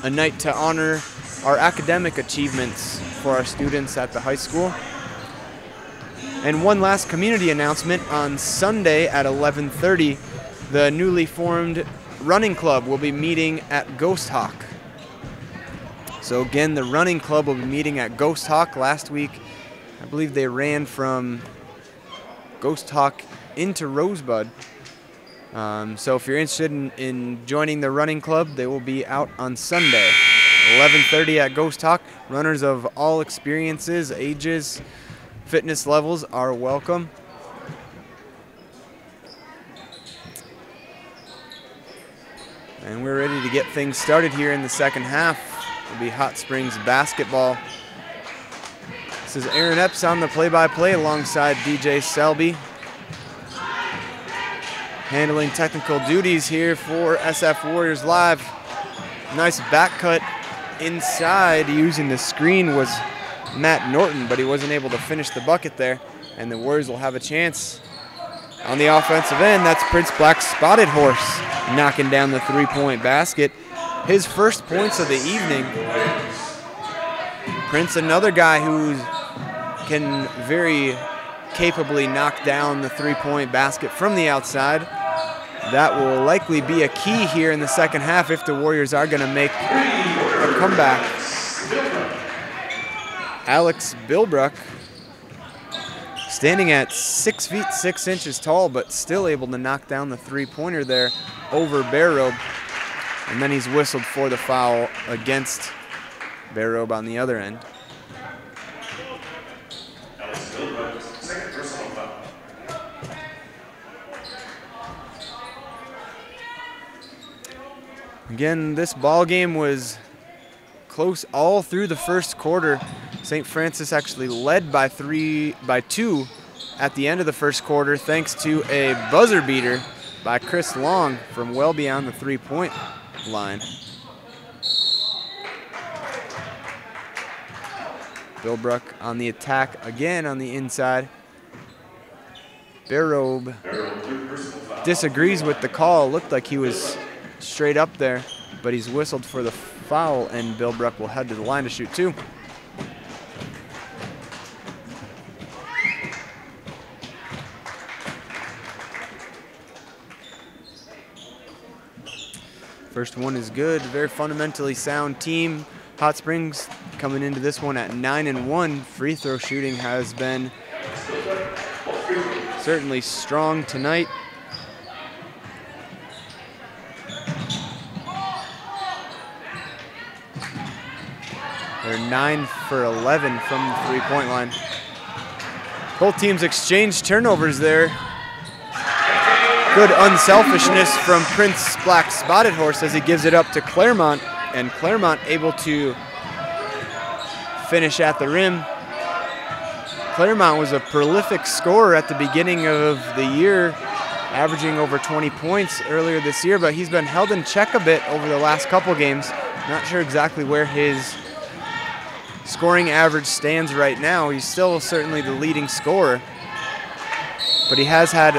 a night to honor our academic achievements for our students at the high school. And one last community announcement: on Sunday at 11:30, the newly formed running club will be meeting at Ghost Hawk. So again, the running club will be meeting at Ghost Hawk. Last week, I believe they ran from Ghost Hawk into Rosebud. So if you're interested in joining the running club, they will be out on Sunday, 11:30 at Ghost Hawk. Runners of all experiences, ages, fitness levels are welcome. And we're ready to get things started here in the second half. It'll be Hot Springs basketball. This is Aaron Epps on the play-by-play alongside DJ Selby, handling technical duties here for SF Warriors Live. Nice back cut inside. Using the screen was Matt Norton, but he wasn't able to finish the bucket there, and the Warriors will have a chance. On the offensive end, that's Prince Black's Spotted Horse knocking down the three-point basket. His first points of the evening. Prince, another guy who can very capably knock down the three-point basket from the outside. That will likely be a key here in the second half if the Warriors are going to make a comeback. Alex Bilbrook, standing at 6 feet 6 inches tall, but still able to knock down the three-pointer there over Barobe. And then he's whistled for the foul against Barobe on the other end. Again, this ball game was close all through the first quarter. St. Francis actually led by two at the end of the first quarter, thanks to a buzzer beater by Chris Long from well beyond the three-point line. Bilbrook on the attack again on the inside. Barobe disagrees with the call. Looked like he was straight up there, but he's whistled for the foul, and Bilbrook will head to the line to shoot two. First one is good. Very fundamentally sound team. Hot Springs coming into this one at 9-1. Free throw shooting has been certainly strong tonight. They're 9 for 11 from the three-point line. Both teams exchange turnovers there. Good unselfishness from Prince Black Spotted Horse as he gives it up to Claremont, and Claremont able to finish at the rim. Claremont was a prolific scorer at the beginning of the year, averaging over 20 points earlier this year, but he's been held in check a bit over the last couple games. Not sure exactly where his scoring average stands right now. He's still certainly the leading scorer, but he has had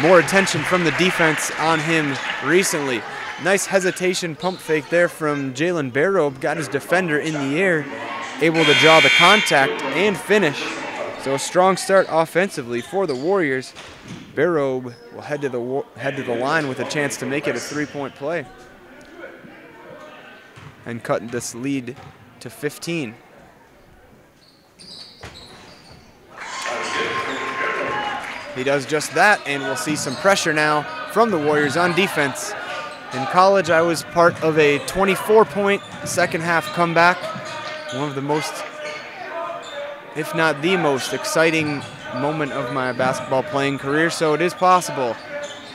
more attention from the defense on him recently. Nice hesitation pump fake there from Jalen Barrobe. Got his defender in the air, able to draw the contact and finish. So a strong start offensively for the Warriors. Barrobe will head to the line with a chance to make it a three-point play and cut this lead to 15. He does just that, and we'll see some pressure now from the Warriors on defense. In college, I was part of a 24-point second-half comeback. One of the most, if not the most, exciting moment of my basketball playing career, so it is possible.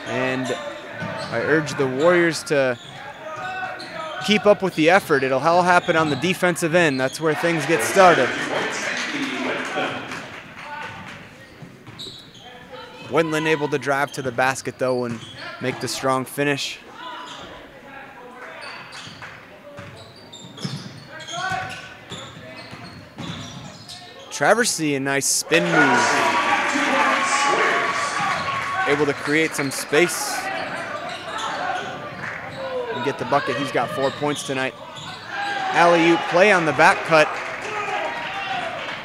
And I urge the Warriors to keep up with the effort. It'll all happen on the defensive end. That's where things get started. Wendland able to drive to the basket, though, and make the strong finish. Traversy, a nice spin move. Able to create some space and get the bucket. He's got 4 points tonight. Alley-oop play on the back cut.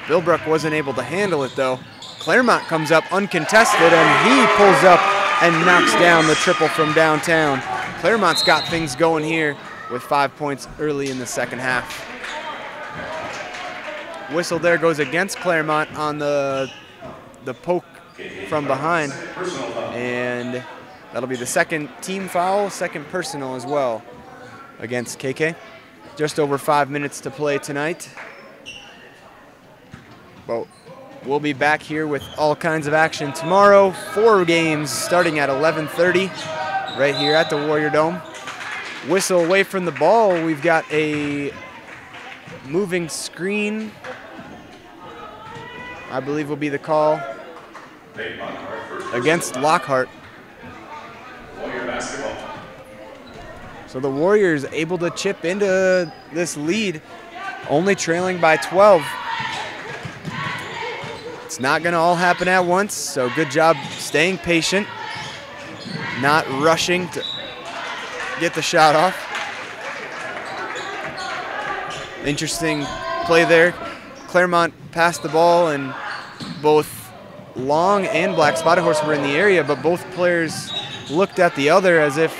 Bilbrook wasn't able to handle it, though. Claremont comes up uncontested, and he pulls up and knocks down the triple from downtown. Claremont's got things going here with 5 points early in the second half. Whistle there goes against Claremont on the poke from behind, and that'll be the second team foul, second personal as well against KK. Just over 5 minutes to play tonight. But we'll be back here with all kinds of action tomorrow. 4 games starting at 11:30 right here at the Warrior Dome. Whistle away from the ball. We've got a moving screen, I believe will be the call against Lockhart. So the Warriors able to chip into this lead, only trailing by 12. It's not gonna all happen at once, so good job staying patient, not rushing to get the shot off. Interesting play there. Claremont passed the ball, and both Long and Black Spotted Horse were in the area, but both players looked at the other as if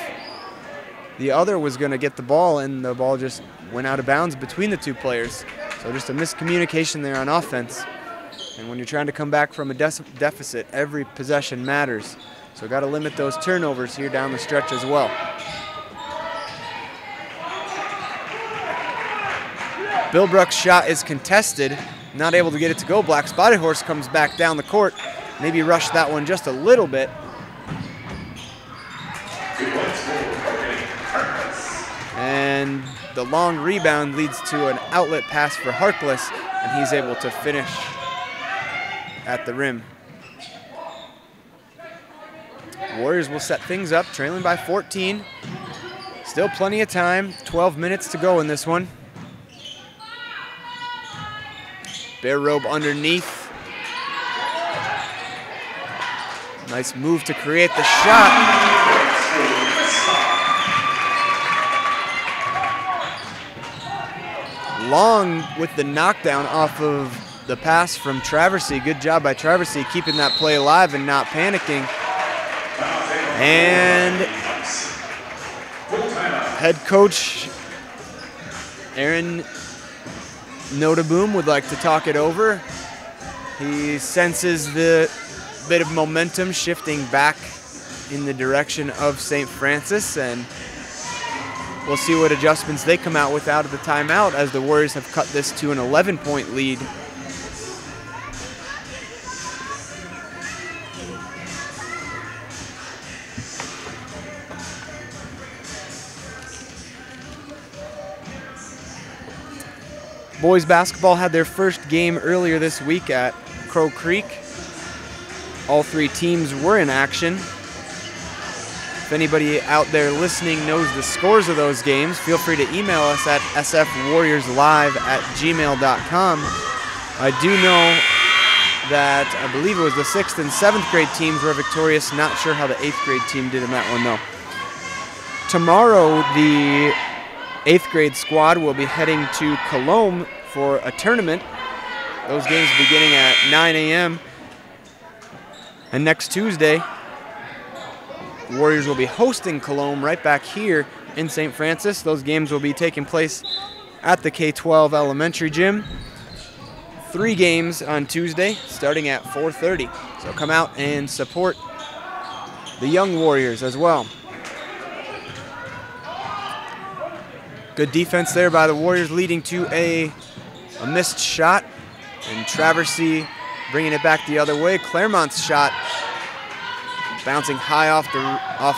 the other was gonna get the ball, and the ball just went out of bounds between the two players. So just a miscommunication there on offense. And when you're trying to come back from a deficit, every possession matters. So got to limit those turnovers here down the stretch as well. Bilbrook's shot is contested, not able to get it to go. Black Spotted Horse comes back down the court, maybe rushed that one just a little bit. And the long rebound leads to an outlet pass for Harkless, and he's able to finish at the rim. Warriors will set things up, trailing by 14. Still plenty of time, 12 minutes to go in this one. Barrobe underneath. Nice move to create the shot. Long with the knockdown off of the pass from Traversy. Good job by Traversy keeping that play alive and not panicking. And head coach Aaron Notaboom would like to talk it over. He senses the bit of momentum shifting back in the direction of St. Francis, and we'll see what adjustments they come out with out of the timeout, as the Warriors have cut this to an 11-point lead. Boys basketball had their first game earlier this week at Crow Creek. All three teams were in action. If anybody out there listening knows the scores of those games, feel free to email us at sfwarriorslive@gmail.com. I do know that I believe it was the 6th and 7th grade teams were victorious. Not sure how the 8th grade team did in that one though. Tomorrow, the 8th grade squad will be heading to Cologne for a tournament. Those games beginning at 9 a.m. And next Tuesday, the Warriors will be hosting Cologne right back here in St. Francis. Those games will be taking place at the K-12 elementary gym. 3 games on Tuesday, starting at 4:30. So come out and support the young Warriors as well. Good defense there by the Warriors, leading to a missed shot. And Traversy bringing it back the other way. Claremont's shot bouncing high off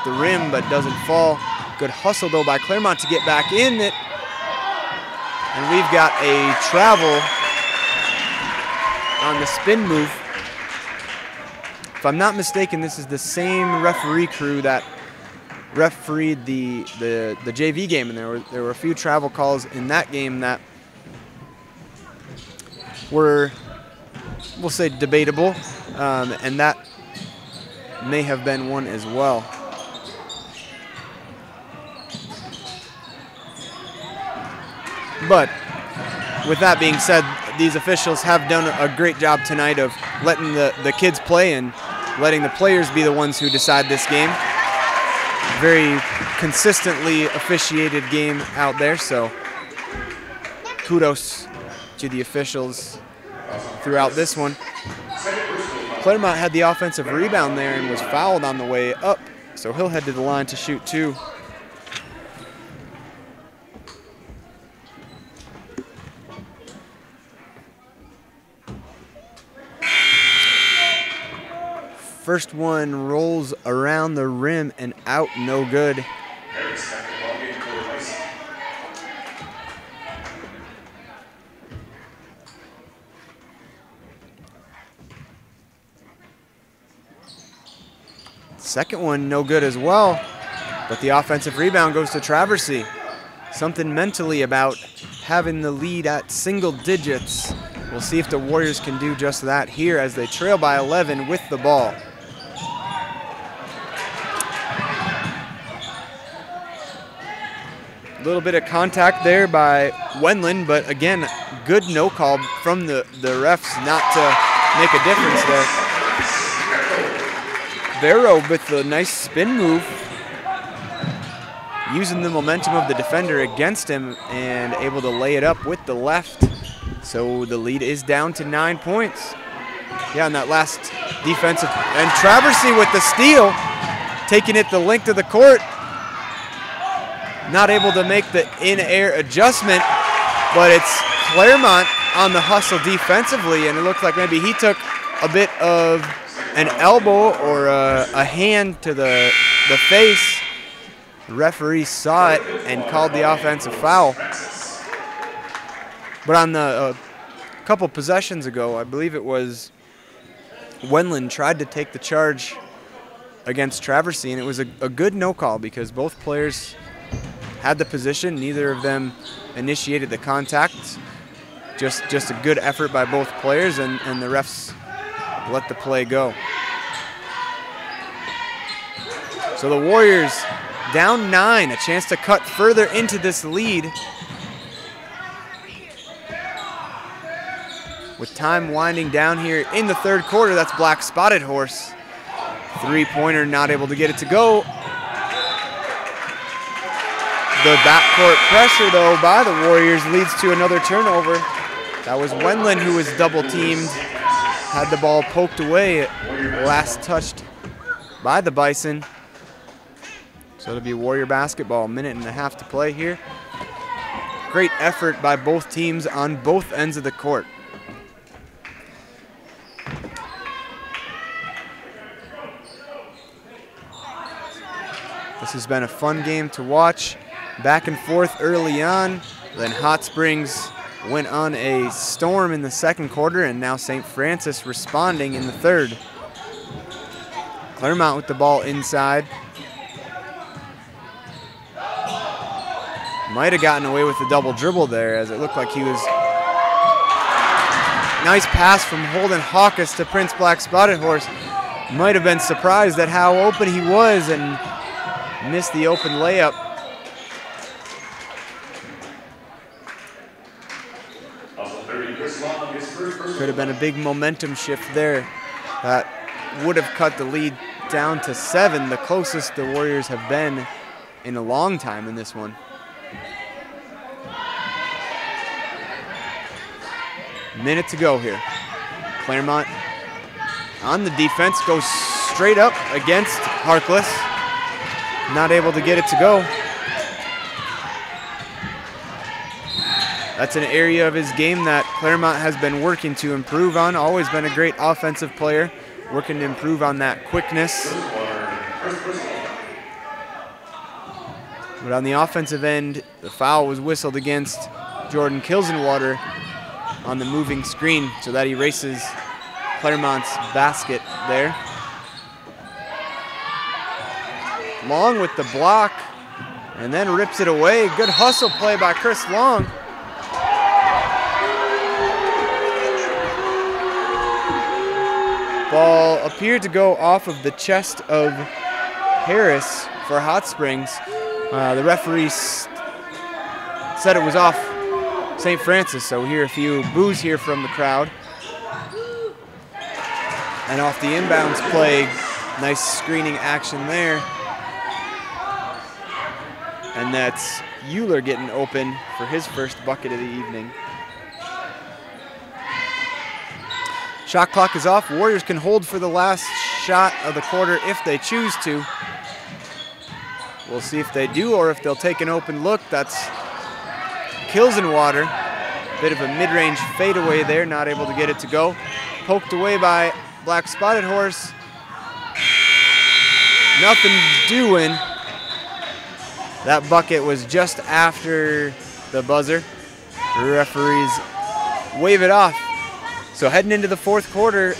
the rim, but doesn't fall. Good hustle, though, by Claremont to get back in it. And we've got a travel on the spin move. If I'm not mistaken, this is the same referee crew that refereed the JV game, and there were a few travel calls in that game that were, we'll say, debatable, and that may have been one as well. But with that being said, these officials have done a great job tonight of letting the kids play and letting the players be the ones who decide this game. Very consistently officiated game out there, so kudos to the officials throughout this one. Claremont had the offensive rebound there and was fouled on the way up, so he'll head to the line to shoot 2. First one rolls around the rim and out, no good. Second one, no good as well, but the offensive rebound goes to Traversy. Something mentally about having the lead at single digits. We'll see if the Warriors can do just that here as they trail by 11 with the ball. A little bit of contact there by Wendland, but again, good no call from the refs not to make a difference there. Barrow with the nice spin move, using the momentum of the defender against him and able to lay it up with the left. So the lead is down to 9 points. Yeah, and that last defensive, and Traversy with the steal, taking it the length of the court. Not able to make the in-air adjustment, but it's Claremont on the hustle defensively, and it looks like maybe he took a bit of an elbow or a hand to the face. The referee saw it and called the offensive foul. But on the couple possessions ago, I believe it was Wendland tried to take the charge against Traversy, and it was a good no call because both players had the position. Neither of them initiated the contact. Just a good effort by both players, and the refs let the play go. So the Warriors down 9, a chance to cut further into this lead. With time winding down here in the third quarter, that's Black Spotted Horse. Three-pointer not able to get it to go. The backcourt pressure, though, by the Warriors leads to another turnover. That was Wendland who was double-teamed. Had the ball poked away, last touched by the Bison. So it'll be Warrior basketball, 1.5 minutes to play here. Great effort by both teams on both ends of the court. This has been a fun game to watch. Back and forth early on. Then Hot Springs went on a storm in the second quarter, and now St. Francis responding in the third. Claremont with the ball inside. Might have gotten away with the double dribble there, as it looked like he was. Nice pass from Holden Hawkes to Prince Black Spotted Horse. Might have been surprised at how open he was and missed the open layup. Could have been a big momentum shift there. That would have cut the lead down to 7, the closest the Warriors have been in a long time in this one. Minute to go here. Claremont on the defense, goes straight up against Harkless. Not able to get it to go. That's an area of his game that Claremont has been working to improve on. Always been a great offensive player, working to improve on that quickness. But on the offensive end, the foul was whistled against Jordan Kilsenwater on the moving screen, so that erases Claremont's basket there. Long with the block, and then rips it away. Good hustle play by Chris Long. Ball appeared to go off of the chest of Harris for Hot Springs. The referee said it was off St. Francis, so we hear a few boos here from the crowd. And off the inbounds play, nice screening action there. And that's Euler getting open for his first bucket of the evening. Shot clock is off. Warriors can hold for the last shot of the quarter if they choose to. We'll see if they do or if they'll take an open look. That's Kilsenwater. Bit of a mid-range fadeaway there, not able to get it to go. Poked away by Black Spotted Horse. Nothing doing. That bucket was just after the buzzer. The referees wave it off. So heading into the fourth quarter,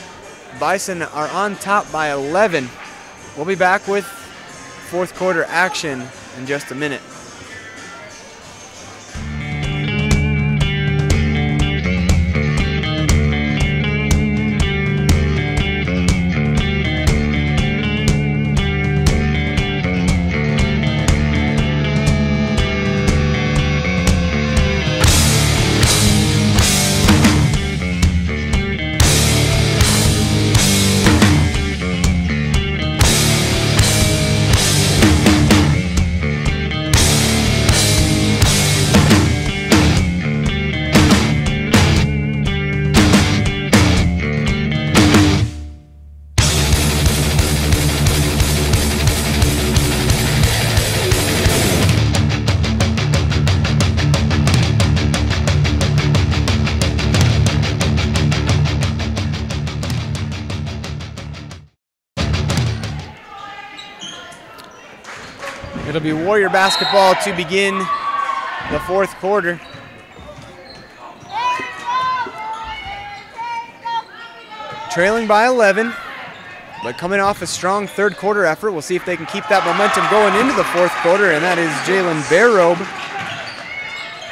Bison are on top by 11. We'll be back with fourth quarter action in just a minute. It'll be Warrior basketball to begin the fourth quarter. Trailing by 11, but coming off a strong third quarter effort. We'll see if they can keep that momentum going into the fourth quarter, and that is Jalen Barobe.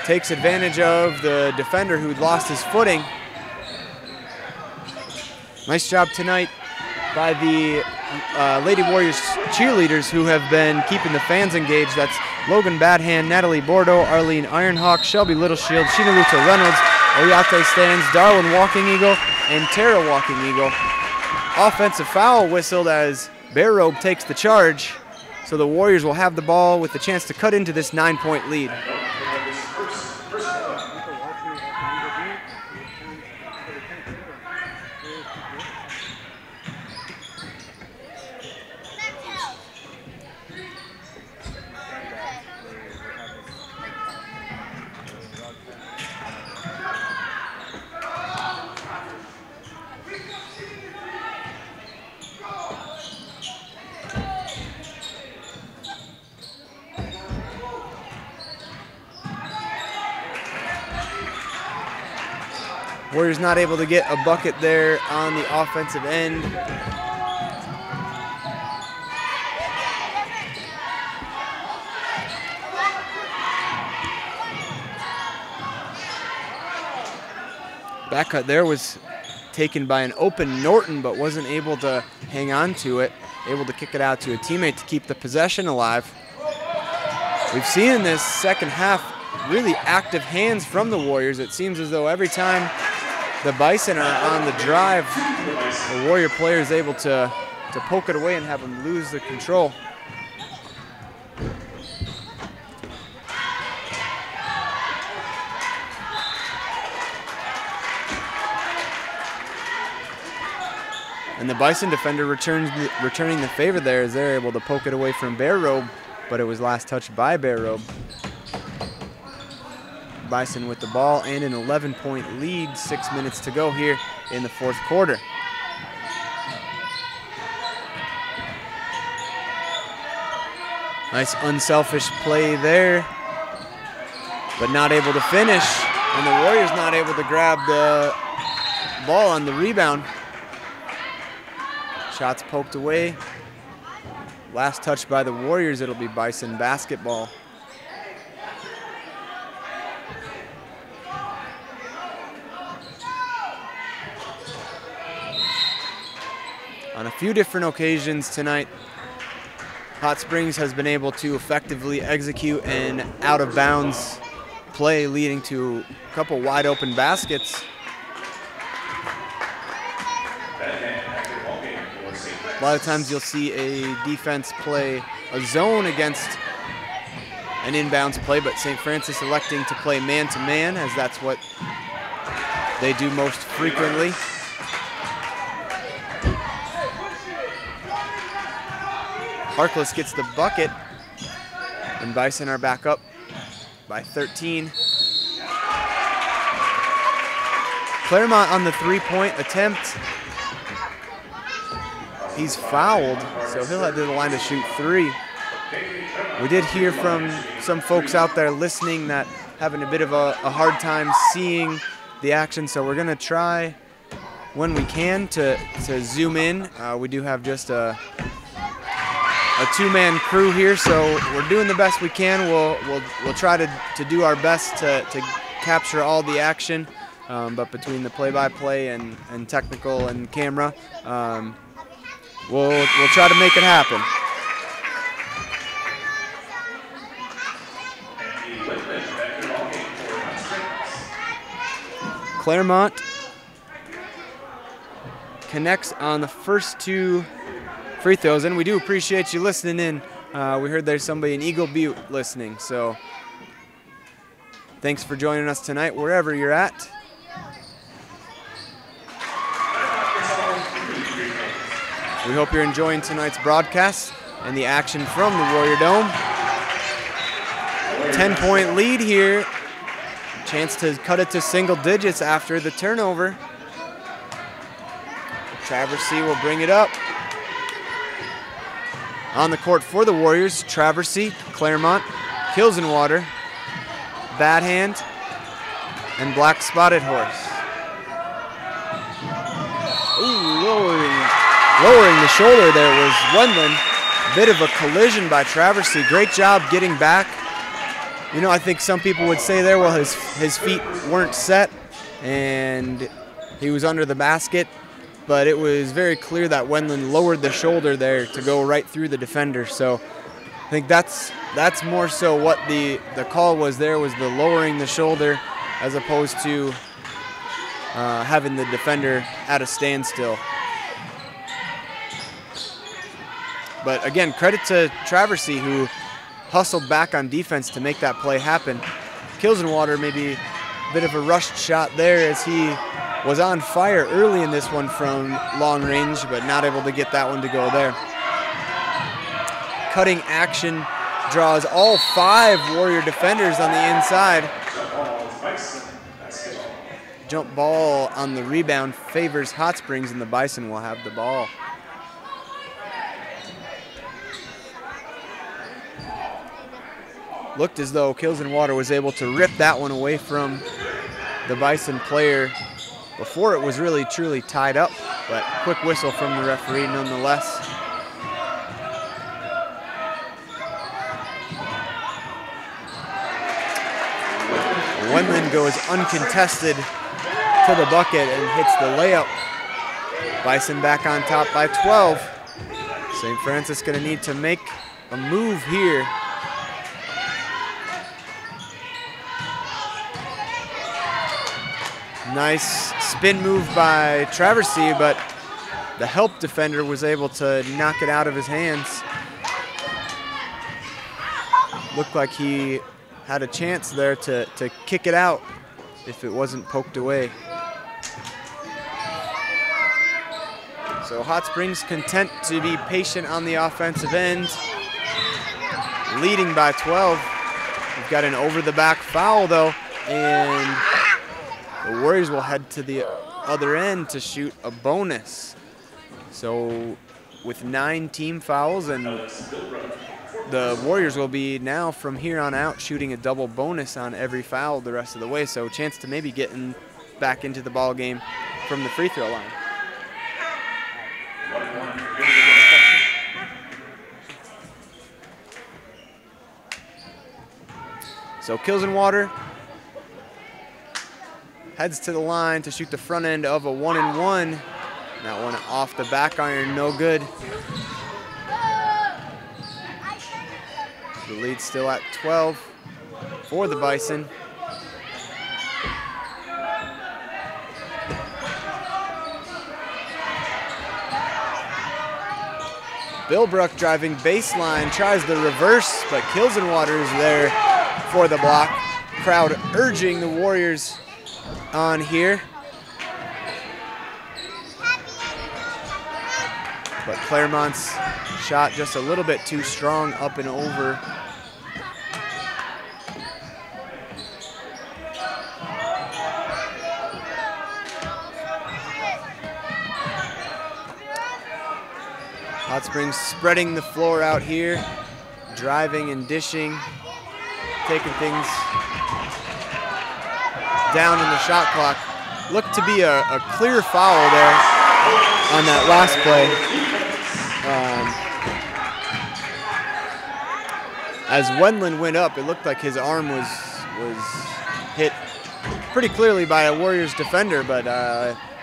Takes advantage of the defender who lost his footing. Nice job tonight by the Lady Warriors cheerleaders who have been keeping the fans engaged. That's Logan Badhand, Natalie Bordeaux, Arlene Ironhawk, Shelby Littleshield, Sheena Luta Reynolds, Oyate Stands, Darwin Walking Eagle, and Tara Walking Eagle. Offensive foul whistled as Barobe takes the charge, so the Warriors will have the ball with the chance to cut into this 9-point lead. Warriors not able to get a bucket there on the offensive end. Back cut there was taken by an open Norton, but wasn't able to hang on to it, able to kick it out to a teammate to keep the possession alive. We've seen in this second half really active hands from the Warriors. It seems as though every time the Bison are on the drive, the Warrior player is able to poke it away and have them lose the control. And the Bison defender returning the favor there as they're able to poke it away from Bear Robe, but it was last touched by Bear Robe. Bison with the ball and an 11-point lead, 6 minutes to go here in the fourth quarter. Nice unselfish play there, but not able to finish. And the Warriors not able to grab the ball on the rebound. Shots poked away. Last touch by the Warriors, it'll be Bison basketball. On a few different occasions tonight, Hot Springs has been able to effectively execute an out-of-bounds play leading to a couple wide open baskets. A lot of times you'll see a defense play a zone against an inbounds play, but St. Francis electing to play man-to-man, as that's what they do most frequently. Harkless gets the bucket, and Bison are back up by 13. Claremont on the three-point attempt. He's fouled, so he'll head to the line to shoot three. We did hear from some folks out there listening that having a bit of a hard time seeing the action, so we're gonna try when we can to zoom in. We do have just a two-man crew here, so we're doing the best we can. We'll try to do our best to capture all the action, but between the play-by-play and technical and camera, we'll try to make it happen. Claremont connects on the first two free throws, and we do appreciate you listening in. We heard there's somebody in Eagle Butte listening, so thanks for joining us tonight wherever you're at. We hope you're enjoying tonight's broadcast and the action from the Warrior Dome. 10-point lead here. Chance to cut it to single digits after the turnover. Traversy will bring it up. On the court for the Warriors, Traversy, Claremont, Kilsenwater, Bad Hand, and Black Spotted Horse. Ooh, lowering the shoulder there was Wendland. Bit of a collision by Traversy. Great job getting back. You know, I think some people would say there, well, his feet weren't set and he was under the basket, but it was very clear that Wendland lowered the shoulder there to go right through the defender. So I think that's more so what the call was there, was the lowering the shoulder as opposed to having the defender at a standstill. But again, credit to Traversy, who hustled back on defense to make that play happen. Kilsenwater maybe a bit of a rushed shot there, as he was on fire early in this one from long range, but not able to get that one to go there. Cutting action draws all 5 Warrior defenders on the inside. Jump ball on the rebound favors Hot Springs, and the Bison will have the ball. Looked as though Kilsenwater was able to rip that one away from the Bison player before it was really truly tied up, but quick whistle from the referee nonetheless. Wendland goes uncontested to the bucket and hits the layup. Bison back on top by 12. St. Francis gonna need to make a move here. Nice spin move by Traversy, but the help defender was able to knock it out of his hands. Looked like he had a chance there to kick it out if it wasn't poked away. So Hot Springs content to be patient on the offensive end, leading by 12. We've got an over-the-back foul though, and the Warriors will head to the other end to shoot a bonus. So with 9 team fouls, and the Warriors will be now from here on out shooting a double bonus on every foul the rest of the way. So a chance to maybe get back into the ball game from the free throw line. So Kilsenwater heads to the line to shoot the front end of a 1-and-1. That one off the back iron, no good. The lead still at 12 for the Bison. Billbrook driving baseline, tries the reverse, but Kilsenwater is there for the block. Crowd urging the Warriors on here. But Claremont's shot just a little bit too strong, up and over. Hot Springs spreading the floor out here, driving and dishing, taking things down in the shot clock. Looked to be a clear foul there on that last play. As Wendland went up, it looked like his arm was hit pretty clearly by a Warriors defender, but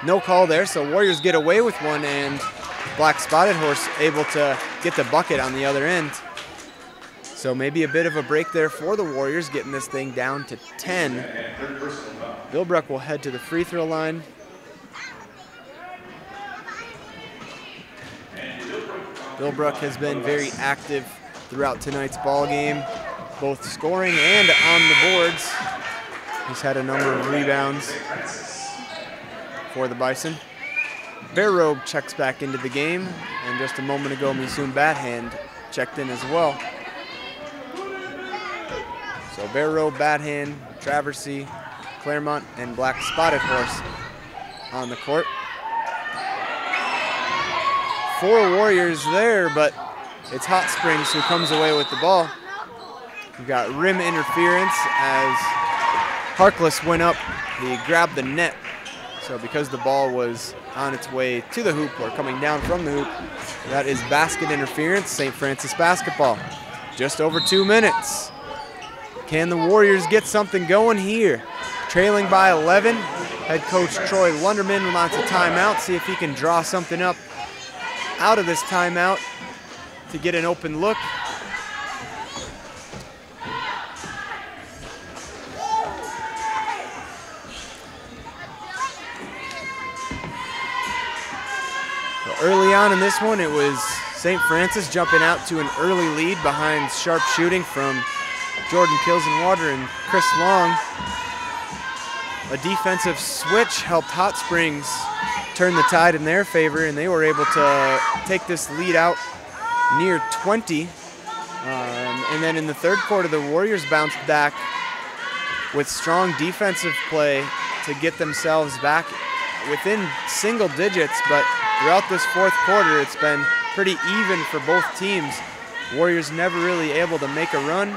no call there, so Warriors get away with one, and Black Spotted Horse able to get the bucket on the other end. So maybe a bit of a break there for the Warriors, getting this thing down to 10. Billbrook will head to the free throw line. Billbrook has been very active throughout tonight's ball game, both scoring and on the boards. He's had a number of rebounds for the Bison. Bear Robe checks back into the game, and just a moment ago, Misoon Bathand checked in as well. So Bear Robe, Bathand, Traversy, Claremont, and Black Spotted Horse on the court. 4 Warriors there, but it's Hot Springs who comes away with the ball. We've got rim interference as Harkless went up. He grabbed the net. So because the ball was on its way to the hoop or coming down from the hoop, that is basket interference, St. Francis basketball. Just over 2 minutes. Can the Warriors get something going here? Trailing by 11. Head coach Troy Lunderman wants a timeout, see if he can draw something up out of this timeout to get an open look. Early on in this one, it was St. Francis jumping out to an early lead behind sharp shooting from Jordan Kilsenwater and Chris Long. A defensive switch helped Hot Springs turn the tide in their favor, and they were able to take this lead out near 20. And then in the third quarter, the Warriors bounced back with strong defensive play to get themselves back within single digits, but throughout this fourth quarter, it's been pretty even for both teams. Warriors never really able to make a run,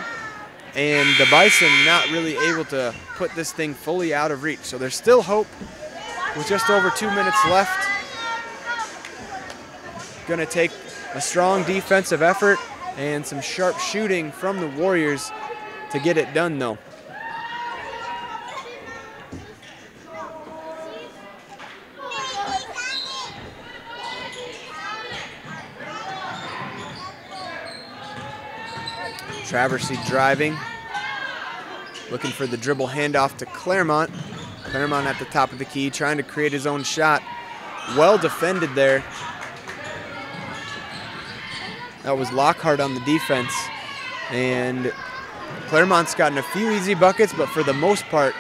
and the Bison not really able to put this thing fully out of reach. So there's still hope with just over 2 minutes left. Going to take a strong defensive effort and some sharp shooting from the Warriors to get it done, though. Traversy driving, looking for the dribble handoff to Claremont. Claremont at the top of the key, trying to create his own shot. Well defended there. That was Lockhart on the defense. And Claremont's gotten a few easy buckets, but for the most part,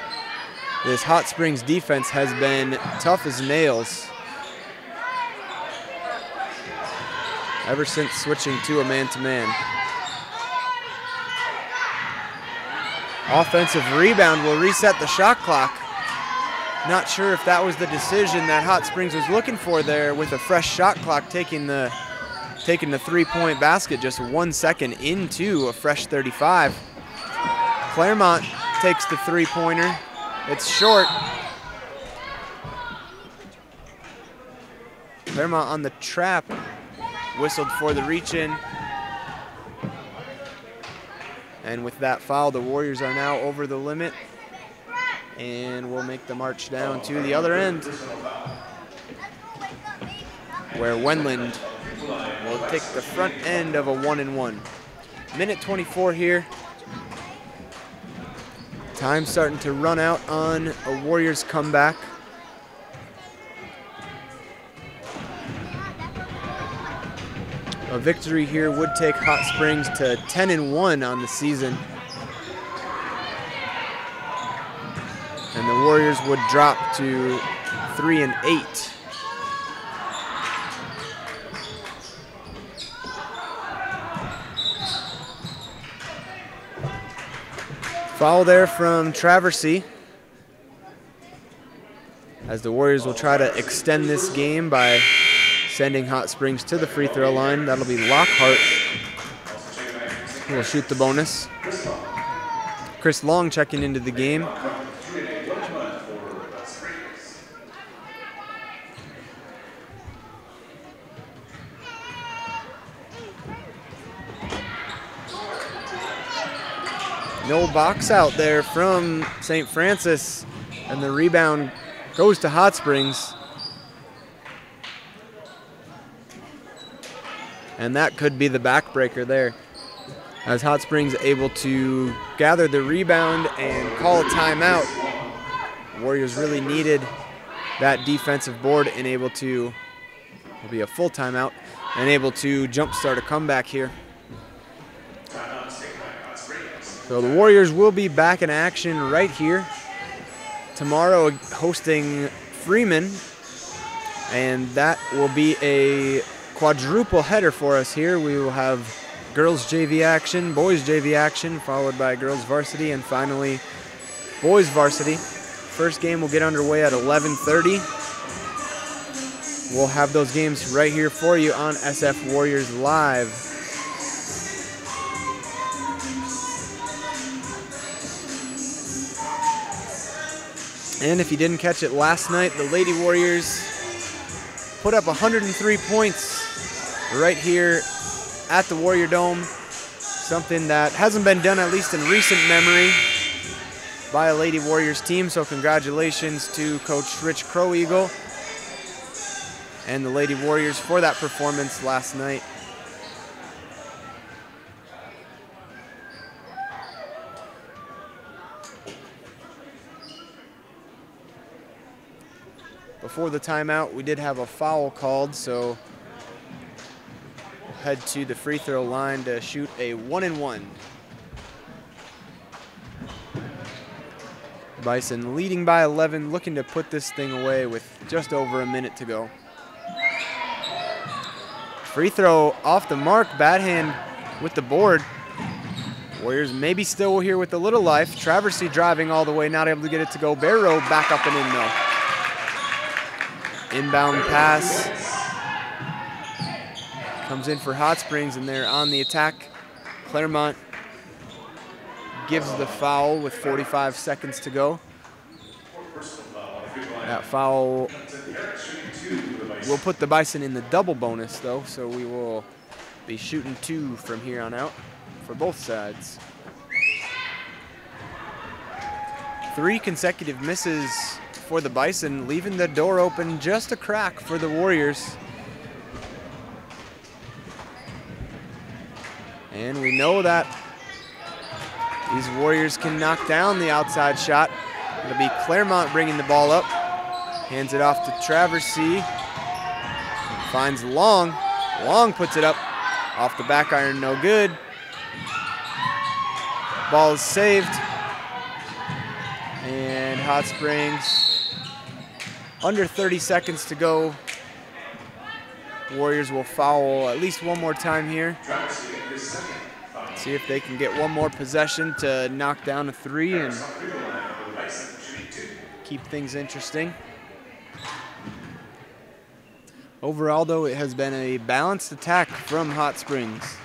this Hot Springs defense has been tough as nails ever since switching to a man-to-man. Offensive rebound will reset the shot clock. Not sure if that was the decision that Hot Springs was looking for there, with a fresh shot clock taking the three-point basket just 1 second into a fresh 35. Claremont takes the three-pointer. It's short. Claremont on the trap. Whistled for the reach-in. And with that foul, the Warriors are now over the limit. And we'll make the march down to the other end, where Wendland will take the front end of a 1-and-1. Minute 24 here. Time starting to run out on a Warriors comeback. A victory here would take Hot Springs to 10-1 on the season. And the Warriors would drop to 3-8. Foul there from Traversy, as the Warriors will try to extend this game by sending Hot Springs to the free throw line. That'll be Lockhart who will shoot the bonus. Chris Long checking into the game. No box out there from St. Francis, and the rebound goes to Hot Springs. And that could be the backbreaker there, as Hot Springs able to gather the rebound and call a timeout. Warriors really needed that defensive board and able to, will be a full timeout, and able to jumpstart a comeback here. So the Warriors will be back in action right here tomorrow, hosting Freeman, and that will be a quadruple header for us here. We will have girls JV action, boys JV action, followed by girls varsity, and finally boys varsity. First game will get underway at 11:30. We'll have those games right here for you on SF Warriors Live. And if you didn't catch it last night, the Lady Warriors put up 103 points right here at the Warrior Dome. Something that hasn't been done, at least in recent memory, by a Lady Warriors team. So congratulations to Coach Rich Crow Eagle and the Lady Warriors for that performance last night. Before the timeout, we did have a foul called, so we'll head to the free throw line to shoot a 1-and-1. Bison leading by 11, looking to put this thing away with just over a minute to go. Free throw off the mark, bad hand with the board. Warriors maybe still here with a little life. Traversy driving all the way, not able to get it to go. Barrow back up and in though. Inbound pass comes in for Hot Springs, and they're on the attack. Claremont gives the foul with 45 seconds to go. That foul will put the Bison in the double bonus, though, so we will be shooting 2 from here on out for both sides. 3 consecutive misses for the Bison, leaving the door open just a crack for the Warriors. And we know that these Warriors can knock down the outside shot. It'll be Claremont bringing the ball up. Hands it off to Traversy. Finds Long. Long puts it up. Off the back iron, no good. Ball is saved. And Hot Springs, under 30 seconds to go. Warriors will foul at least one more time here. See if they can get one more possession to knock down a 3 and keep things interesting. Overall, though, it has been a balanced attack from Hot Springs.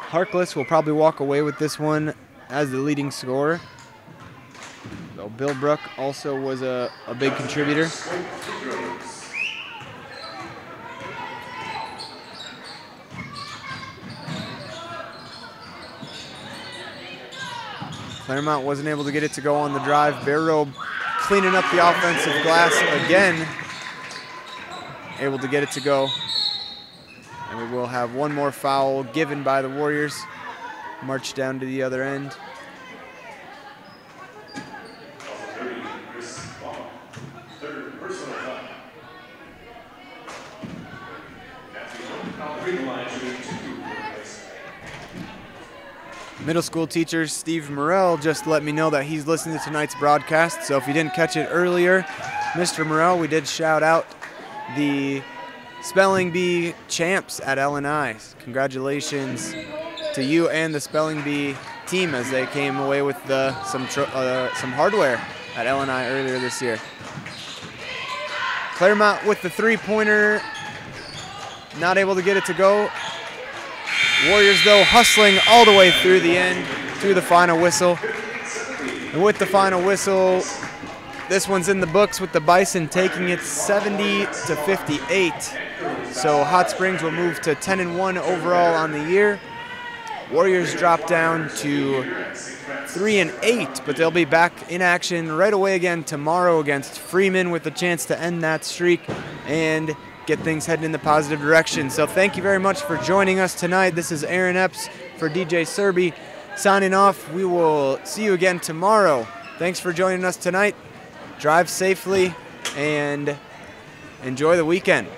Harkless will probably walk away with this one as the leading scorer. Though Bill Brook also was a big contributor. Claremont wasn't able to get it to go on the drive. Bear Robe cleaning up the offensive glass again. Able to get it to go. And we will have one more foul given by the Warriors. March down to the other end. Middle school teacher Steve Morrell just let me know that he's listening to tonight's broadcast. So if you didn't catch it earlier, Mr. Morrell, we did shout out the Spelling Bee champs at LNI. Congratulations to you and the Spelling Bee team as they came away with some hardware at LNI earlier this year. Claremont with the 3-pointer, not able to get it to go. Warriors, though, hustling all the way through the end, through the final whistle. And with the final whistle, this one's in the books with the Bison taking it 70-58. So Hot Springs will move to 10-1 overall on the year. Warriors drop down to 3-8, but they'll be back in action right away again tomorrow against Freeman with a chance to end that streak and get things heading in the positive direction. So thank you very much for joining us tonight. This is Aaron Epps for DJ Serby signing off. We will see you again tomorrow. Thanks for joining us tonight. Drive safely and enjoy the weekend.